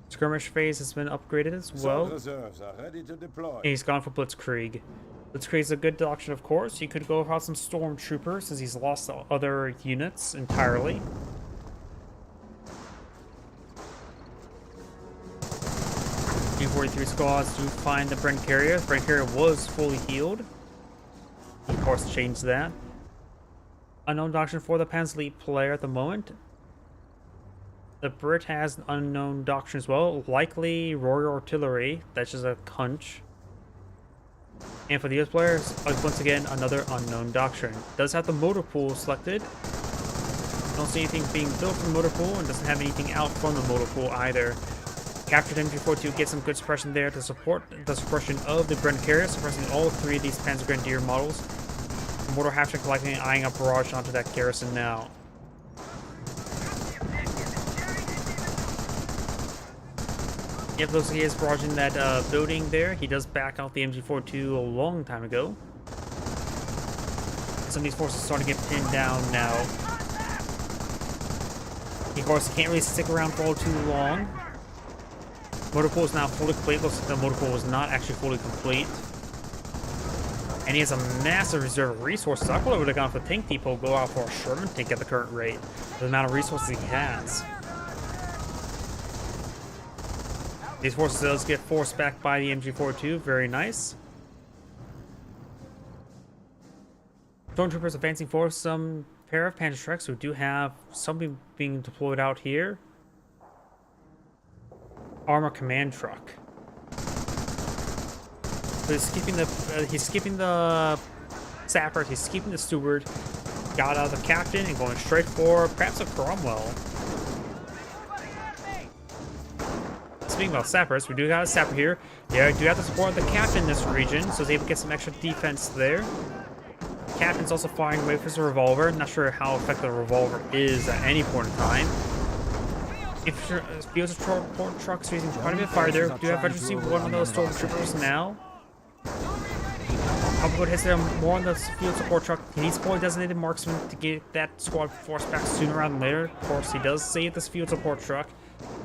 Skirmish phase has been upgraded as well. Reserves are ready to deploy. And he's gone for Blitzkrieg. Blitzkrieg is a good option, of course. You could go without some Stormtroopers since he's lost other units entirely. U-43 squads do find the Bren carrier. The Bren carrier was fully healed. He, of course, changed that. Unknown doctrine for the Panzerleet player at the moment. The Brit has an unknown doctrine as well. Likely Royal Artillery. That's just a hunch. And for the US players, once again, another unknown doctrine. Does have the motor pool selected. Don't see anything being built from the motor pool, and doesn't have anything out from the motor pool either. Captured MG42 gets some good suppression there to support the suppression of the Bren carrier, suppressing all 3 of these Panzer Grenadier models. The mortar half-track likely eyeing up barrage onto that garrison now. Yep, looks like he is barraging that building there. He does back out the MG42 a long time ago. Some of these forces are starting to get pinned down now. He, of course, can't really stick around for all too long. Motor pool is now fully complete. Looks like the motor pool was not actually fully complete. And he has a massive reserve of resources. I probably would have gone for the tank depot, go out for a Sherman tank at the current rate. The amount of resources he has. These forces does get forced back by the MG42. Very nice. Stormtroopers advancing forward. Some pair of Panzerschrecks who do have something being deployed out here. Armor command truck. So he's skipping the sappers. He's skipping the steward. Got out of the captain and going straight for perhaps a Cromwell. Speaking about sappers, we do have a sapper here. Yeah, we do have to support the captain in this region, so he's able to get some extra defense there. Captain's also firing away with his revolver. Not sure how effective the revolver is at any point in time. If field support trucks are using quite a bit of fire there, we do have to see one of those stormtroopers now. Couple good hits there, more on the field support truck. He needs fully designated marksman to get that squad forced back sooner rather than later. Of course, he does save this field support truck.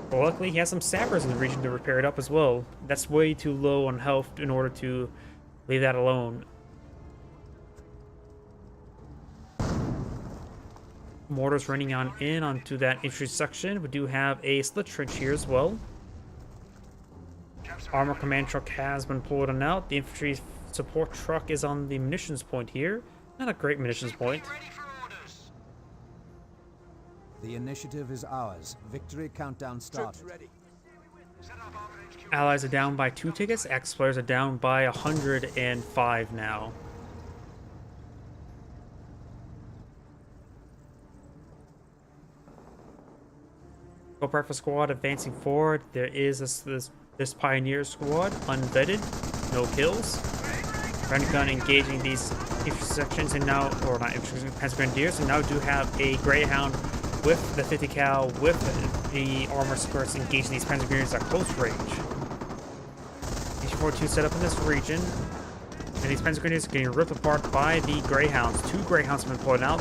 But luckily, he has some sappers in the region to repair it up as well. That's way too low on health in order to leave that alone. Mortars running on in onto that infantry section. We do have a split trench here as well. Armor command truck has been pulled on out. The infantry support truck is on the munitions point here. Not a great munitions point. The initiative is ours. Victory countdown started. Allies are down by 2 tickets. Axis players are down by 105 now. Scope Rifle Squad advancing forward. There is this Pioneer Squad, unvetted, no kills. Gun engaging these intersections and now, or not intersections, Panzer Grenadiers, and now do have a Greyhound with the 50 cal with the armor skirts engaging these Panzer Grenadiers at close range. HE-42 set up in this region, and these Panzer Grenadiers are getting ripped apart by the Greyhounds. 2 Greyhounds have been pulled out.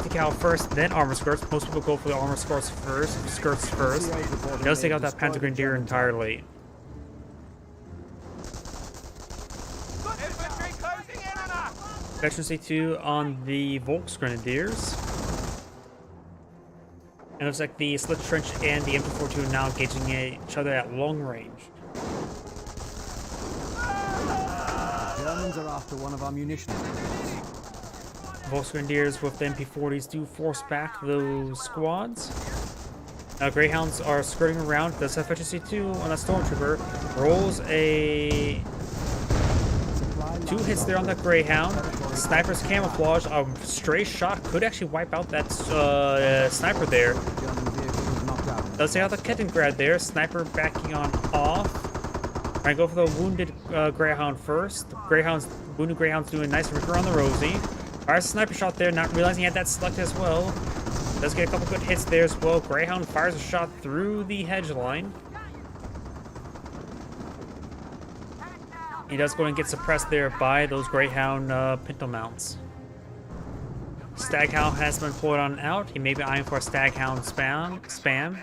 50 cal first, then armor skirts. Most people go for the armor skirts first. He does take out that Panzer Grenadier entirely. Section C2 on the Volks Grenadiers. And it looks like the Slit Trench and the M242 now engaging each other at long range. The Germans are after one of our munition depots. Volks Grenadiers with the MP40s do force back those squads. Greyhounds are skirting around. Does have C2 on that Stormtrooper. Rolls a 2 hits there on that Greyhound. Sniper's camouflage. A stray shot could actually wipe out that sniper there. Does take out the Kettengrad there. Sniper backing on off. Trying to go for the wounded Greyhound first. Wounded Greyhound's doing a nice ripper on the Rosie. Fires a sniper shot there, not realizing he had that select as well. Does get a couple good hits there as well. Greyhound fires a shot through the hedge line. He does go and get suppressed there by those Greyhound pinto mounts. Staghound has been pulled on out. He may be eyeing for a Staghound spam.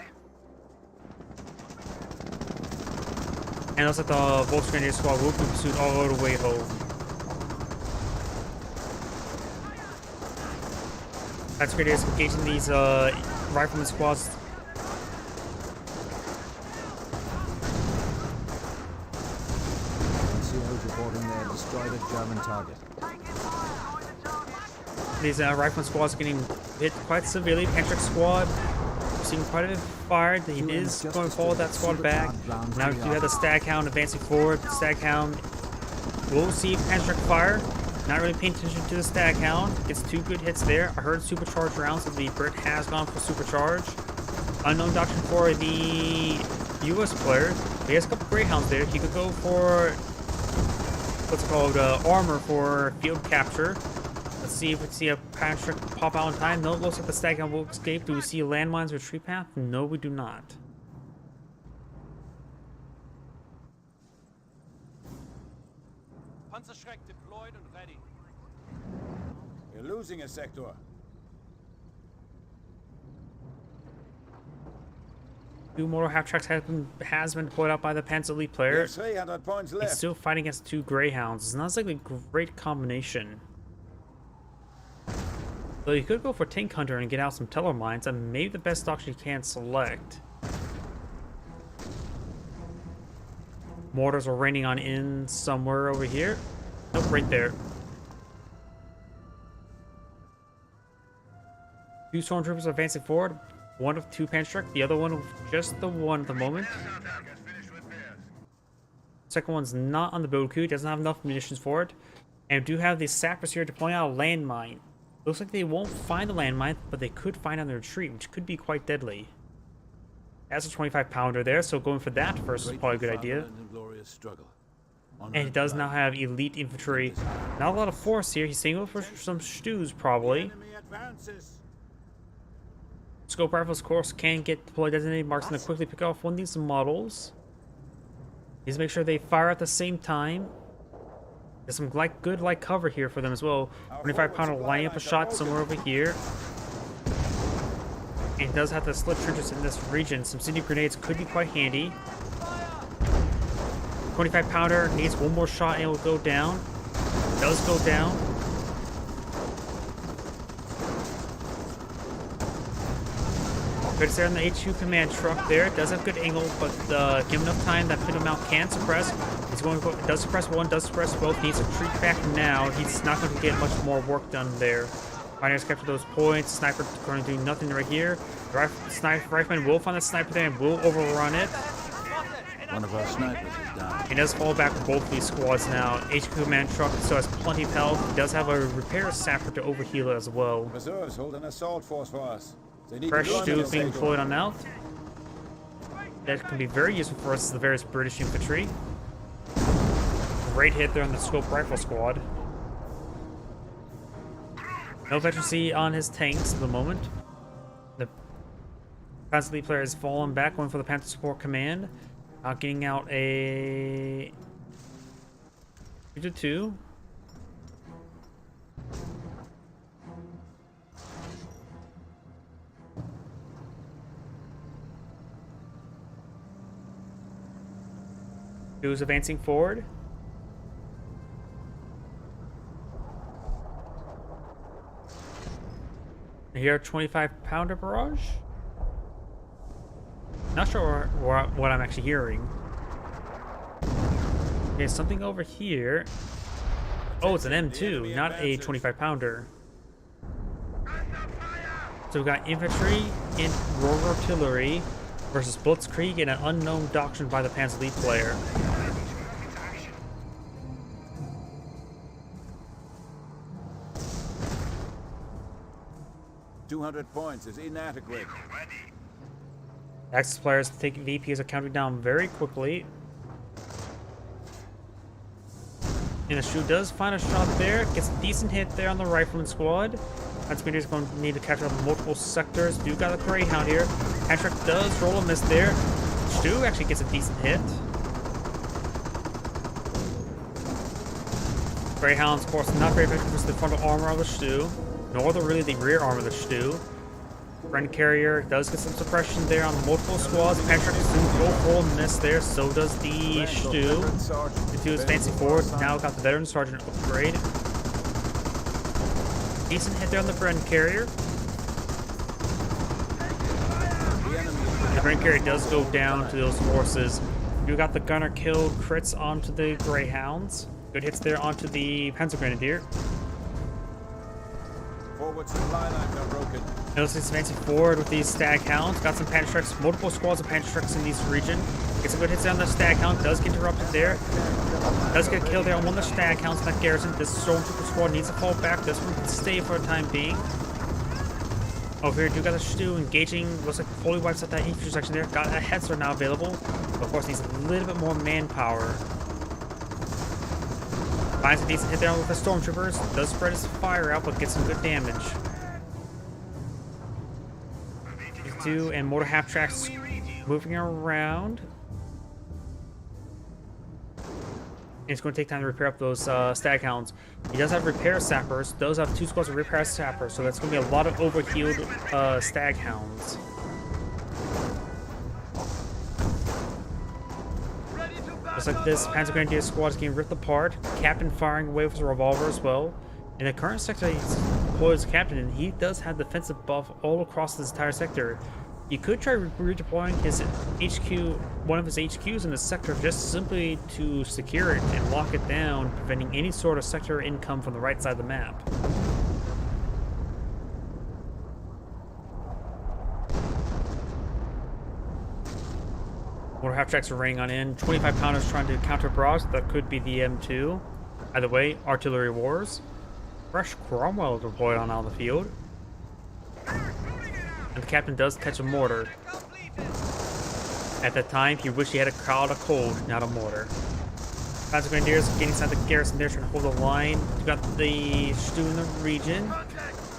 And looks like the Volks Grenadier squad will be pursued all the way home. That's Grenadiers engaging these rifleman squads. NCOs reporting they have destroyed a German target. These rifleman squads are getting hit quite severely. Patrick squad seeing quite a bit of fire. He is going to follow that squad back. Now you have the Staghound advancing forward. Staghound will receive Patrick fire. Not really paying attention to the Staghound. Gets 2 good hits there. I heard supercharged rounds, so the Brit has gone for supercharge. Unknown doctrine for the US player. He has a couple Greyhounds there. He could go for what's it called, armor for field capture. Let's see if we see a Patrick pop out in time. No, it looks like the Staghound will escape. Do we see landmines retreat path? No, we do not. Panzerschreck deployed and ready. You're losing a sector. Two mortal half-tracks has been deployed out by the Panzer Elite player. There's 300 points He's left. still fighting against 2 Greyhounds. It's not like a great combination. So you could go for Tank Hunter and get out some Teller Mines, and maybe the best option you can select. Mortars are raining on in somewhere over here. Nope, right there. 2 Stormtroopers advancing forward. One of 2 Panzerschreck, the other one of just the one at the moment. Second one's not on the build queue, doesn't have enough munitions for it. And we do have the sappers here deploying out a landmine. Looks like they won't find the landmine, but they could find on the retreat, which could be quite deadly. That's a 25-pounder there, so going for that first is probably a good idea. And he does now have elite infantry. Not a lot of force here. He's staying for some stews, probably. Scope rifles, of course, can get deployed designated marks and then quickly pick off one of these models. Needs to make sure they fire at the same time. There's some good light cover here for them as well. 25-pounder lining up a shot somewhere over here. And he does have the Slit Trenches in this region. Some City Grenades could be quite handy. 25-pounder needs one more shot and it will go down. Does go down. Good there on the HQ command truck there. It does have good angle, but give him enough time that pinto mount can suppress. He's going to does suppress one, does suppress both. He needs to retreat back now. He's not going to get much more work done there. Pioneers capture those points. Sniper going to do nothing right here. Rifleman will find the sniper there and will overrun it. One of our snipers is down. He does fall back with both these squads now. HQ command truck still has plenty of health. He does have a repair sapper to overheal it as well. Reserves hold an assault force for us. They need Fresh to run stew in is being and deployed on out. That can be very useful for us as the various British infantry. Great hit there on the scope rifle squad. No efficiency on his tanks at the moment. The Panzer Lead player has fallen back, going for the Panther Support Command. Getting out a 2-2. Who's advancing forward? Here, 25-pounder barrage. Not sure what I'm actually hearing. Okay, something over here. Oh, it's an M2, not a 25-pounder. So we've got infantry in Royal Artillery versus Blitzkrieg and an unknown doctrine by the Panzer Lead player. points is inadequate. Axis players take VPs are counting down very quickly. And the shoe does find a shot there, gets a decent hit there on the rifleman squad. That's is going to need to catch up multiple sectors. Do got a Greyhound here. Patrick does roll a miss there. Stu actually gets a decent hit. Greyhound's, of course, not very effective against the frontal armor of the Stu, nor really the rear armor of the Stu. Friend Carrier does get some suppression there on multiple squads. Patrick soon go for a miss there, so does the Stu. The two is fancy forward. Now got the Veteran Sergeant upgrade. Decent hit there on the Friend Carrier. The Friend Carrier does go down to those forces. You got the Gunner killed, crits onto the Greyhounds. Good hits there onto the Panzer Grenadier. Forward supply lines are broken. Notice it's advancing forward with these Staghounds. Got some Panther-Trucks, multiple squads of Panther-Trucks in this region. Gets some good hits down the Staghound, does get interrupted there. Does get killed there on one of the Staghounds in that garrison. This Stormtrooper squad needs to fall back. This one can stay for the time being. Over here, do got the Stu engaging. Looks like fully wipes out that infantry section there. Got a Hetzer now available. But of course, needs a little bit more manpower. Finds a decent hit there with the Stormtroopers. Does spread his fire out, but gets some good damage. Two and Mortar Half Tracks moving around. It's going to take time to repair up those Staghounds. He does have repair sappers. Does have two squads of repair sappers, so that's going to be a lot of overhealed Staghounds. Just like this, Panzer Grenadier squad is getting ripped apart. Captain firing away with his revolver as well. In the current sector, he's deployed as captain, and he does have defensive buff all across this entire sector. You could try redeploying his HQ, one of his HQs in the sector, just simply to secure it and lock it down, preventing any sort of sector income from the right side of the map. Mortar half tracks are raining on in. 25-pounders trying to counter barrage. That could be the M2. Either way, artillery wars. Fresh Cromwell deployed on out of the field. And the captain does catch a mortar. At that time, he wished he had a cloud of cold, not a mortar. Panzer Grenadiers getting inside the garrison there, trying to hold the line. We got the Stu in the region.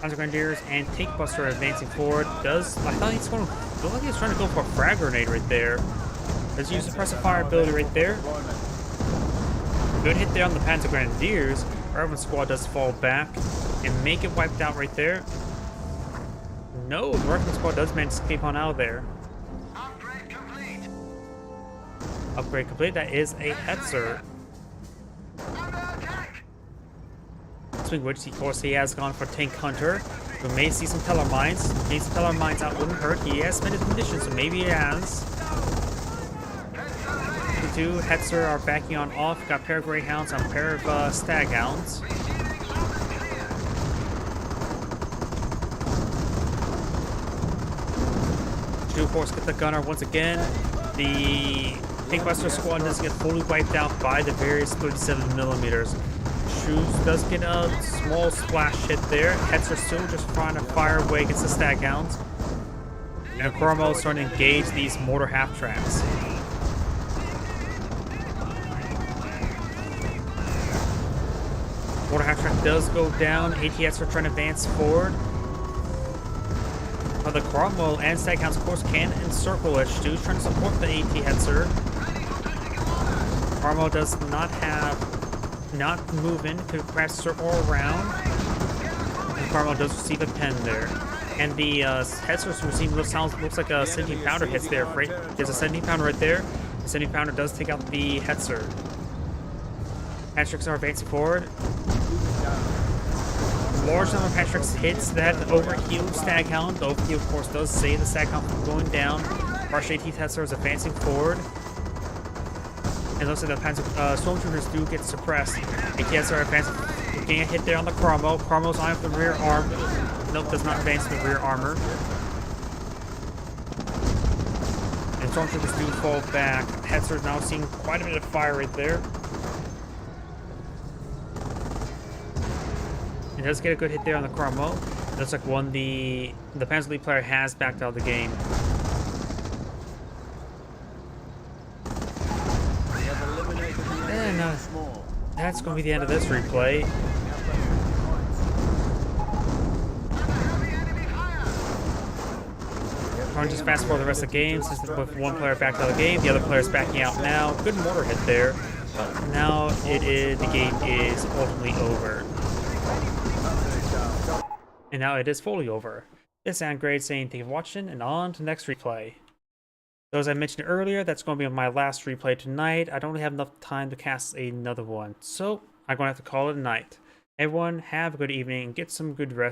Panzer Grenadiers and Tank Buster advancing forward. I thought he's going to look like he's trying to go for a frag grenade right there. Let's use suppressive fire ability right there. Good hit there on the Panzer Grenadiers. Urban squad does fall back and make it wiped out right there. No, the Russian squad does manage to escape on out of there. Upgrade complete. Upgrade complete. That is a Hetzer. Under attack. Swing which, of course, he has gone for Tank Hunter. We may see some Teller Mines. Maybe some Teller Mines out wouldn't hurt. He has spent his munitions, so maybe he has. The two Hetzer are backing on off. Got a pair of Greyhounds and a pair of Staghounds. Stu force get the gunner once again. The Tank Buster Squad does get fully wiped out by the various 37 millimeters. Shoes does get a small splash hit there. Hetzer still just trying to fire away against the Staghounds. And Cromwell is starting to engage these mortar half-tracks. Mortar half-track does go down. ATS are trying to advance forward. The Cromwell and Staghounds, of course, can encircle H2, trying to support the AT Hetzer. Cromwell does not move in to perhaps circle around. And Cromwell does receive a pen there. And the Hetzer's receive looks like a 17 pounder hits there. Right? There's a 17 pounder right there. The 17 pounder does take out the Hetzer. Patricks are advancing forward. Large number of Patricks hits that overhealed Staghound. The overheal, of course, does save the Staghound from going down. Partial AT Hetzer is advancing forward. And looks like the Stormtroopers do get suppressed. ATS are advancing, getting a hit there on the Cromwell. Cromwell's eyeing up the rear arm. Nope, does not advance the rear armor. And Stormtroopers do fall back. Hetzer is now seeing quite a bit of fire right there. It does get a good hit there on the Cromwell. It looks like one the Panzer League player has backed out of the game. And that's going to be the end of this replay. I'll just fast forward the rest of the game since with one player backed out of the game, the other player is backing out now. Good mortar hit there, but now the game is ultimately over. And now it is fully over. This is Andgrade saying thank you for watching, and on to the next replay. So as I mentioned earlier, that's going to be my last replay tonight. I don't have enough time to cast another one, so I'm going to have to call it a night. Everyone, have a good evening and get some good rest.